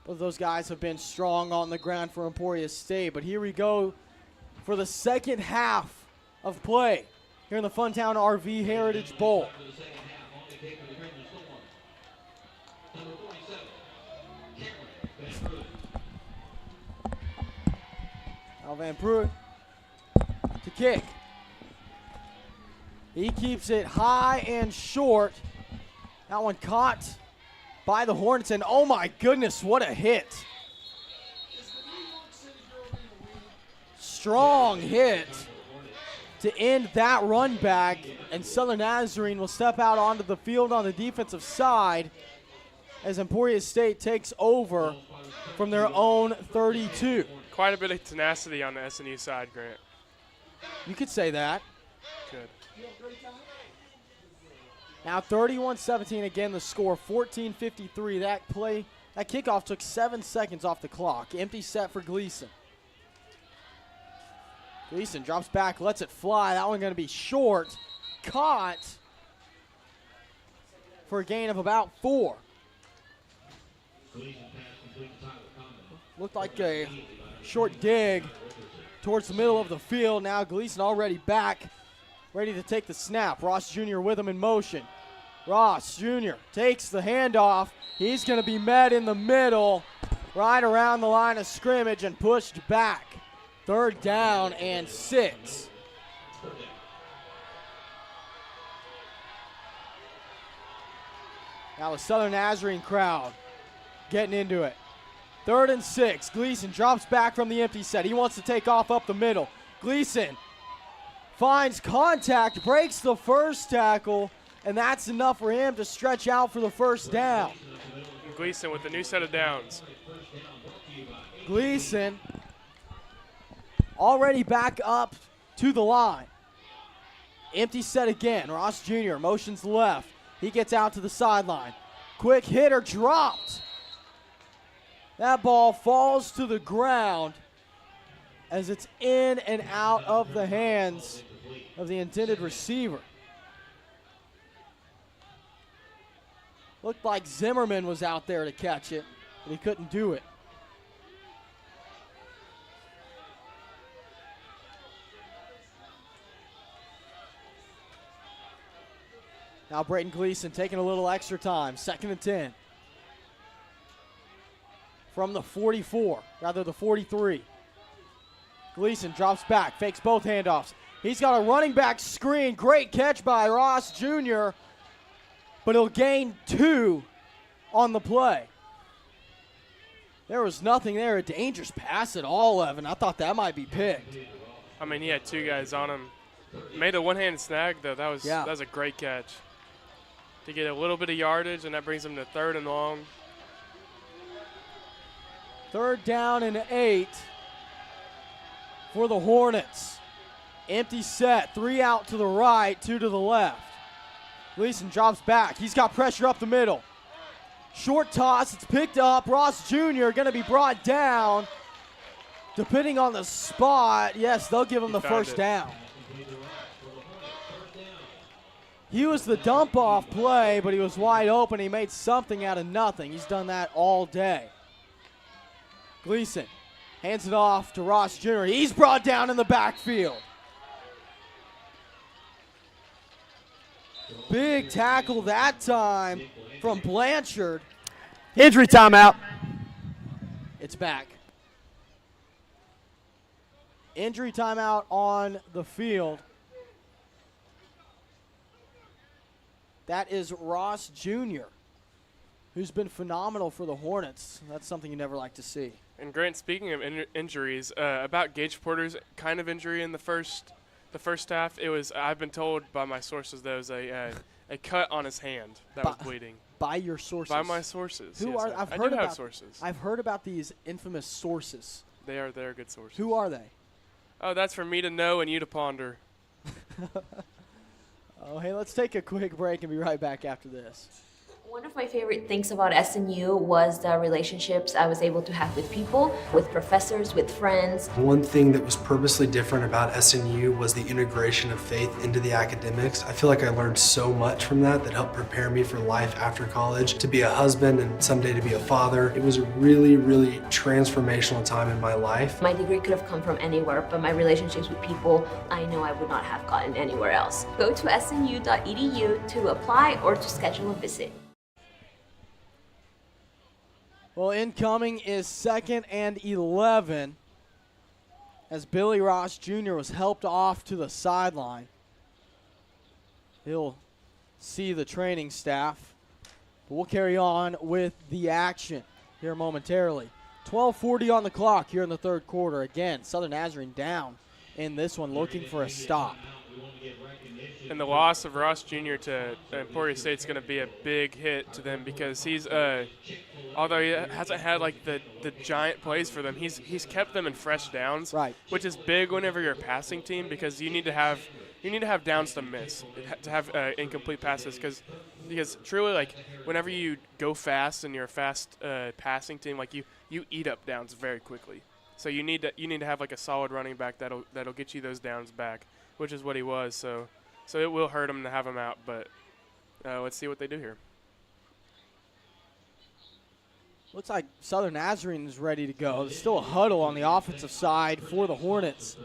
Both of those guys have been strong on the ground for Emporia State. But here we go for the second half of play here in the Funtown RV Heritage Bowl. Al Van Pruit to kick. He keeps it high and short. That one caught by the Hornets, and oh my goodness, what a hit. Strong hit to end that run back, and Southern Nazarene will step out onto the field on the defensive side as Emporia State takes over from their own 32. Quite a bit of tenacity on the SNU side, Grant. You could say that. Good. Now 31-17 again the score, 14:53. That kickoff took 7 seconds off the clock. Empty set for Gleason. Gleason drops back, lets it fly. That one going to be short. Caught for a gain of about 4. Looked like a short dig towards the middle of the field. Now Gleason already back, ready to take the snap. Ross Jr. with him in motion. Ross Jr. takes the handoff. He's going to be met in the middle, right around the line of scrimmage and pushed back. 3rd down and 6. Now the Southern Nazarene crowd getting into it. 3rd and 6. Gleason drops back from the empty set. He wants to take off up the middle. Gleason finds contact, breaks the first tackle, and that's enough for him to stretch out for the first down. Gleason with a new set of downs. Gleason already back up to the line. Empty set again. Ross Jr. motions left. He gets out to the sideline. Quick hitter dropped. That ball falls to the ground as it's in and out of the hands of the intended receiver. Looked like Zimmerman was out there to catch it, but he couldn't do it. Now Brayton Gleason taking a little extra time. 2nd and 10. From the 44, rather the 43. Gleason drops back, fakes both handoffs. He's got a running back screen. Great catch by Ross Jr., but he'll gain 2 on the play. There was nothing there, a dangerous pass at all, Evan. I thought that might be picked. I mean, he had 2 guys on him. Made a one-handed snag, though. That was a great catch. To get a little bit of yardage, and that brings him to 3rd and long. 3rd down and 8 for the Hornets. Empty set, 3 out to the right, 2 to the left. Gleason drops back. He's got pressure up the middle. Short toss, it's picked up. Ross Jr. going to be brought down. Depending on the spot, yes, they'll give him the first down. He was the dump-off play, but he was wide open. He made something out of nothing. He's done that all day. Gleason hands it off to Ross Jr. He's brought down in the backfield. Big tackle that time from Blanchard. Injury timeout. It's back. Injury timeout on the field. That is Ross Jr., who's been phenomenal for the Hornets. That's something you never like to see. And Grant, speaking of injuries, about Gage Porter's kind of injury in the first half, it was, I've been told by my sources, there was a cut on his hand that was bleeding. By your sources? By my sources. Who yes, are? I do have sources. I've heard about these infamous sources. They're good sources. Who are they? Oh, that's for me to know and you to ponder. Oh, hey, let's take a quick break and be right back after this. One of my favorite things about SNU was the relationships I was able to have with people, with professors, with friends. One thing that was purposely different about SNU was the integration of faith into the academics. I feel like I learned so much from that helped prepare me for life after college, to be a husband and someday to be a father. It was a really, really transformational time in my life. My degree could have come from anywhere, but my relationships with people, I know I would not have gotten anywhere else. Go to snu.edu to apply or to schedule a visit. Well, incoming is 2nd and 11 as Billy Ross Jr. was helped off to the sideline. He'll see the training staff. But we'll carry on with the action here momentarily. 12:40 on the clock here in the 3rd quarter. Again, Southern Nazarene down in this one, looking for a stop. And the loss of Ross Jr. to Emporia State is going to be a big hit to them because he's, although he hasn't had like the giant plays for them, he's kept them in fresh downs, right? Which is big whenever you're a passing team because you need to have downs to miss, to have incomplete passes because truly, like, whenever you go fast and you're a fast passing team, like you eat up downs very quickly. So you need to have like a solid running back that'll get you those downs back, which is what he was. So it will hurt him to have him out, but let's see what they do here. Looks like Southern Nazarene is ready to go. There's still a huddle on the offensive side for the Hornets.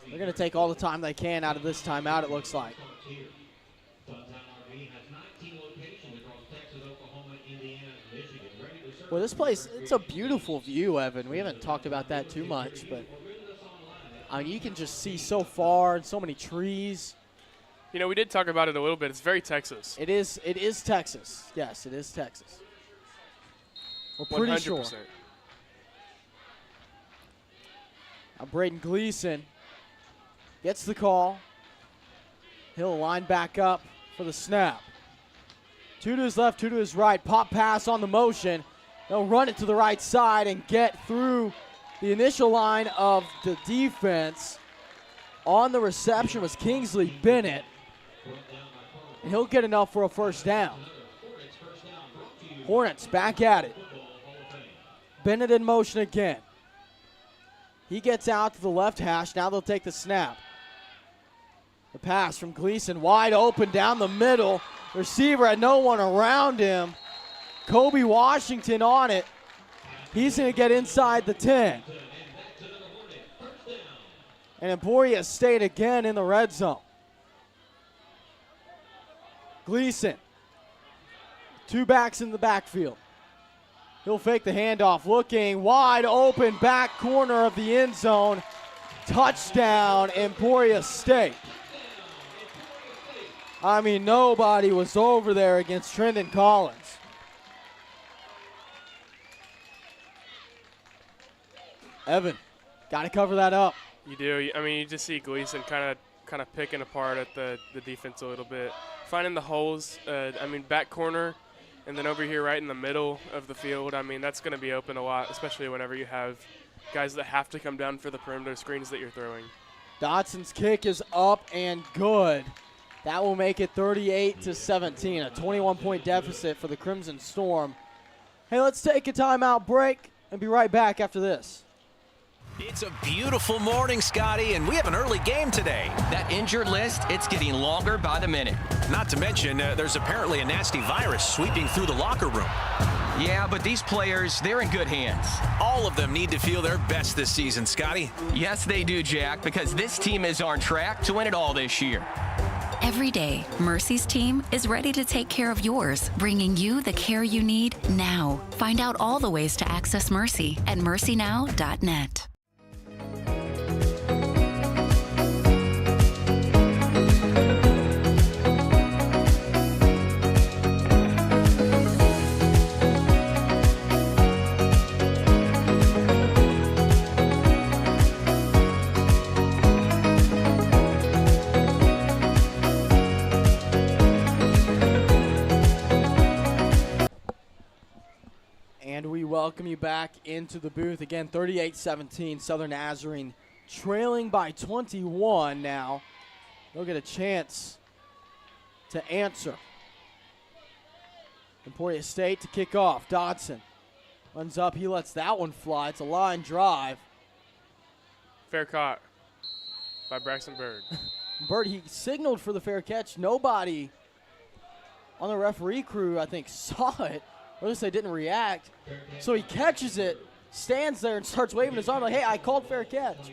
They're going to take all the time they can out of this timeout, it looks like. Well, this place, it's a beautiful view, Evan. We haven't talked about that too much, but I mean, you can just see so far and so many trees. You know, we did talk about it a little bit. It's very Texas. It is Texas. Yes, it is Texas. We're pretty 100%. sure. Now Braden Gleason gets the call. He'll line back up for the snap. 2 to his left, 2 to his right. Pop pass on the motion. They'll run it to the right side and get through the initial line of the defense. On the reception was Kingsley Bennett. And he'll get enough for a first down. Hornets back at it. Bennett in motion again. He gets out to the left hash. Now they'll take the snap. The pass from Gleason wide open down the middle. Receiver had no one around him. Kobe Washington on it. He's going to get inside the 10. And Emporia State again in the red zone. Gleason. 2 backs in the backfield. He'll fake the handoff, looking wide open back corner of the end zone. Touchdown, Emporia State. I mean, nobody was over there against Trendon Collins. Evan, got to cover that up. You do. I mean, you just see Gleason kind of picking apart at the defense a little bit, finding the holes. I mean, back corner, and then over here right in the middle of the field. I mean, that's going to be open a lot, especially whenever you have guys that have to come down for the perimeter screens that you're throwing. Dodson's kick is up and good. That will make it 38-17, a 21-point deficit for the Crimson Storm. Hey, let's take a timeout break and be right back after this. It's a beautiful morning, Scotty, and we have an early game today. That injured list, it's getting longer by the minute. Not to mention, there's apparently a nasty virus sweeping through the locker room. Yeah, but these players, they're in good hands. All of them need to feel their best this season, Scotty. Yes, they do, Jack, because this team is on track to win it all this year. Every day, Mercy's team is ready to take care of yours, bringing you the care you need now. Find out all the ways to access Mercy at mercynow.net. Welcome you back into the booth. Again, 38-17, Southern Nazarene trailing by 21 now. They'll get a chance to answer. Emporia State to kick off. Dodson runs up. He lets that one fly. It's a line drive. Fair caught by Braxton Bird. Bird, he signaled for the fair catch. Nobody on the referee crew, I think, saw it. Or at least they didn't react. So he catches it, stands there, and starts waving his arm like, hey, I called fair catch.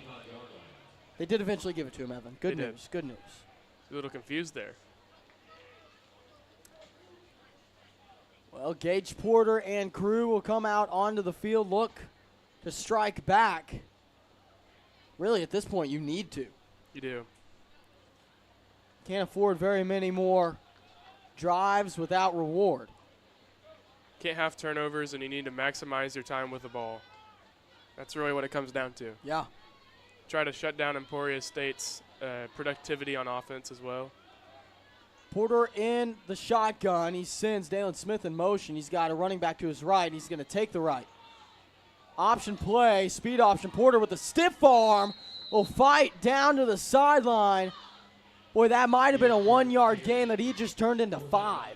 They did eventually give it to him, Evan. Good news. Good news. A little confused there. Well, Gage Porter and crew will come out onto the field, look to strike back. Really, at this point, you need to. You do. Can't afford very many more drives without reward. Can't have turnovers, and you need to maximize your time with the ball. That's really what it comes down to. Yeah. Try to shut down Emporia State's productivity on offense as well. Porter in the shotgun. He sends Dalen Smith in motion. He's got a running back to his right. He's going to take the right. Option play, speed option. Porter with a stiff arm will fight down to the sideline. Boy, that might have been a 1-yard gain that he just turned into 5.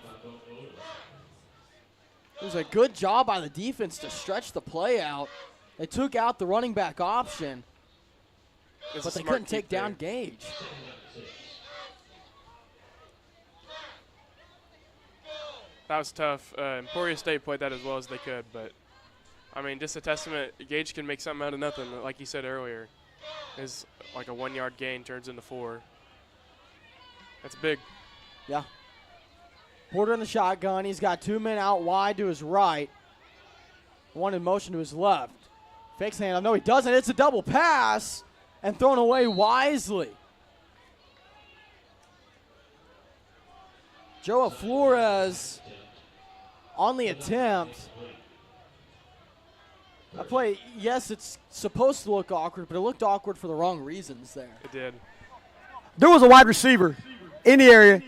It was a good job by the defense to stretch the play out. They took out the running back option, but they couldn't take down Gage. That was tough. Emporia State played that as well as they could, but, I mean, just a testament. Gage can make something out of nothing, like you said earlier. Is like a 1-yard gain turns into 4. That's big. Yeah. Porter in the shotgun. He's got 2 men out wide to his right. One in motion to his left. Fakes hand. No, he doesn't. It's a double pass and thrown away wisely. Joa Flores on the attempt. A play, yes, it's supposed to look awkward, but it looked awkward for the wrong reasons there. It did. There was a wide receiver in the area.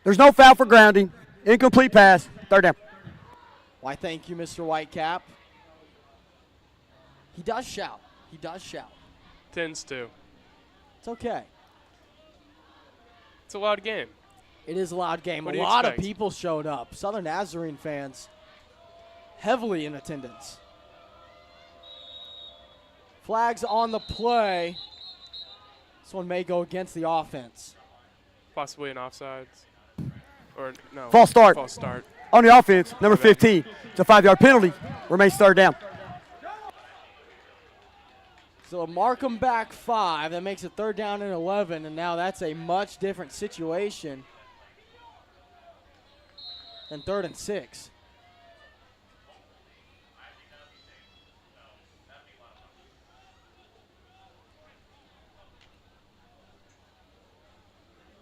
There's no foul for grounding. Incomplete pass. Third down. Why, thank you, Mr. Whitecap. He does shout. He does shout. Tends to. It's okay. It's a loud game. It is a loud game. What A do you lot expect? of people showed up. Southern Nazarene fans heavily in attendance. Flags on the play. This one may go against the offense. Possibly an offsides. Or no. False start. False start. On the offense, number 15. It's a 5-yard penalty. Remains third down. So mark them back 5. That makes it third down and 11, and now that's a much different situation than 3rd and 6.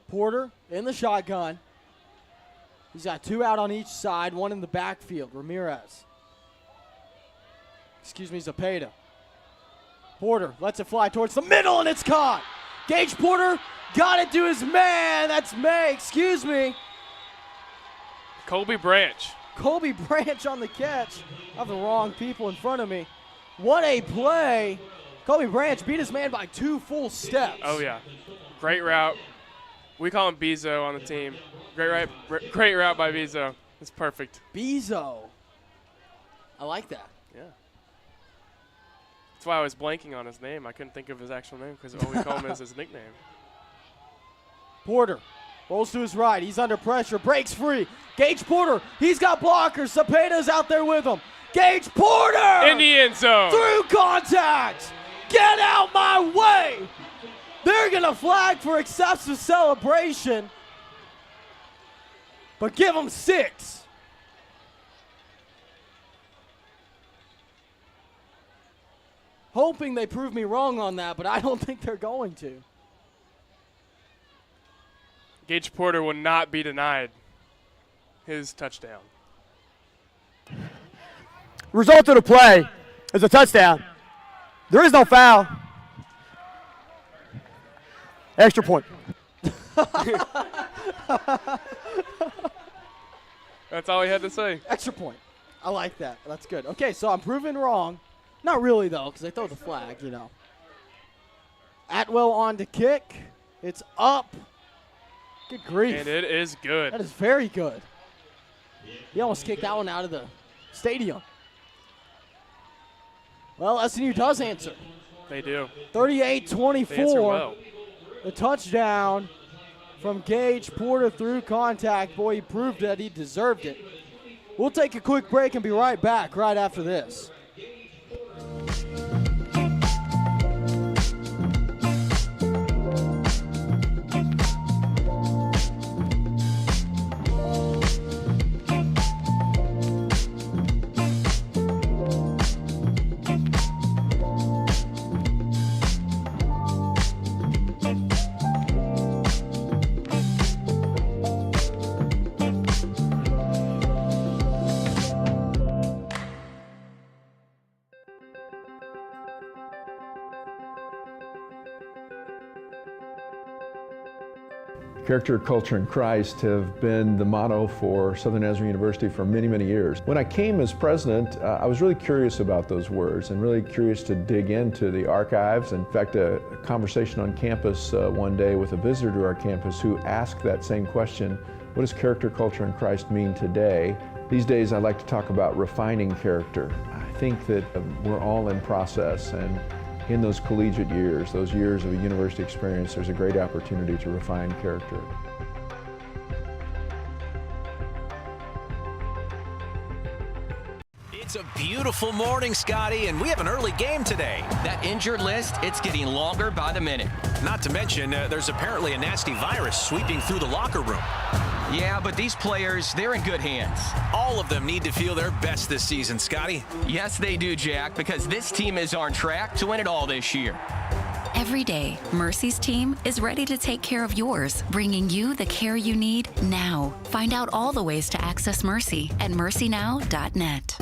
Porter in the shotgun. He's got 2 out on each side, 1 in the backfield. Ramirez. Zepeda. Porter lets it fly towards the middle, and it's caught. Gage Porter got it to his man. That's May. Colby Branch. Colby Branch on the catch. I have the wrong people in front of me. What a play. Colby Branch beat his man by 2 full steps. Oh, yeah. Great route. We call him Bezo on the team. Great route by Bezo. It's perfect. Bezo. I like that. Yeah. That's why I was blanking on his name. I couldn't think of his actual name because all we call him is his nickname. Porter rolls to his right. He's under pressure. Breaks free. Gage Porter. He's got blockers. Cepeda's out there with him. Gage Porter! In the end zone. Through contact. Get out my way. They're going to flag for excessive celebration. But give him 6. Hoping they prove me wrong on that, but I don't think they're going to. Gage Porter will not be denied his touchdown. Result of the play is a touchdown. There is no foul. Extra point. That's all he had to say. Extra point. I like that. That's good. Okay, so I'm proven wrong. Not really, though, because they throw the flag, you know. Atwell on to kick. It's up. Good grief. And it is good. That is very good. He almost kicked that one out of the stadium. Well, SNU does answer. They do. 38-24. They answer well. The touchdown from Gage Porter through contact. Boy, he proved that he deserved it. We'll take a quick break and be right back right after this. Character, culture, and Christ have been the motto for Southern Nazarene University for many, many years. When I came as president, I was really curious about those words and really curious to dig into the archives. In fact, a conversation on campus one day with a visitor to our campus who asked that same question, what does character, culture, and Christ mean today? These days I like to talk about refining character. I think that we're all in process, and in those collegiate years, those years of a university experience, there's a great opportunity to refine character. It's a beautiful morning, Scotty, and we have an early game today. That injured list, it's getting longer by the minute. Not to mention, there's apparently a nasty virus sweeping through the locker room. Yeah, but these players, they're in good hands. All of them need to feel their best this season, Scotty. Yes, they do, Jack, because this team is on track to win it all this year. Every day, Mercy's team is ready to take care of yours, bringing you the care you need now. Find out all the ways to access Mercy at mercynow.net.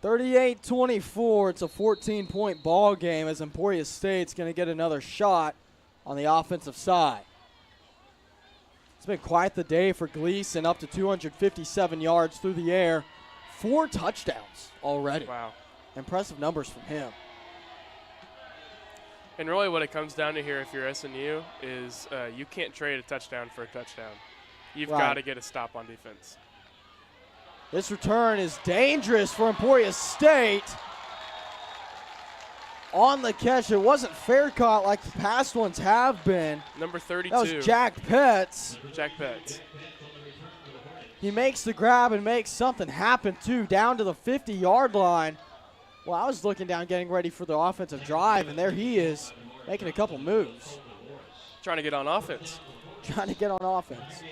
38-24. It's a 14-point ball game as Emporia State's going to get another shot on the offensive side. It's been quite the day for Gleason, up to 257 yards through the air. 4 touchdowns already. Wow. Impressive numbers from him. And really what it comes down to here if you're SNU is you can't trade a touchdown for a touchdown. You've got to get a stop on defense. This return is dangerous for Emporia State. On the catch, it wasn't fair caught like the past ones have been. Number 32. That was Jack Petts. Jack Petts. He makes the grab and makes something happen, too, down to the 50-yard line. Well, I was looking down, getting ready for the offensive drive, and there he is, making a couple moves. Trying to get on offense. Trying to get on offense.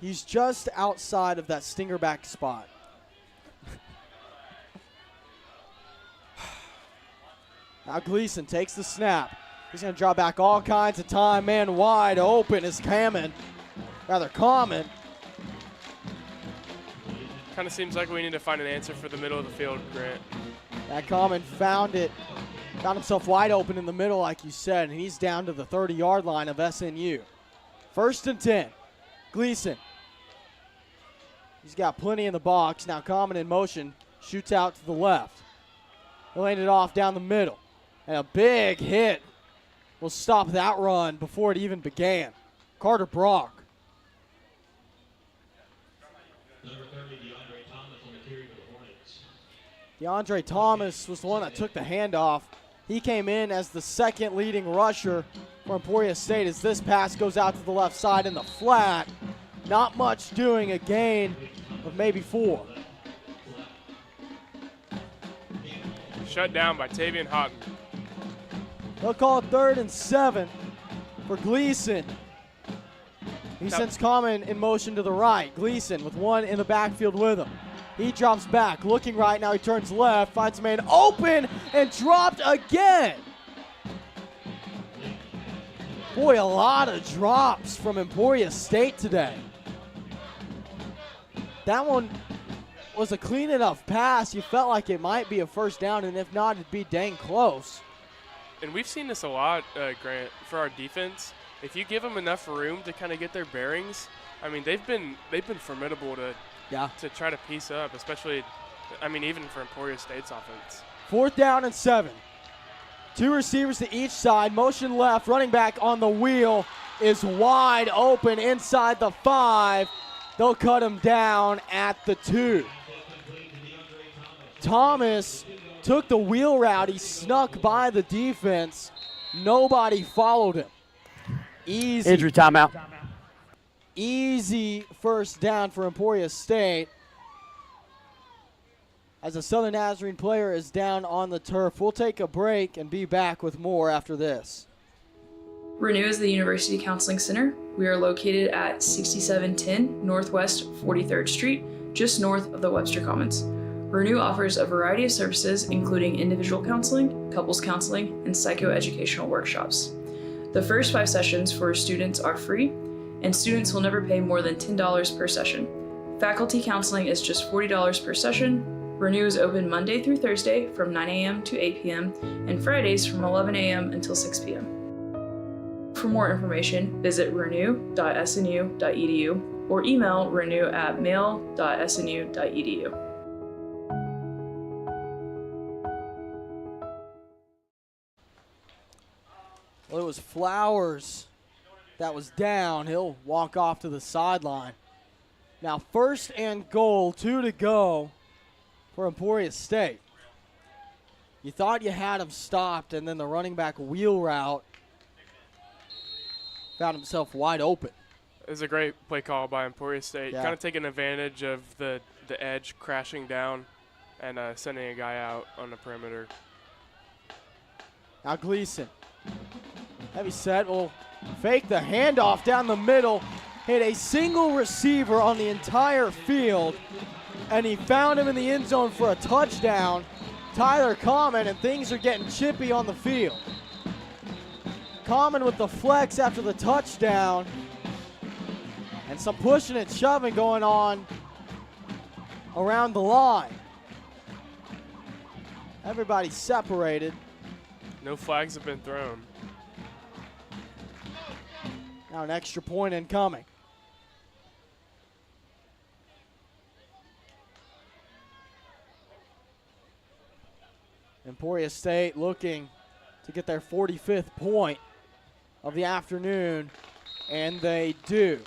He's just outside of that stinger back spot. Now Gleason takes the snap. He's going to draw back all kinds of time. Man wide open is Common. Kind of seems like we need to find an answer for the middle of the field, Grant. That Common found himself wide open in the middle, like you said, and he's down to the 30-yard line of SNU. 1st and 10. Gleason. He's got plenty in the box. Now Common in motion, shoots out to the left. He'll hand it off down the middle. And a big hit will stop that run before it even began. Carter Brock. DeAndre Thomas was the one that took the handoff. He came in as the second leading rusher for Emporia State as this pass goes out to the left side in the flat. Not much doing, a gain of maybe 4. Shut down by Tavian Houghton. They'll call it 3rd and 7 for Gleason. He sends Common in motion to the right. Gleason with one in the backfield with him. He drops back, looking right, now he turns left, finds a man open, and dropped again. Boy, a lot of drops from Emporia State today. That one was a clean enough pass. You felt like it might be a first down, and if not, it'd be dang close. And we've seen this a lot, Grant, for our defense. If you give them enough room to kind of get their bearings, I mean, they've been formidable to try to piece up, especially, I mean, even for Emporia State's offense. 4th down and 7. 2 receivers to each side. Motion left. Running back on the wheel is wide open inside the 5. They'll cut him down at the 2. Thomas took the wheel route. He snuck by the defense. Nobody followed him. Easy. Injury timeout. Easy first down for Emporia State. As a Southern Nazarene player is down on the turf. We'll take a break and be back with more after this. Renew is the University Counseling Center. We are located at 6710 Northwest 43rd Street, just north of the Webster Commons. Renew offers a variety of services, including individual counseling, couples counseling, and psychoeducational workshops. The first 5 sessions for students are free, and students will never pay more than $10 per session. Faculty counseling is just $40 per session. Renew is open Monday through Thursday from 9 a.m. to 8 p.m. and Fridays from 11 a.m. until 6 p.m. For more information, visit renew.snu.edu or email renew@mail.snu.edu. Well, it was Flowers that was down. He'll walk off to the sideline. Now 1st and goal, 2 to go for Emporia State. You thought you had him stopped, and then the running back wheel route found himself wide open. It was a great play call by Emporia State. Yeah. Kind of taking advantage of the edge crashing down and sending a guy out on the perimeter. Now Gleason. Heavy set will fake the handoff down the middle. Hit a single receiver on the entire field. And he found him in the end zone for a touchdown. Tyler Common, and things are getting chippy on the field. Common with the flex after the touchdown. And some pushing and shoving going on around the line. Everybody separated. No flags have been thrown. Now an extra point incoming. Emporia State looking to get their 45th point of the afternoon, and they do.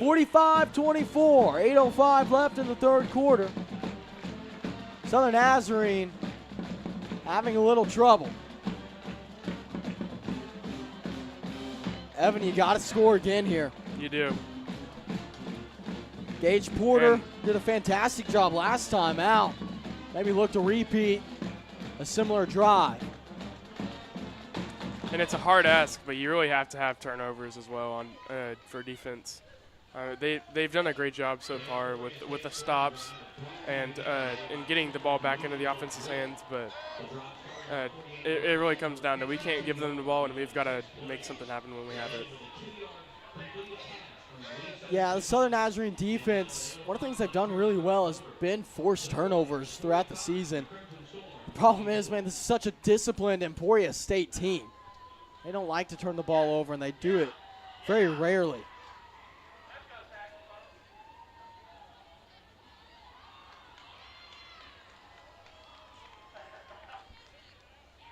45-24, 8:05 left in the third quarter. Southern Nazarene having a little trouble. Evan, you got to score again here. You do. Gage Porter did a fantastic job last time out. Maybe look to repeat a similar drive. And it's a hard ask, but you really have to have turnovers as well on for defense. They've done a great job so far with the stops and getting the ball back into the offense's hands, but it really comes down to we can't give them the ball, and we've got to make something happen when we have it. Yeah, the Southern Nazarene defense, one of the things they've done really well has been forced turnovers throughout the season. The problem is, man, this is such a disciplined Emporia State team. They don't like to turn the ball over, and they do it very rarely.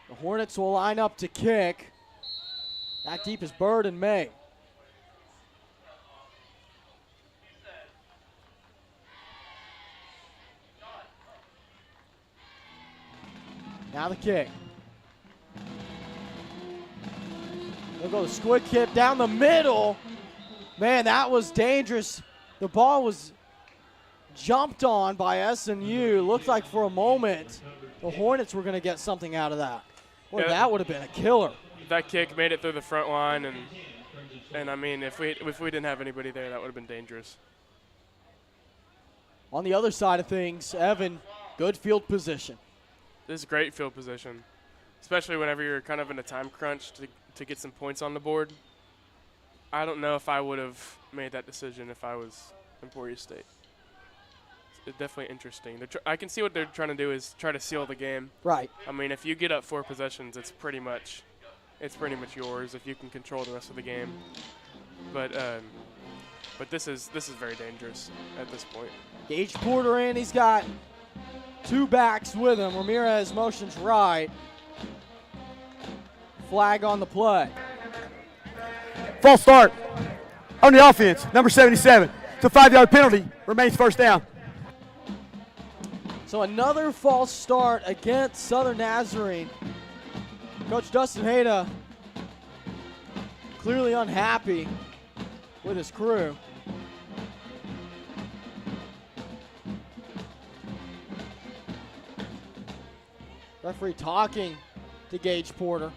The Hornets will line up to kick. Back deep is Bird and May. Now the kick. They'll go the squid kick down the middle. Man, that was dangerous. The ball was jumped on by SMU. Looked like for a moment the Hornets were going to get something out of that. Boy, that would have been a killer. That kick made it through the front line, and I mean, if we didn't have anybody there, that would have been dangerous. On the other side of things, Evan, good field position. This is great field position, especially whenever you're kind of in a time crunch to get some points on the board. I don't know if I would have made that decision if I was Emporia State. It's definitely interesting. I can see what they're trying to do is try to seal the game. Right. I mean, if you get up 4 possessions, it's pretty much yours if you can control the rest of the game. But this is very dangerous at this point. Gage Porter in. He's got 2 backs with him. Ramirez motions right. Flag on the play. False start on the offense, number 77. It's a 5-yard penalty. Remains first down. So another false start against Southern Nazarene. Coach Dustin Hayda clearly unhappy with his crew. Referee talking to Gage Porter.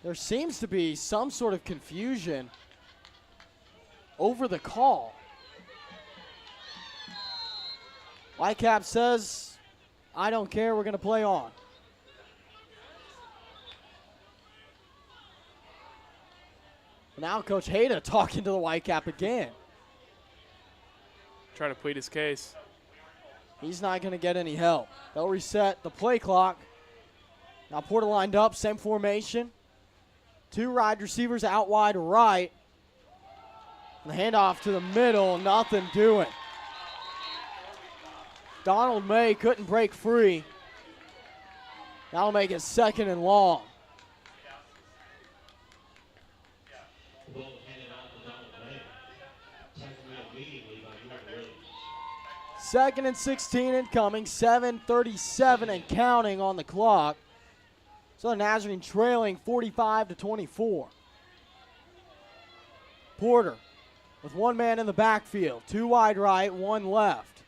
There seems to be some sort of confusion over the call. Whitecap says, I don't care, we're going to play on. Now Coach Hayda talking to the Whitecap again. Trying to plead his case. He's not going to get any help. They'll reset the play clock. Now Porter lined up, same formation. 2 wide receivers out wide right. The handoff to the middle, nothing doing. Donald May couldn't break free. That'll make it 2nd and long. Second and 16 incoming, 7:37 and counting on the clock. Southern Nazarene trailing 45-24. Porter with 1 man in the backfield, 2 wide right, 1 left.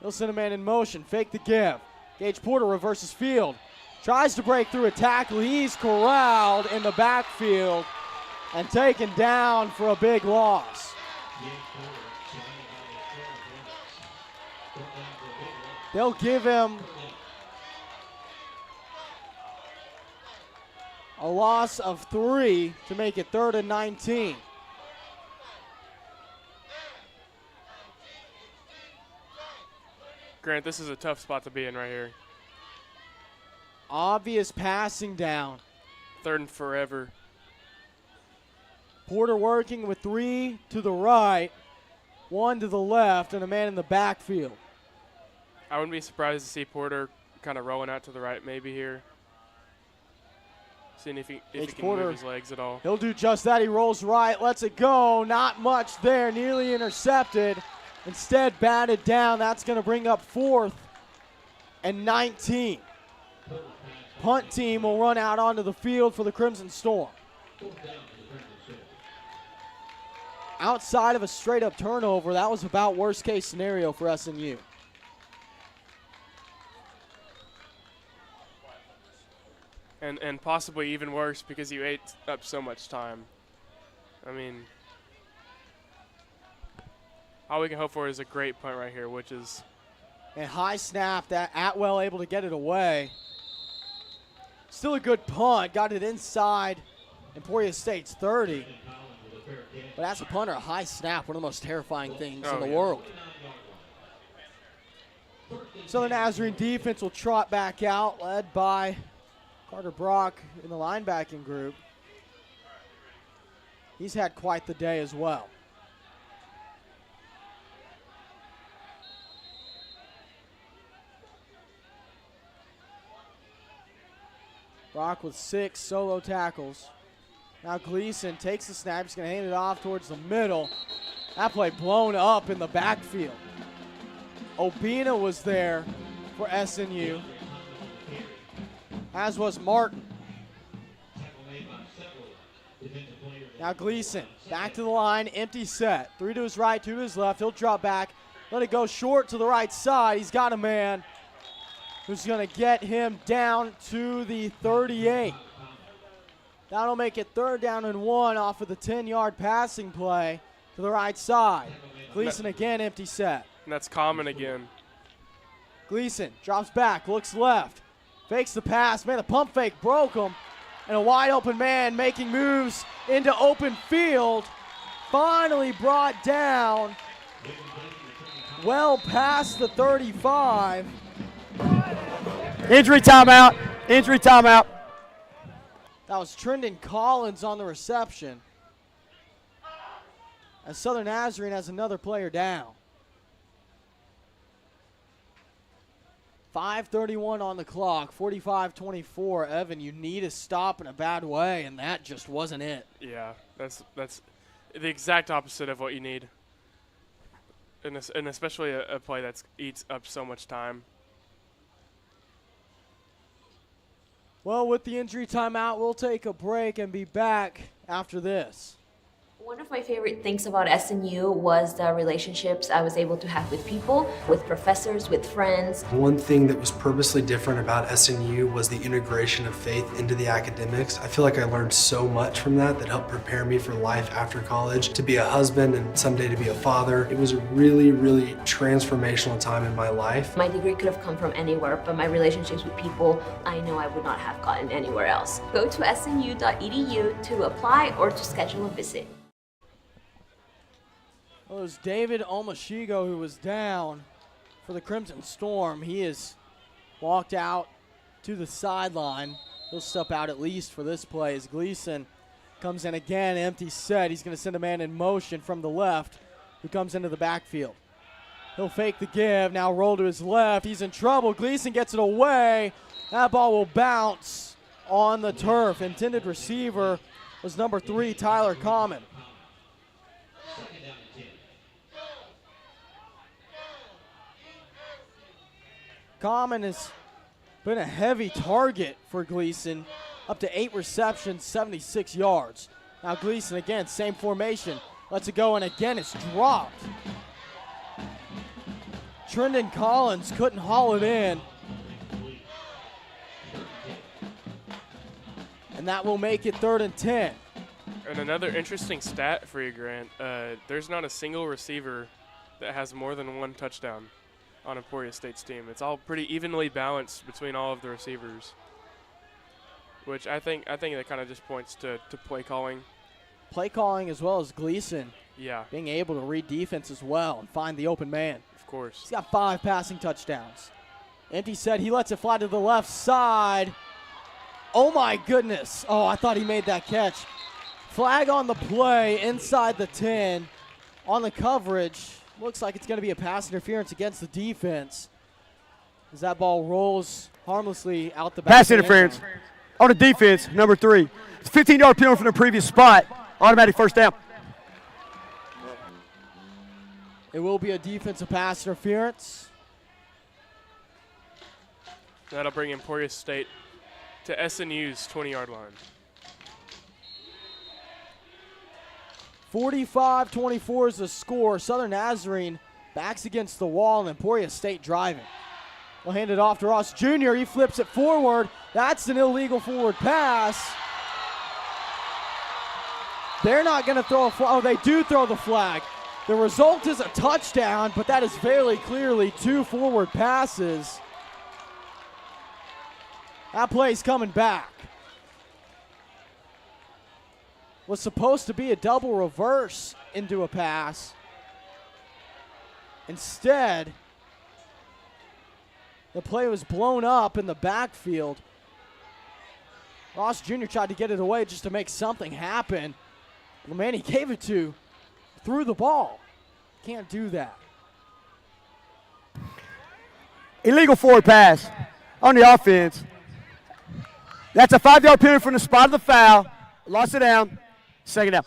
He'll send a man in motion, fake the give. Gage Porter reverses field, tries to break through a tackle. He's corralled in the backfield and taken down for a big loss. They'll give him A loss of 3 to make it 3rd and 19. Grant, this is a tough spot to be in right here. Obvious passing down. 3rd and forever. Porter working with 3 to the right, 1 to the left, and a man in the backfield. I wouldn't be surprised to see Porter kind of rolling out to the right maybe here. Seeing if he can move his legs at all. He'll do just that. He rolls right, lets it go. Not much there, nearly intercepted. Instead, batted down. That's going to bring up 4th and 19. Punt team will run out onto the field for the Crimson Storm. Outside of a straight-up turnover, that was about worst-case scenario for SNU. And possibly even worse because you ate up so much time. I mean, all we can hope for is a great punt right here, which is... And high snap, that Atwell able to get it away. Still a good punt, got it inside Emporia State's 30. But as a punter, a high snap, one of the most terrifying things in the world. Southern Nazarene defense will trot back out, led by Carter Brock in the linebacking group. He's had quite the day as well. Brock with 6 solo tackles. Now Gleason takes the snap. He's going to hand it off towards the middle. That play blown up in the backfield. Obina was there for SNU, as was Martin. Now Gleason back to the line, empty set. 3 to his right, 2 to his left. He'll drop back, let it go short to the right side. He's got a man who's going to get him down to the 38. That'll make it 3rd down and 1 off of the 10-yard passing play to the right side. Gleason again, empty set. And that's common again. Gleason drops back, looks left, fakes the pass. Man, the pump fake broke him. And a wide open man making moves into open field. Finally brought down well past the 35. Injury timeout. Injury timeout. That was Trendon Collins on the reception. As Southern Nazarene has another player down. 5:31 on the clock, 45-24. Evan, you need a stop in a bad way, and that just wasn't it. Yeah, that's the exact opposite of what you need. And especially a play that eats up so much time. Well, with the injury timeout, we'll take a break and be back after this. One of my favorite things about SNU was the relationships I was able to have with people, with professors, with friends. One thing that was purposely different about SNU was the integration of faith into the academics. I feel like I learned so much from that helped prepare me for life after college, to be a husband and someday to be a father. It was a really, really transformational time in my life. My degree could have come from anywhere, but my relationships with people, I know I would not have gotten anywhere else. Go to snu.edu to apply or to schedule a visit. Well, it was David Omashigo who was down for the Crimson Storm. He has walked out to the sideline. He'll step out at least for this play as Gleason comes in again, empty set. He's going to send a man in motion from the left who comes into the backfield. He'll fake the give, now roll to his left. He's in trouble. Gleason gets it away. That ball will bounce on the turf. Intended receiver was number 3, Tyler Common. Common has been a heavy target for Gleason, up to 8 receptions, 76 yards. Now Gleason again, same formation, lets it go, and again it's dropped. Trendon Collins couldn't haul it in. And that will make it 3rd and 10. And another interesting stat for you, Grant, there's not a single receiver that has more than 1 touchdown on Emporia State's team. It's all pretty evenly balanced between all of the receivers. which I think that kind of just points to play calling. Play calling as well as Gleason. Yeah. Being able to read defense as well and find the open man. Of course. He's got 5 passing touchdowns. Empty set, he lets it fly to the left side. Oh my goodness. Oh, I thought he made that catch. Flag on the play inside the 10. On the coverage, looks like it's going to be a pass interference against the defense. As that ball rolls harmlessly out the back. Pass interference on the defense, number 3. It's a 15-yard penalty from the previous spot. Automatic first down. It will be a defensive pass interference. That'll bring Emporia State to SNU's 20-yard line. 45-24 is the score. Southern Nazarene backs against the wall and Emporia State driving. We'll hand it off to Ross Jr. He flips it forward. That's an illegal forward pass. They're not going to throw a flag. Oh, they do throw the flag. The result is a touchdown, but that is fairly clearly 2 forward passes. That play's coming back. Was supposed to be a double reverse into a pass. Instead, the play was blown up in the backfield. Ross Jr. tried to get it away just to make something happen. The man he gave it to threw the ball. Can't do that. Illegal forward pass on the offense. That's a 5-yard penalty from the spot of the foul. Lost it down. Second down.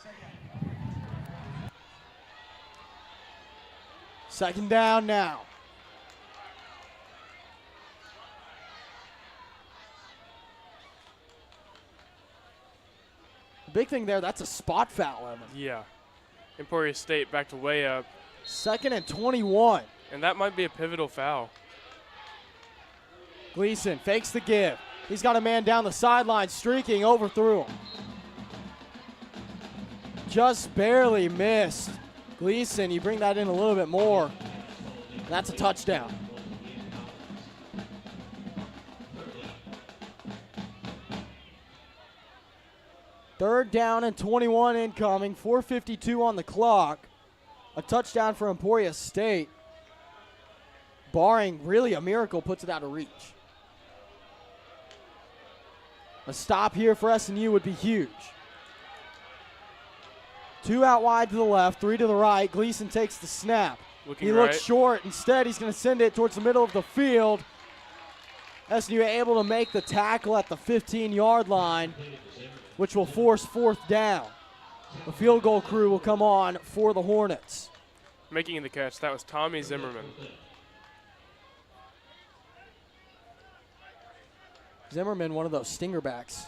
Second down now. The big thing there, that's a spot foul, Evan. Yeah. Emporia State back to way up. 2nd and 21. And that might be a pivotal foul. Gleason fakes the give. He's got a man down the sideline streaking, overthrew him. Just barely missed. Gleason, you bring that in a little bit more. That's a touchdown. Third down and 21 incoming, 4:52 on the clock. A touchdown for Emporia State. Barring really a miracle, puts it out of reach. A stop here for SNU would be huge. 2 out wide to the left, 3 to the right. Gleason takes the snap. He looks short. Instead, he's going to send it towards the middle of the field. SNU able to make the tackle at the 15-yard line, which will force 4th down. The field goal crew will come on for the Hornets. Making the catch, that was Tommy Zimmerman. Zimmerman, one of those stinger backs.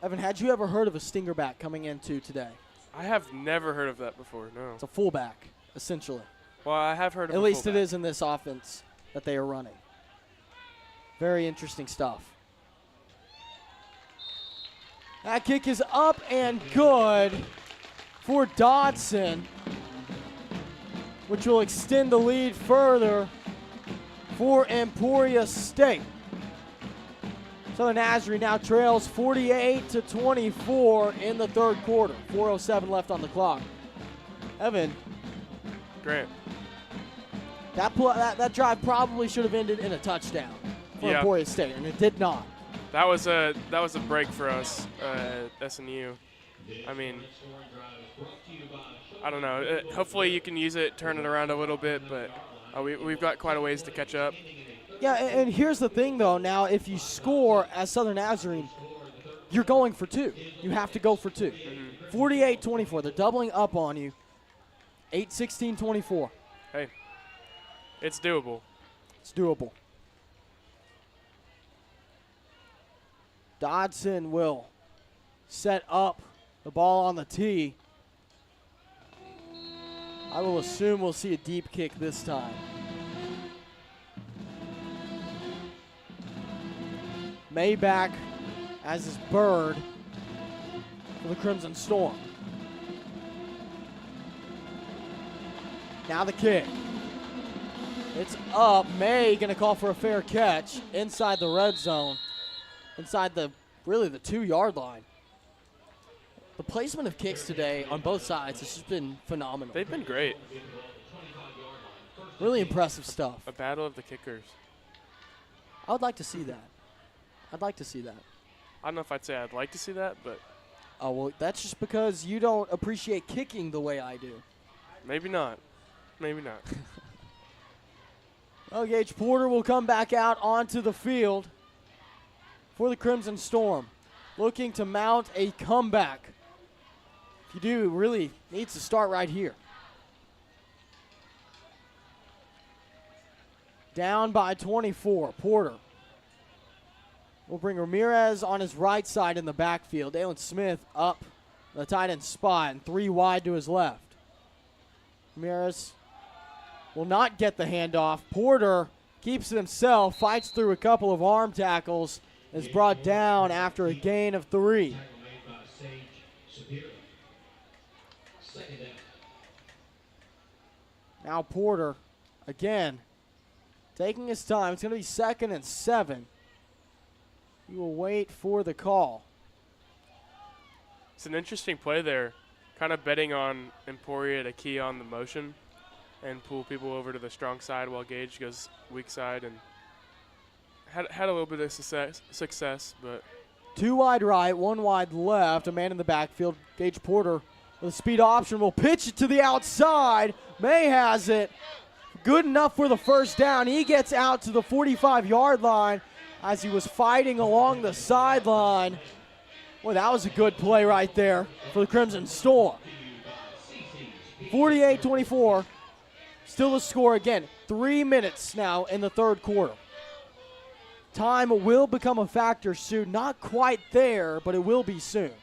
Evan, had you ever heard of a stinger back coming into today? I have never heard of that before, no. It's a fullback, essentially. Well, I have heard of At a least fullback. it is in this offense that they are running. Very interesting stuff. That kick is up and good for Dodson, which will extend the lead further for Emporia State. Southern Nazarene now trails 48-24 in the third quarter. 4:07 left on the clock. Evan. Grant. That drive probably should have ended in a touchdown for Emporia State, and it did not. That was a break for us at SNU. I mean, I don't know. Hopefully you can use it, turn it around a little bit, but we've got quite a ways to catch up. Yeah, and here's the thing, though. Now, if you score as Southern Nazarene, you're going for 2. You have to go for 2. 48-24. They're doubling up on you. 8-16-24. Hey, it's doable. It's doable. Dodson will set up the ball on the tee. I will assume we'll see a deep kick this time. Mayback as his bird for the Crimson Storm. Now the kick. It's up. May going to call for a fair catch inside the red zone, inside the 2-yard line. The placement of kicks today on both sides has just been phenomenal. They've been great. Really impressive stuff. A battle of the kickers. I would like to see that. I'd like to see that. I don't know if I'd say I'd like to see that, but. Oh, well, that's just because you don't appreciate kicking the way I do. Maybe not. Maybe not. Well, Gage Porter will come back out onto the field for the Crimson Storm, looking to mount a comeback. If you do, it really needs to start right here. Down by 24. Porter will bring Ramirez on his right side in the backfield. Dalen Smith up the tight end spot and 3 wide to his left. Ramirez will not get the handoff. Porter keeps it himself, fights through a couple of arm tackles, is brought down after a gain of 3. Now Porter, again, taking his time. It's going to be 2nd and 7. He will wait for the call. It's an interesting play there, kind of betting on Emporia to key on the motion and pull people over to the strong side while Gage goes weak side, and had a little bit of success, but 2 wide right, 1 wide left, a man in the backfield. Gage Porter with a speed option will pitch it to the outside. May has it. Good enough for the first down. He gets out to the 45-yard line as he was fighting along the sideline. Boy, that was a good play right there for the Crimson Storm. 48-24. Still the score again. 3 minutes now in the third quarter. Time will become a factor soon. Not quite there, but it will be soon.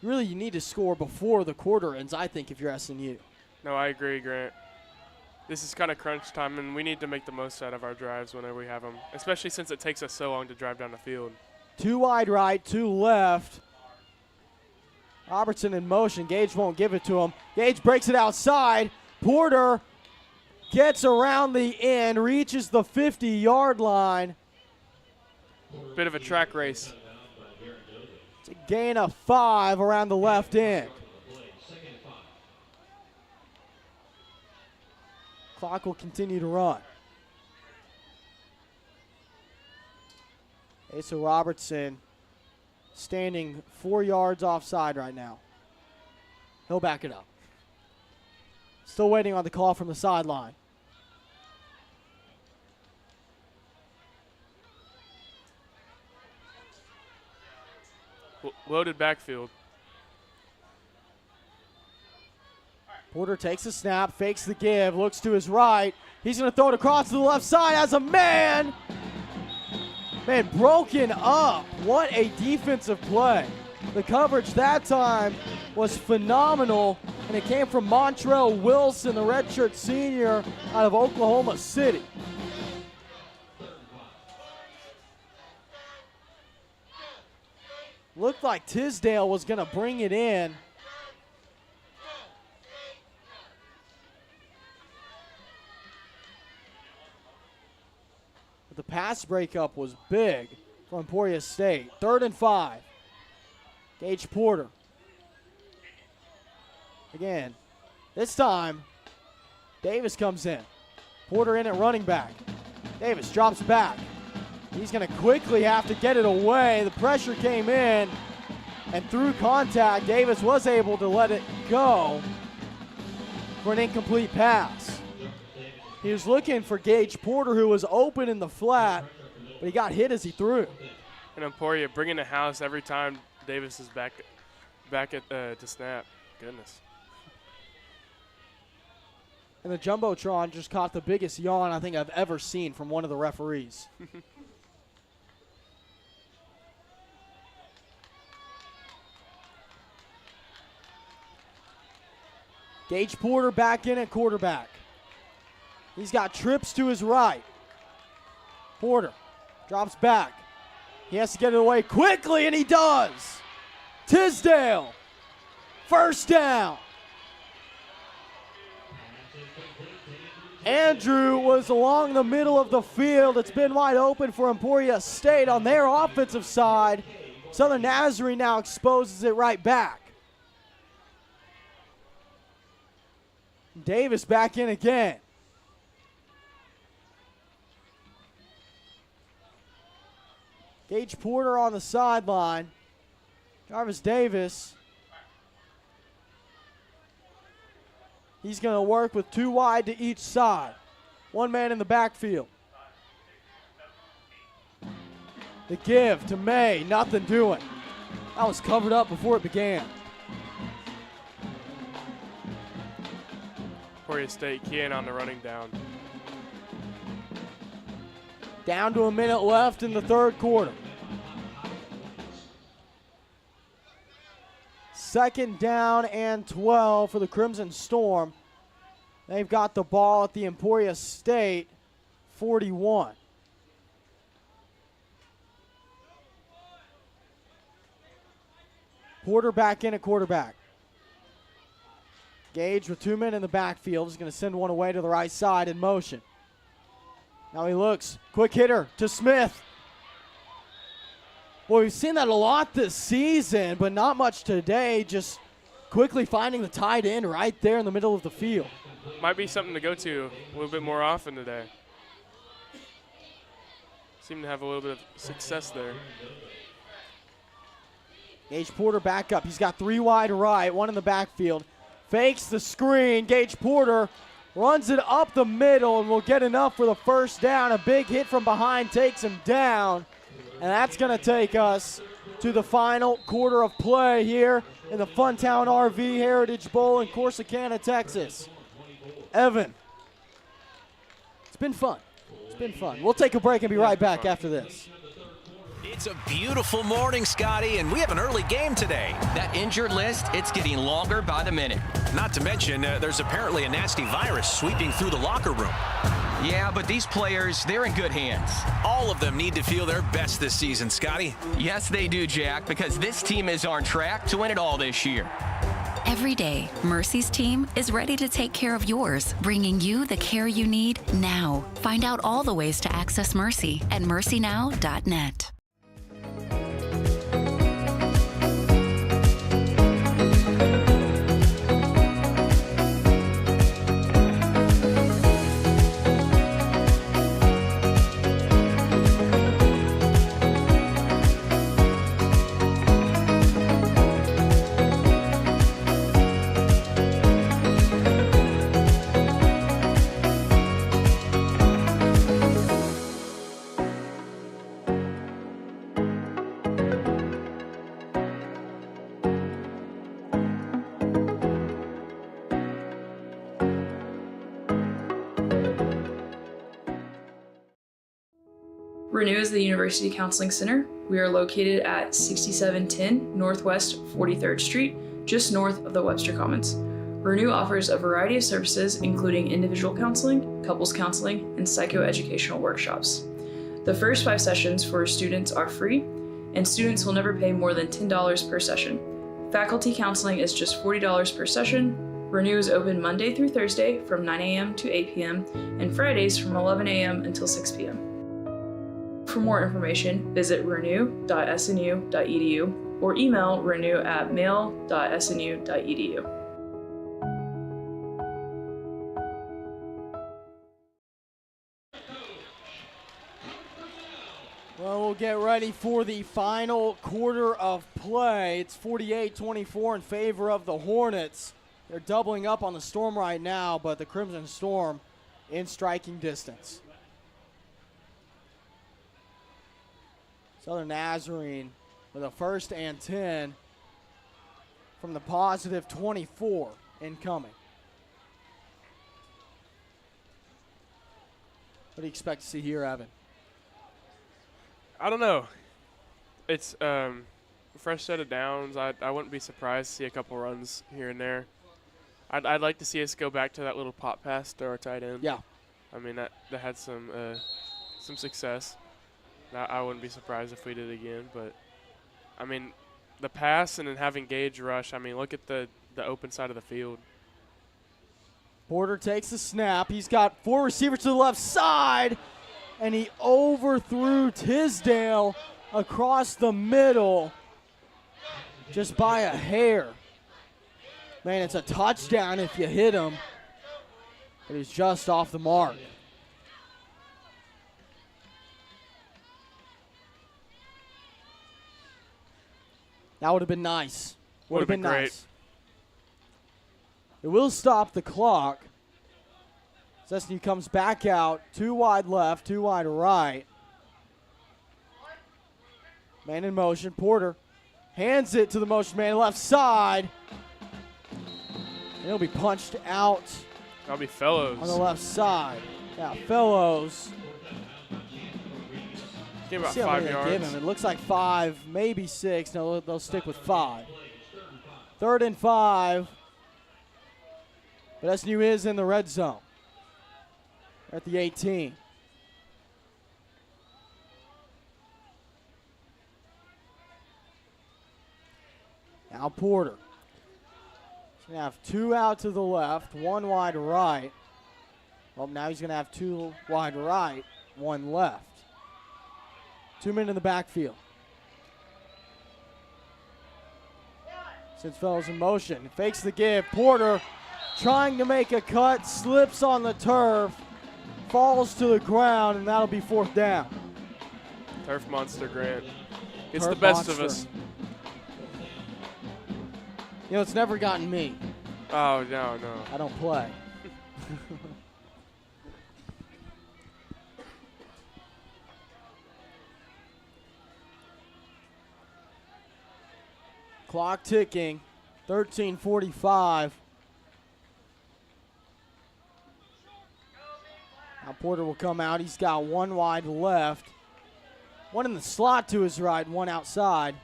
Really, you need to score before the quarter ends, I think, if you're SNU. No, I agree, Grant. This is kind of crunch time, and we need to make the most out of our drives whenever we have them, especially since it takes us so long to drive down the field. 2 wide right, 2 left. Robertson in motion. Gage won't give it to him. Gage breaks it outside. Porter gets around the end, reaches the 50-yard line. Bit of a track race. It's a gain of 5 around the left end. Clock will continue to run. Asa Robertson standing 4 yards offside right now. He'll back it up. Still waiting on the call from the sideline. Loaded backfield. Porter takes the snap, fakes the give, looks to his right. He's going to throw it across to the left side as a man. Man, broken up. What a defensive play. The coverage that time was phenomenal, and it came from Montrell Wilson, the redshirt senior out of Oklahoma City. Looked like Tisdale was going to bring it in. But the pass breakup was big for Emporia State. 3rd and 5. Gage Porter. Again, this time, Davis comes in. Porter in at running back. Davis drops back. He's going to quickly have to get it away. The pressure came in, and through contact, Davis was able to let it go for an incomplete pass. He was looking for Gage Porter, who was open in the flat, but he got hit as he threw. And Emporia bringing the house every time Davis is back at to snap. Goodness. And the Jumbotron just caught the biggest yawn I think I've ever seen from one of the referees. Gage Porter back in at quarterback. He's got trips to his right. Porter drops back. He has to get it away quickly, and he does. Tisdale, first down. Andrew was along the middle of the field. It's been wide open for Emporia State on their offensive side. Southern Nazarene now exposes it right back. Davis back in again. Gage Porter on the sideline. Jarvis Davis. He's going to work with 2 wide to each side. 1 man in the backfield. The give to May, nothing doing. That was covered up before it began. Emporia State keying on the running down. Down to a minute left in the third quarter. Second down and 12 for the Crimson Storm. They've got the ball at the Emporia State 41. Porter back in at quarterback. Gage with 2 men in the backfield is going to send one away to the right side in motion. Now he looks, quick hitter to Smith. Boy, we've seen that a lot this season, but not much today. Just quickly finding the tight end right there in the middle of the field. Might be something to go to a little bit more often today. Seem to have a little bit of success there. Gage Porter back up. He's got 3 wide right, 1 in the backfield. Fakes the screen. Gage Porter runs it up the middle and will get enough for the first down. A big hit from behind takes him down. And that's going to take us to the final quarter of play here in the Funtown RV Heritage Bowl in Corsicana, Texas. Evan, it's been fun. It's been fun. We'll take a break and be right back after this. It's a beautiful morning, Scotty, and we have an early game today. That injured list, it's getting longer by the minute. Not to mention, there's apparently a nasty virus sweeping through the locker room. Yeah, but these players, they're in good hands. All of them need to feel their best this season, Scotty. Yes, they do, Jack, because this team is on track to win it all this year. Every day, Mercy's team is ready to take care of yours, bringing you the care you need now. Find out all the ways to access Mercy at mercynow.net. Renew is the University Counseling Center. We are located at 6710 Northwest 43rd Street, just north of the Webster Commons. Renew offers a variety of services, including individual counseling, couples counseling, and psychoeducational workshops. The first 5 sessions for students are free, and students will never pay more than $10 per session. Faculty counseling is just $40 per session. Renew is open Monday through Thursday from 9 a.m. to 8 p.m. and Fridays from 11 a.m. until 6 p.m. For more information, visit renew.snu.edu or email renew@mail.snu.edu. Well, we'll get ready for the final quarter of play. It's 48-24 in favor of the Hornets. They're doubling up on the Storm right now, but the Crimson Storm in striking distance. Southern Nazarene with a 1st and 10 from the positive 24 incoming. What do you expect to see here, Evan? I don't know. It's a fresh set of downs. I wouldn't be surprised to see a couple runs here and there. I'd like to see us go back to that little pop pass to our tight end. Yeah. I mean, that had some success. I wouldn't be surprised if we did it again, but I mean, the pass and then having Gage rush. I mean, look at the open side of the field. Porter takes the snap. He's got 4 receivers to the left side, and he overthrew Tisdale across the middle just by a hair. Man, it's a touchdown if you hit him, but he's just off the mark. That would have been nice. Would have been great. Nice. It will stop the clock. SMU comes back out, 2 wide left, 2 wide right. Man in motion. Porter hands it to the motion man left side. And he'll be punched out. That'll be Fellows. On the left side. Yeah, Fellows. Give about See how 5 many they yards. give him. It looks like 5, maybe 6. No, they'll stick with 5. 3rd and 5. But SMU is in the red zone. They're at the 18. Now Porter. He's going to have 2 out to the left, 1 wide right. Well, now he's going to have 2 wide right, 1 left. 2 men in the backfield. Since Fellows in motion, fakes the give. Porter trying to make a cut, slips on the turf, falls to the ground, and that'll be 4th down. Turf monster Grant. It's Turf the best monster. of us. You know, it's never gotten me. Oh, no. I don't play. Clock ticking, 13:45. Now Porter will come out. He's got 1 wide left. 1 in the slot to his right, 1 outside.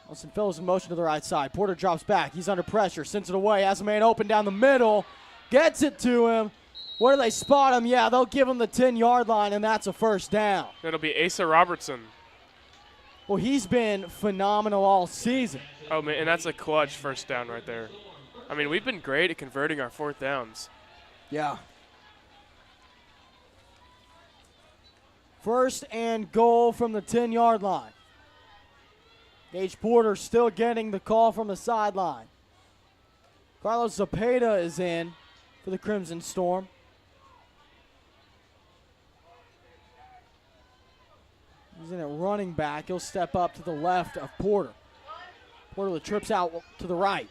Wilson Fellows in motion to the right side. Porter drops back. He's under pressure. Sends it away. Has a man open down the middle. Gets it to him. Where do they spot him? Yeah, they'll give him the 10-yard line, and that's a 1st down. It'll be Asa Robertson. Well, he's been phenomenal all season. Oh, man, and that's a clutch 1st down right there. I mean, we've been great at converting our 4th downs. Yeah. 1st and goal from the 10-yard line. Gage Porter still getting the call from the sideline. Carlos Zepeda is in for the Crimson Storm. He's in at running back. He'll step up to the left of Porter. Porter with trips out to the right.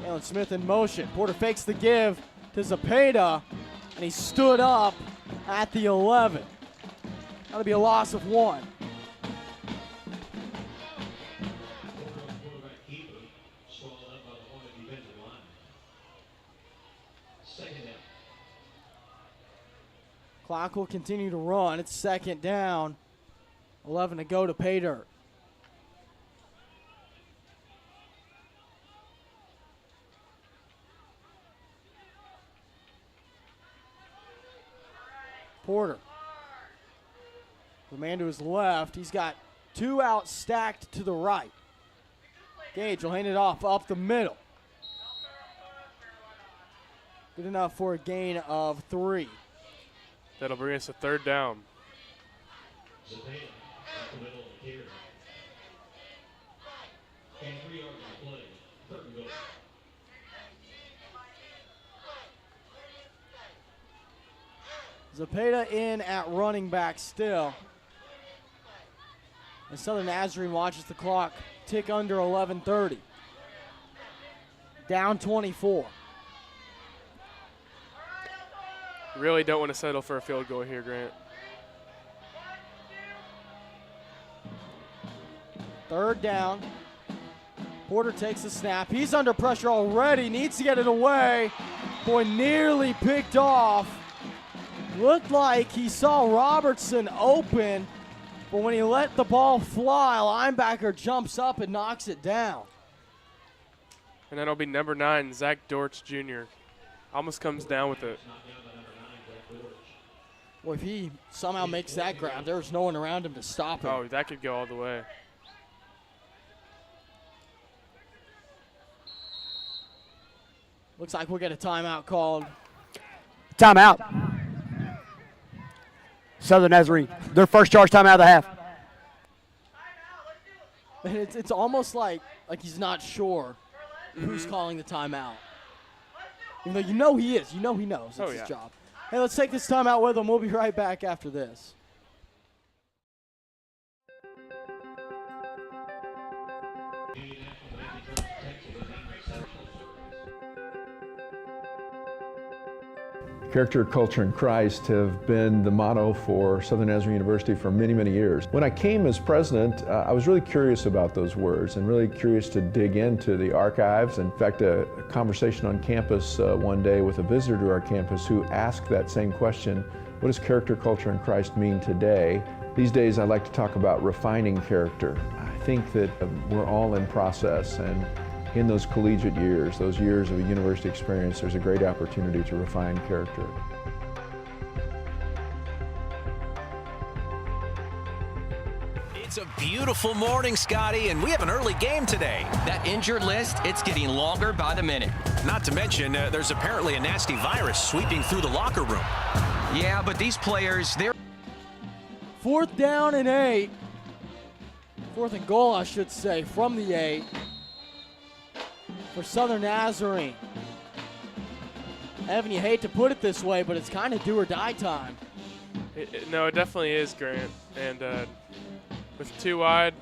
Jalen Smith in motion. Porter fakes the give to Zepeda, and he stood up at the 11. That'll be a loss of 1. Clock will continue to run. It's 2nd down. 11 to go to pay dirt. Porter. The man to his left. He's got 2 out stacked to the right. Gage will hand it off up the middle. Good enough for a gain of 3. That'll bring us a 3rd down. Zepeda in at running back still. And Southern Nazarene watches the clock tick under 11:30. Down 24. Really don't want to settle for a field goal here, Grant. 3rd down. Porter takes the snap. He's under pressure already. Needs to get it away. Boy, nearly picked off. Looked like he saw Robertson open, but when he let the ball fly, linebacker jumps up and knocks it down. And that'll be number 9, Zach Dortch Jr. Almost comes down with it. Well, if he somehow makes that grab, there's no one around him to stop him. Oh, that could go all the way. Looks like we'll get a timeout called. Timeout. Southern Nazarene, their first charge timeout of the half. And it's almost like he's not sure who's calling the timeout. Even though you know he is. You know he knows. It's his job. Hey, let's take this timeout with him. We'll be right back after this. Character, culture, and Christ have been the motto for Southern Nazarene University for many, many years. When I came as president, I was really curious about those words and really curious to dig into the archives. In fact, a conversation on campus one day with a visitor to our campus who asked that same question, what does character, culture, and Christ mean today? These days, I like to talk about refining character. I think that we're all in process, and in those collegiate years, those years of a university experience, there's a great opportunity to refine character. It's a beautiful morning, Scotty, and we have an early game today. That injured list, it's getting longer by the minute. Not to mention, there's apparently a nasty virus sweeping through the locker room. Yeah, but these players, they're... 4th down and 8. 4th and goal, I should say, from the 8. For Southern Nazarene. Evan, you hate to put it this way, but it's kind of do or die time. No, it definitely is, Grant. And with 2 wide,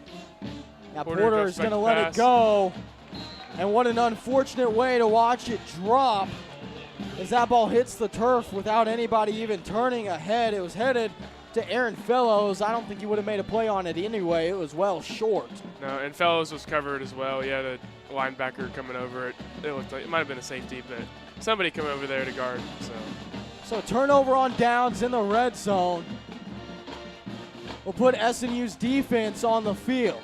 now Porter is going to let it go. And what an unfortunate way to watch it drop as that ball hits the turf without anybody even turning ahead. It was headed to Aaron Fellows. I don't think he would have made a play on it anyway. It was well short. No, and Fellows was covered as well. He had a linebacker coming over it. It looked like it might have been a safety, but somebody come over there to guard. So turnover on downs in the red zone will put SNU's defense on the field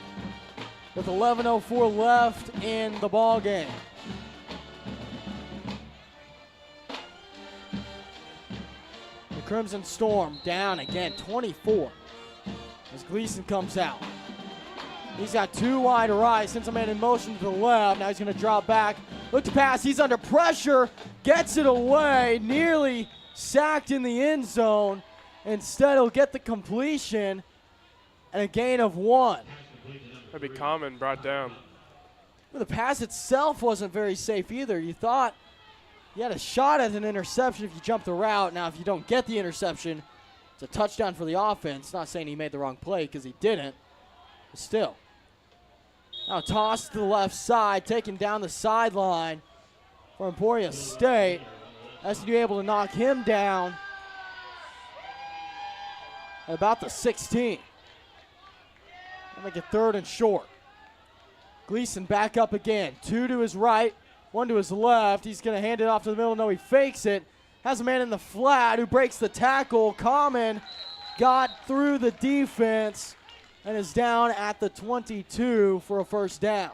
with 11:04 left in the ball game. The Crimson Storm down again, 24, as Gleason comes out. He's got 2 wide right, sends a man in motion to the left. Now he's going to drop back, look to pass. He's under pressure, gets it away, nearly sacked in the end zone. Instead, he'll get the completion and a gain of 1. That'd be Common brought down. Well, the pass itself wasn't very safe either. You thought you had a shot at an interception if you jumped the route. Now, if you don't get the interception, it's a touchdown for the offense. Not saying he made the wrong play because he didn't, but still. Now toss to the left side, taken down the sideline for Emporia State. SNU able to knock him down at about the 16. I'll make it 3rd and short. Gleason back up again. 2 to his right, 1 to his left. He's going to hand it off to the middle. No, he fakes it. Has a man in the flat who breaks the tackle. Common got through the defense and is down at the 22 for a first down.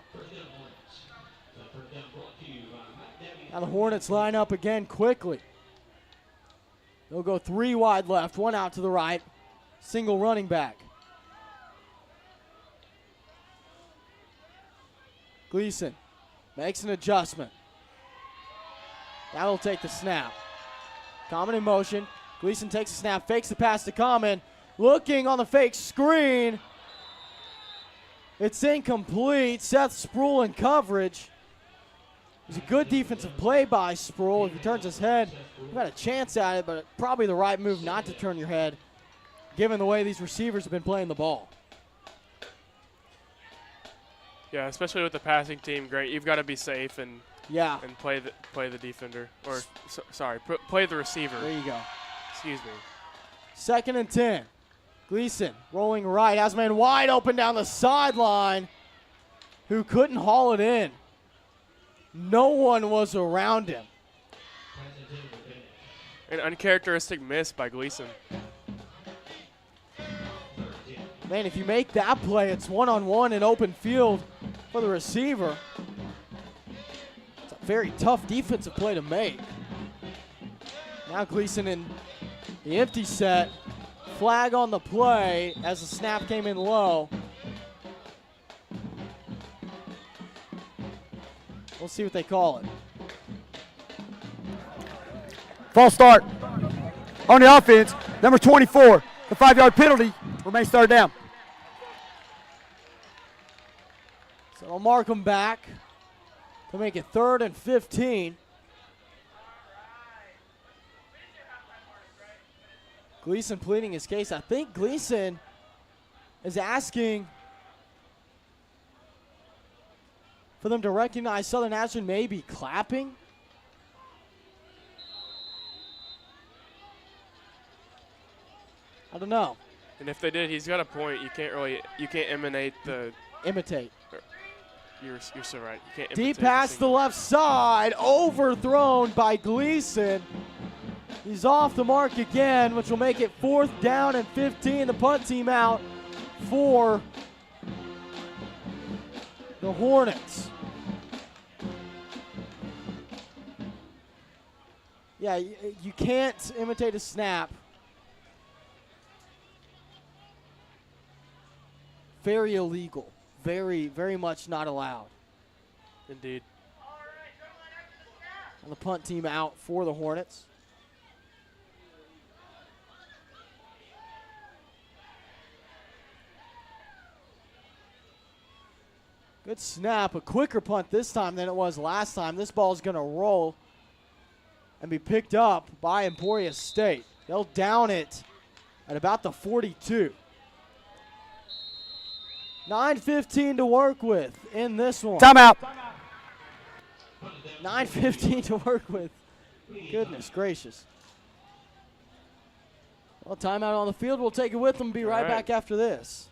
Now the Hornets line up again quickly. They'll go 3 wide left, 1 out to the right. Single running back. Gleason makes an adjustment. That'll take the snap. Common in motion. Gleason takes the snap, fakes the pass to Common. Looking on the fake screen. It's incomplete. Seth Sproul in coverage. It was a good defensive play by Sproul. If he turns his head, you've got a chance at it, but probably the right move not to turn your head, given the way these receivers have been playing the ball. Yeah, especially with the passing team, Grant, you've got to be safe and play the defender, or play the receiver. There you go. Excuse me. 2nd and 10. Gleason rolling right, has a man wide open down the sideline who couldn't haul it in. No one was around him. An uncharacteristic miss by Gleason. Man, if you make that play, it's 1-on-1 in open field for the receiver. It's a very tough defensive play to make. Now Gleason in the empty set. Flag on the play as the snap came in low. We'll see what they call it. False start on the offense. Number 24, the 5-yard penalty, remains third down. So they'll mark them back to make it 3rd and 15. Gleason pleading his case. I think Gleason is asking for them to recognize Southern Nazarene maybe clapping. I don't know. And if they did, he's got a point. You can't imitate. You're so right. You can't imitate. Deep pass the left side, overthrown by Gleason. He's off the mark again, which will make it 4th down and 15. The punt team out for the Hornets. Yeah, you can't imitate a snap. Very illegal. Very, very much not allowed. Indeed. And the punt team out for the Hornets. Good snap, a quicker punt this time than it was last time. This ball is going to roll and be picked up by Emporia State. They'll down it at about the 42. 9:15 to work with in this one. Timeout. 9:15 to work with. Goodness gracious. Well, timeout on the field. We'll take it with them. Be right back after this.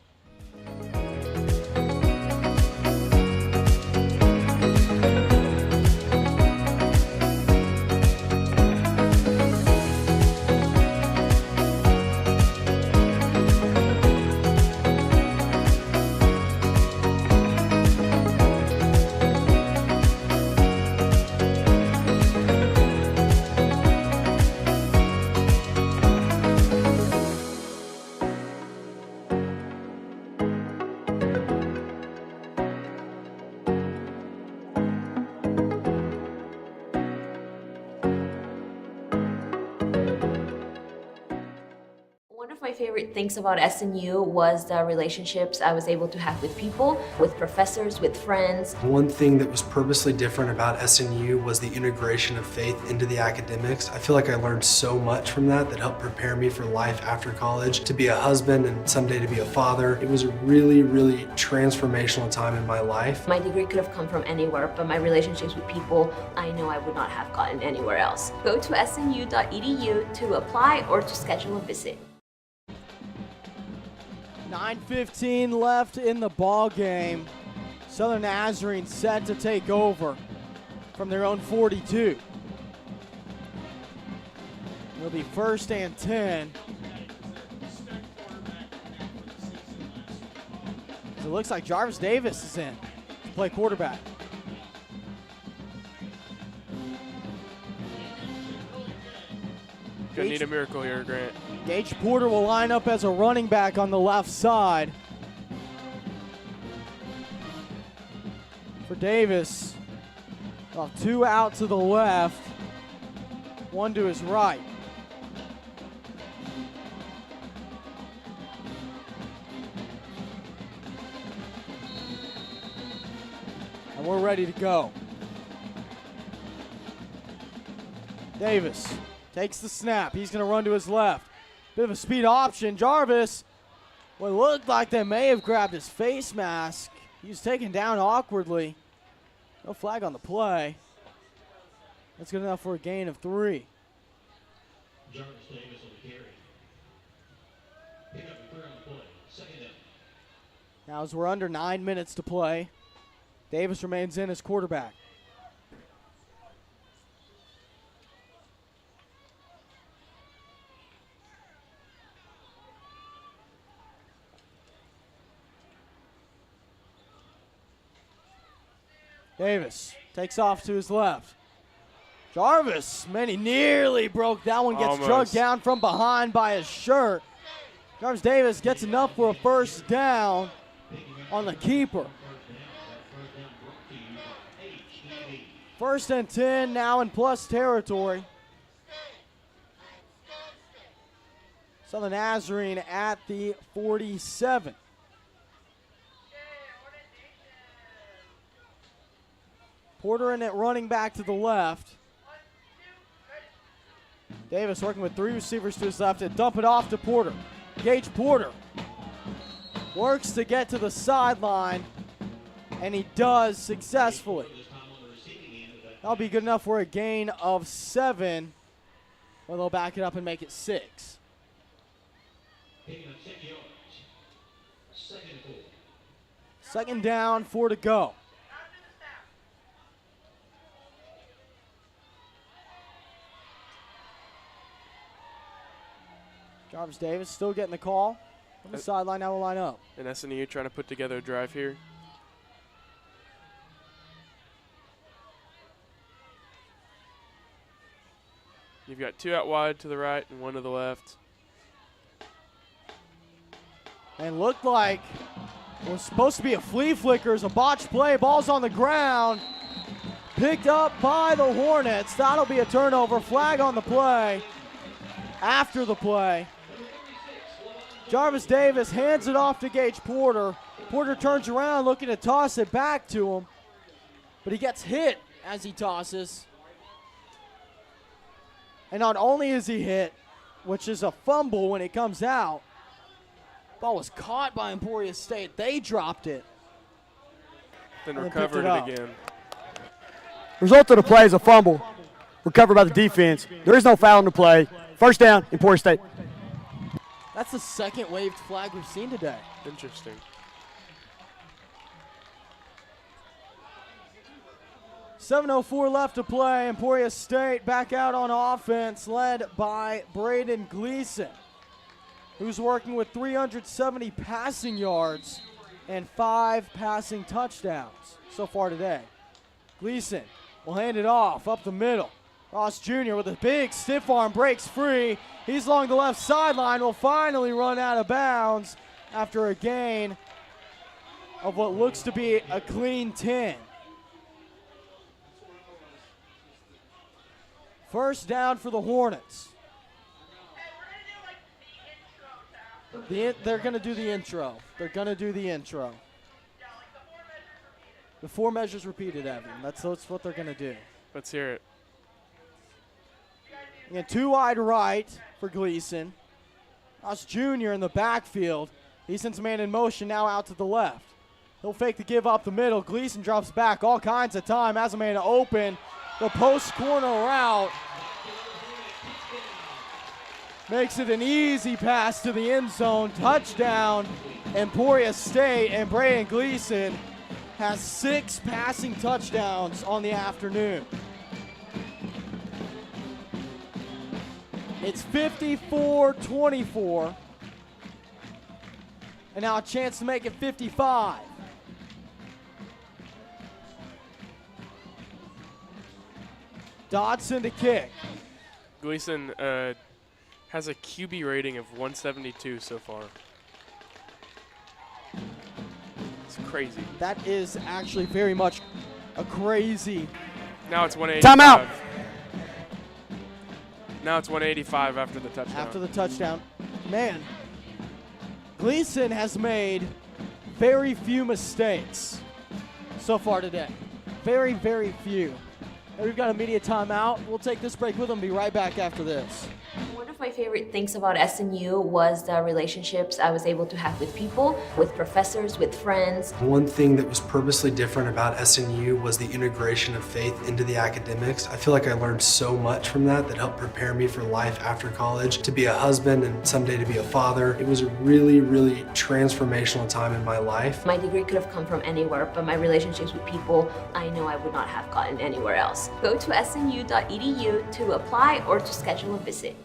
My favorite things about SNU was the relationships I was able to have with people, with professors, with friends. One thing that was purposely different about SNU was the integration of faith into the academics. I feel like I learned so much from that helped prepare me for life after college, to be a husband and someday to be a father. It was a really, really transformational time in my life. My degree could have come from anywhere, but my relationships with people, I know I would not have gotten anywhere else. Go to snu.edu to apply or to schedule a visit. 9:15 left in the ball game. Southern Nazarene set to take over from their own 42. It'll be 1st and 10. So it looks like Jarvis Davis is in to play quarterback. Gonna need a miracle here, Grant. Gage Porter will line up as a running back on the left side. For Davis, well, 2 out to the left, 1 to his right. And we're ready to go. Davis takes the snap. He's going to run to his left. Bit of a speed option. Jarvis, what looked like they may have grabbed his face mask. He was taken down awkwardly. No flag on the play. That's good enough for a gain of 3. Jarvis Davis on the carry. Pick up the clear on the play. 2nd down. Now as we're under 9 minutes to play, Davis remains in as quarterback. Davis takes off to his left. Jarvis, man, he nearly broke that one. Gets drugged down from behind by his shirt. Jarvis Davis gets enough for a 1st down on the keeper. 1st and 10 now in plus territory. Southern Nazarene at the 47. Porter in it, running back to the left. Davis working with 3 receivers to his left and dump it off to Porter. Gage Porter works to get to the sideline, and he does successfully. That'll be good enough for a gain of 7, or they'll back it up and make it 6. Second down, 4 to go. Jarvis Davis still getting the call. On the sideline, now will line up. And SNU trying to put together a drive here. You've got 2 out wide to the right and 1 to the left. And looked like it was supposed to be a flea flicker. It's a botched play. Ball's on the ground. Picked up by the Hornets. That'll be a turnover. Flag on the play. After the play, Jarvis Davis hands it off to Gage Porter. Porter turns around looking to toss it back to him, but he gets hit as he tosses. And not only is he hit, which is a fumble when it comes out, ball was caught by Emporia State. They dropped it. Then recovered it again. Result of the play is a fumble recovered by the defense. There is no foul in the play. First down, Emporia State. That's the second waved flag we've seen today. Interesting. .704 left to play. Emporia State back out on offense, led by Braden Gleason, who's working with 370 passing yards and 5 passing touchdowns so far today. Gleason will hand it off up the middle. Ross Jr. with a big stiff arm breaks free. He's along the left sideline, will finally run out of bounds after a gain of what looks to be a clean 10. First down for the Hornets. They're going to do the intro. They're going to do the intro. The 4 measures repeated, Evan. That's what they're going to do. Let's hear it. Again, 2 wide right for Gleason. Ross Jr. in the backfield. Gleason's man in motion now out to the left. He'll fake the give up the middle. Gleason drops back all kinds of time. Has a man open. The post corner route. Makes it an easy pass to the end zone. Touchdown, Emporia State. And Braden Gleason has 6 passing touchdowns on the afternoon. It's 54-24. And now a chance to make it 55. Dodson to kick. Gleason has a QB rating of 172 so far. It's crazy. That is actually very much a crazy. Now it's 185. Timeout. Now it's 185 after the touchdown. After the touchdown. Man, Gleason has made very few mistakes so far today. Very, very few. And we've got a media timeout. We'll take this break with them and be right back after this. One of my favorite things about SNU was the relationships I was able to have with people, with professors, with friends. One thing that was purposely different about SNU was the integration of faith into the academics. I feel like I learned so much from that helped prepare me for life after college, to be a husband and someday to be a father. It was a really, really transformational time in my life. My degree could have come from anywhere, but my relationships with people, I know I would not have gotten anywhere else. Go to snu.edu to apply or to schedule a visit.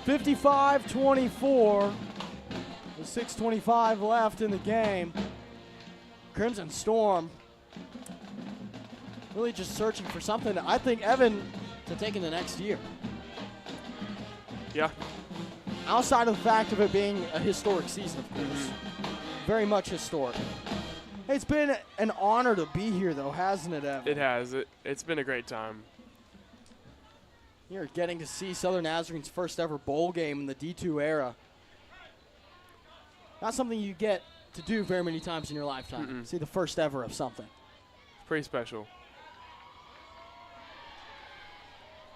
55-24. With 6:25 left in the game. Crimson Storm really just searching for something, I think, Evan, to take in the next year. Yeah. Outside of the fact of it being a historic season, of course. Very much historic. Hey, it's been an honor to be here, though, hasn't it, Evan? It has. It's been a great time. You're getting to see Southern Nazarene's first ever bowl game in the D2 era. Not something you get to do very many times in your lifetime. See the first ever of something. It's pretty special.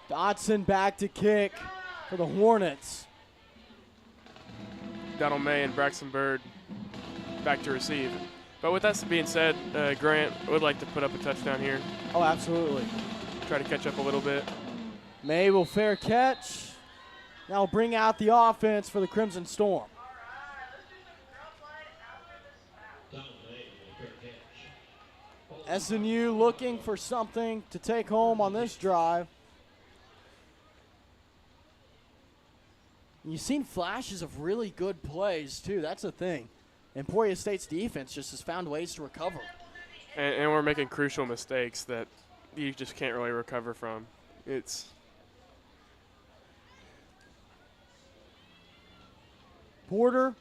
Dodson back to kick for the Hornets. Donald May and Braxton Bird back to receive. But with that being said, Grant would like to put up a touchdown here. Oh, absolutely. Try to catch up a little bit. May will fair catch. Now bring out the offense for the Crimson Storm. SNU looking for something to take home on this drive. You've seen flashes of really good plays, too. That's the thing. Emporia State's defense just has found ways to recover. And we're making crucial mistakes that you just can't really recover from. It's Porter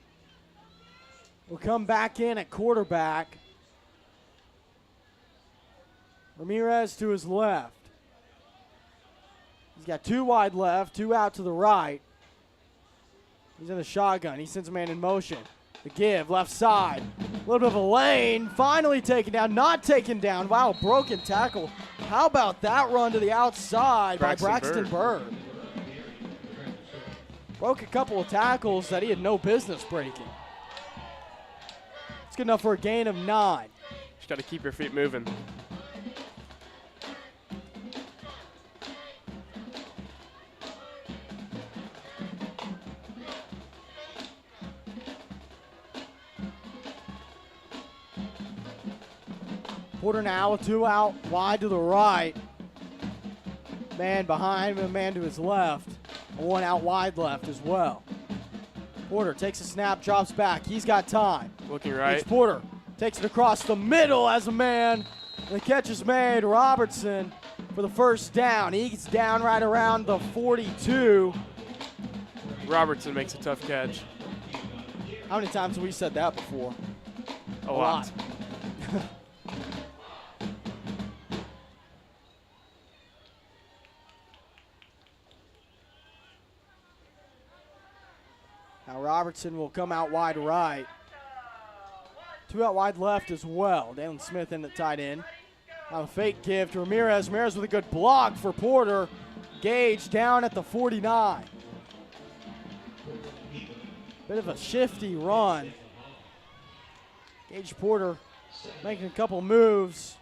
will come back in at quarterback. Ramirez to his left. He's got two wide left, two out to the right. He's in the shotgun. He sends a man in motion. The give, left side. A little bit of a lane. Finally taken down. Not taken down. Wow, broken tackle. How about that run to the outside by Braxton Bird? Broke a couple of tackles that he had no business breaking. It's good enough for a gain of 9. Just got to keep your feet moving. Porter now with 2 out, wide to the right. Man behind him, a man to his left. 1 out wide left as well. Porter takes a snap, drops back. He's got time. Looking right. It's Porter. Takes it across the middle as a man. The catch is made. Robertson for the first down. He's down right around the 42. Robertson makes a tough catch. How many times have we said that before? A lot. Now Robertson will come out wide right. 2 out wide left as well. Dalen Smith in the tight end. Now a fake give to Ramirez. Ramirez with a good block for Porter. Gage down at the 49. Bit of a shifty run. Gage Porter making a couple moves.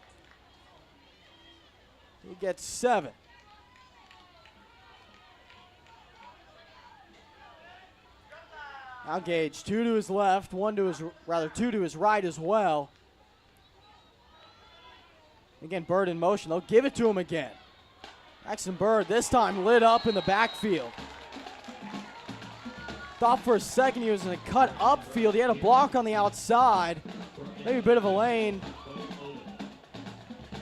He gets 7. Now Gage, 2 to his left, 2 to his right as well. Again, Bird in motion. They'll give it to him again. Braxton Bird this time lit up in the backfield. Thought for a second he was going to cut upfield. He had a block on the outside. Maybe a bit of a lane.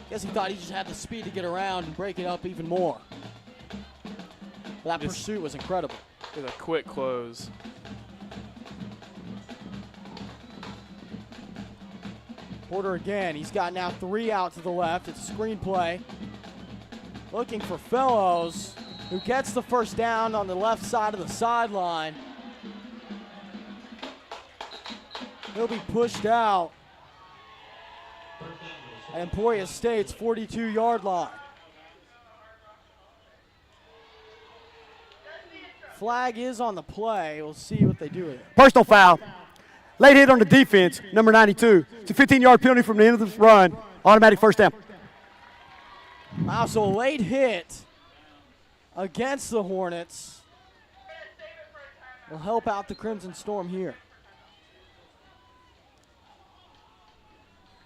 Guess he thought he just had the speed to get around and break it up even more. But that pursuit was incredible. It was a quick close. Porter again. He's got now 3 out to the left. It's a screen play. Looking for Fellows, who gets the first down on the left side of the sideline. He'll be pushed out at Emporia State's 42-yard line. Flag is on the play. We'll see what they do with it. Personal foul. Late hit on the defense, number 92. It's a 15-yard penalty from the end of the run. Automatic first down. Wow, so a late hit against the Hornets will help out the Crimson Storm here.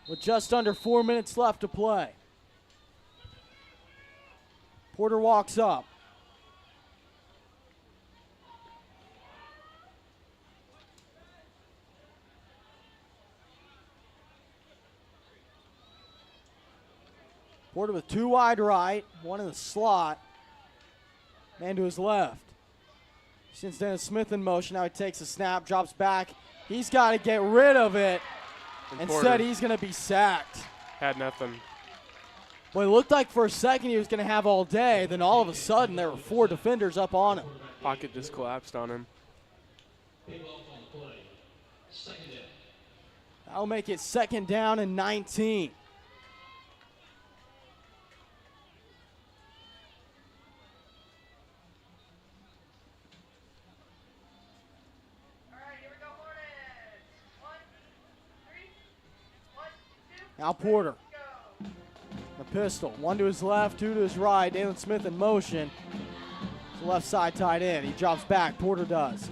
With just under 4 minutes left to play. Porter walks up. Porter with 2 wide right, 1 in the slot. Man to his left. Since Dennis Smith in motion, now he takes a snap, drops back. He's got to get rid of it. Instead, he's going to be sacked. Had nothing. Well, it looked like for a second he was going to have all day. Then all of a sudden, there were 4 defenders up on him. Pocket just collapsed on him. That'll make it 2nd down and 19. Now Porter. The pistol. 1 to his left, 2 to his right. Dalen Smith in motion. The left side tight end. He drops back. Porter does.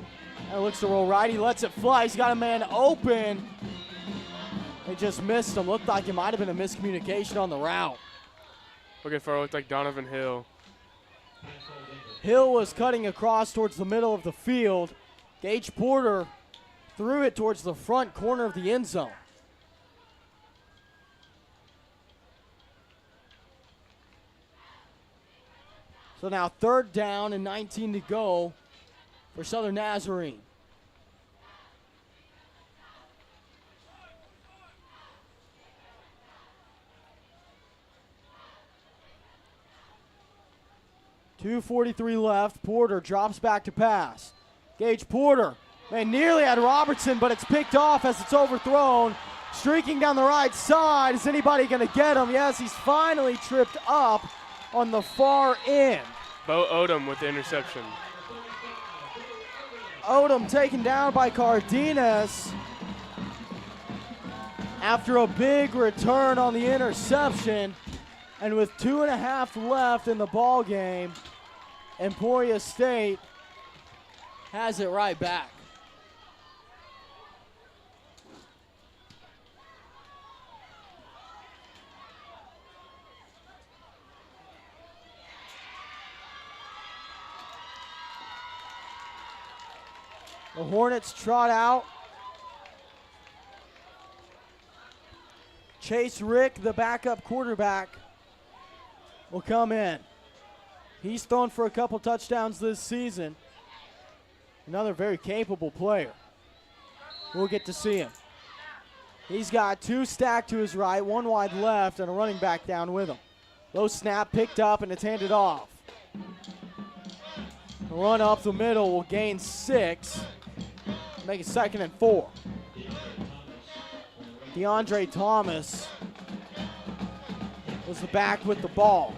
And looks to roll right. He lets it fly. He's got a man open. They just missed him. Looked like it might have been a miscommunication on the route. Looking for it looked like Donovan Hill. Hill was cutting across towards the middle of the field. Gage Porter threw it towards the front corner of the end zone. So now 3rd down and 19 to go for Southern Nazarene. .243 left. Porter drops back to pass. Gage Porter, man, nearly had Robertson, but it's picked off as it's overthrown. Streaking down the right side. Is anybody going to get him? Yes, he's finally tripped up on the far end. Bo Odom with the interception. Odom taken down by Cardenas after a big return on the interception. And with 2.5 left in the ball game, Emporia State has it right back. The Hornets trot out. Chase Rick, the backup quarterback, will come in. He's thrown for a couple touchdowns this season. Another very capable player. We'll get to see him. He's got 2 stacked to his right, 1 wide left, and a running back down with him. Low snap picked up, and it's handed off. The run up the middle will gain 6. Make it 2nd and 4. DeAndre Thomas was the back with the ball.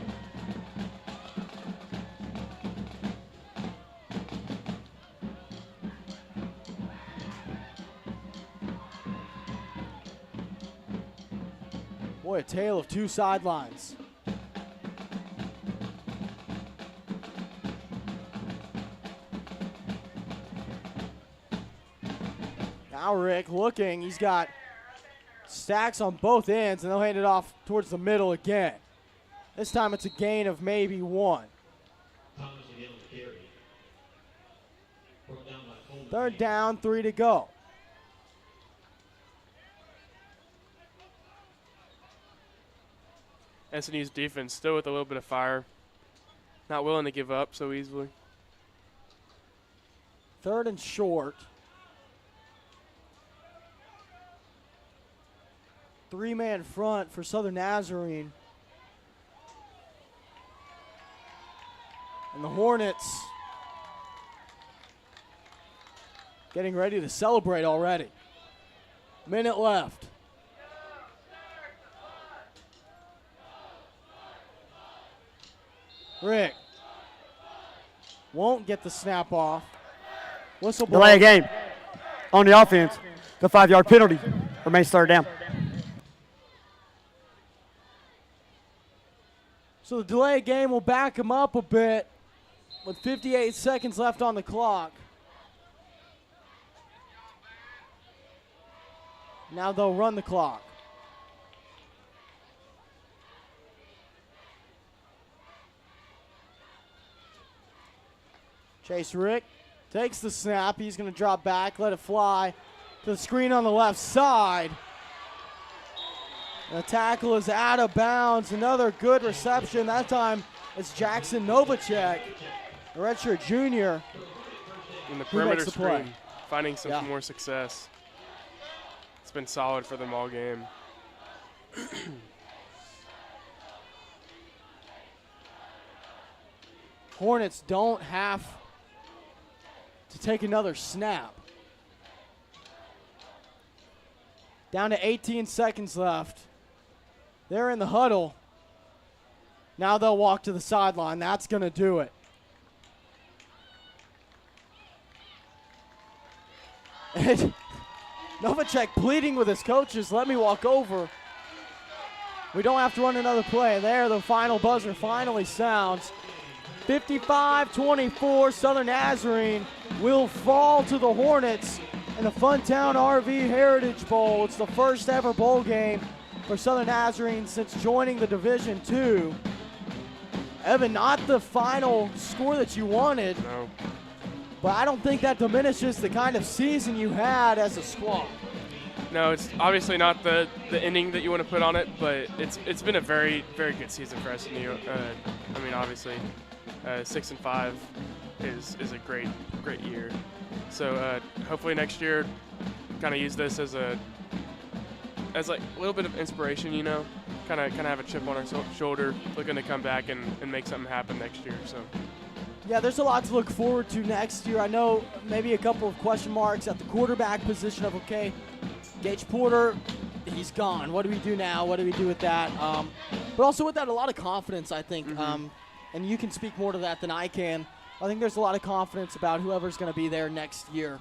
Boy, a tale of 2 sidelines. Now Rick looking, he's got stacks on both ends, and they'll hand it off towards the middle again. This time it's a gain of maybe 1. 3rd down, 3 to go. SNU's defense still with a little bit of fire. Not willing to give up so easily. 3rd and short. 3-man front for Southern Nazarene. And the Hornets getting ready to celebrate already. Minute left. Rick won't get the snap off. Whistle blow. Delay a game on the offense. The 5-yard penalty remains 3rd down. So the delay game will back him up a bit with 58 seconds left on the clock. Now they'll run the clock. Chase Rick takes the snap. He's going to drop back, let it fly to the screen on the left side. The tackle is out of bounds. Another good reception. That time it's Jackson Novacek, a redshirt junior. In the perimeter screen, finding some more success. It's been solid for them all game. Hornets don't have to take another snap. Down to 18 seconds left. They're in the huddle. Now they'll walk to the sideline. That's going to do it. And Novacek pleading with his coaches, let me walk over. We don't have to run another play. There, the final buzzer finally sounds. 55-24, Southern Nazarene will fall to the Hornets in the Funtown RV Heritage Bowl. It's the first ever bowl game for Southern Nazarene since joining the Division II. Evan, not the final score that you wanted. No. But I don't think that diminishes the kind of season you had as a squad. No, it's obviously not the ending that you want to put on it, but it's been a very, very good season for SNU. I mean, obviously, 6-5 is a great year. So hopefully next year, kind of use this as like a little bit of inspiration, you know, kind of have a chip on our shoulder, looking to come back and make something happen next year. So. Yeah, there's a lot to look forward to next year. I know maybe a couple of question marks at the quarterback position of, okay, Gage Porter, he's gone. What do we do now? What do we do with that? But also with that, a lot of confidence, I think. And you can speak more to that than I can. I think there's a lot of confidence about whoever's going to be there next year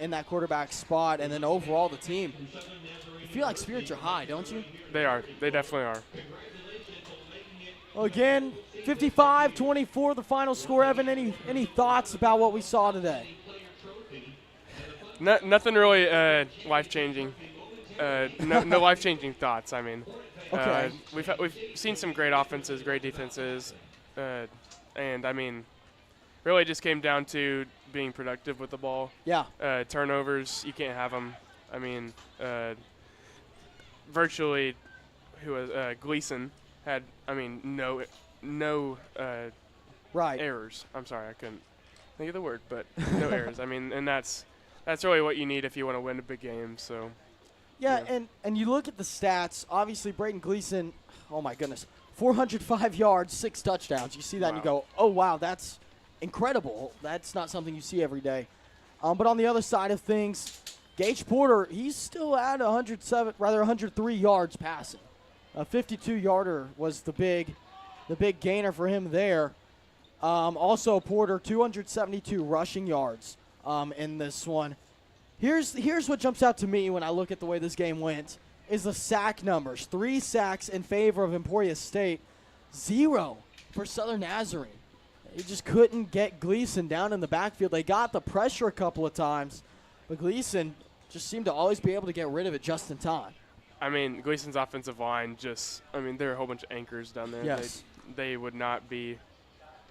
in that quarterback spot. And then overall, the team. You feel like spirits are high, don't you? They are. They definitely are. Well, again, 55-24, the final score. Evan, any thoughts about what we saw today? Nothing really life-changing. No life-changing thoughts. I mean, okay. We've seen some great offenses, great defenses, and I mean, really just came down to being productive with the ball. Yeah. Turnovers, you can't have them. I mean, virtually, Gleason had, I mean, no right errors. I'm sorry, I couldn't think of the word, but no errors. I mean, and that's really what you need if you want to win a big game. So. Yeah, and you look at the stats. Obviously, Brayden Gleason, oh my goodness, 405 yards, 6 touchdowns. You see that and you go, oh wow, that's incredible. That's not something you see every day. But on the other side of things, Gage Porter, he's still at 103 yards passing. A 52-yarder was the big gainer for him there. Also, Porter, 272 rushing yards in this one. Here's what jumps out to me when I look at the way this game went is the sack numbers. 3 sacks in favor of Emporia State, 0 for Southern Nazarene. They just couldn't get Gleason down in the backfield. They got the pressure a couple of times, but Gleason just seemed to always be able to get rid of it just in time. I mean, Gleason's offensive line there are a whole bunch of anchors down there. Yes. They would not be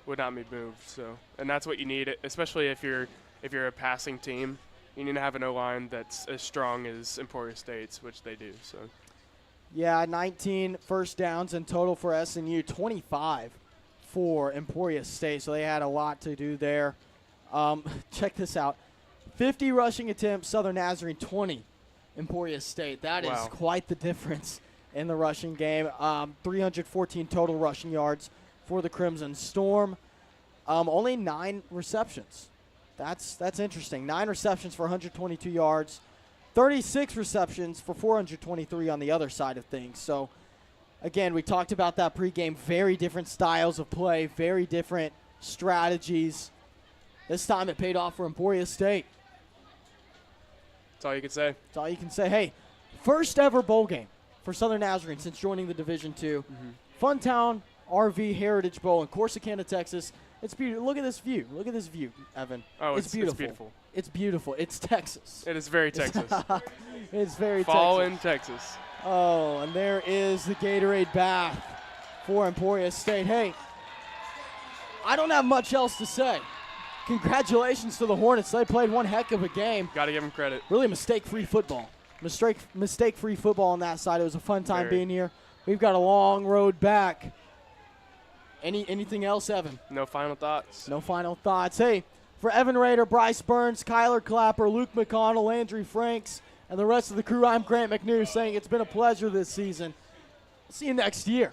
moved. So, and that's what you need, especially if you're a passing team. You need to have an O-line that's as strong as Emporia State's, which they do. So. Yeah, 19 first downs in total for SNU, 25 for Emporia State. So they had a lot to do there. Check this out. 50 rushing attempts, Southern Nazarene, 20 Emporia State. That is quite the difference in the rushing game. 314 total rushing yards for the Crimson Storm. Only 9 receptions. That's interesting. 9 receptions for 122 yards. 36 receptions for 423 on the other side of things. So, again, we talked about that pregame. Very different styles of play, very different strategies. This time it paid off for Emporia State. That's all you can say. That's all you can say. Hey, first ever bowl game for Southern Nazarene since joining the Division II. Funtown RV Heritage Bowl in Corsicana, Texas. It's beautiful. Look at this view. Look at this view, Evan. Oh, it's beautiful. It's beautiful. It's beautiful. It's Texas. It is very Texas. It's very Fall Texas. in Texas. Oh, and there is the Gatorade bath for Emporia State. Hey, I don't have much else to say. Congratulations to the Hornets. They played one heck of a game. Got to give them credit. Really mistake-free football. Mistake-free football on that side. It was a fun time being here. We've got a long road back. Anything else, Evan? No final thoughts. No final thoughts. Hey, for Evan Rader, Bryce Burns, Kyler Clapper, Luke McConnell, Landry Franks, and the rest of the crew, I'm Grant McNew saying it's been a pleasure this season. See you next year.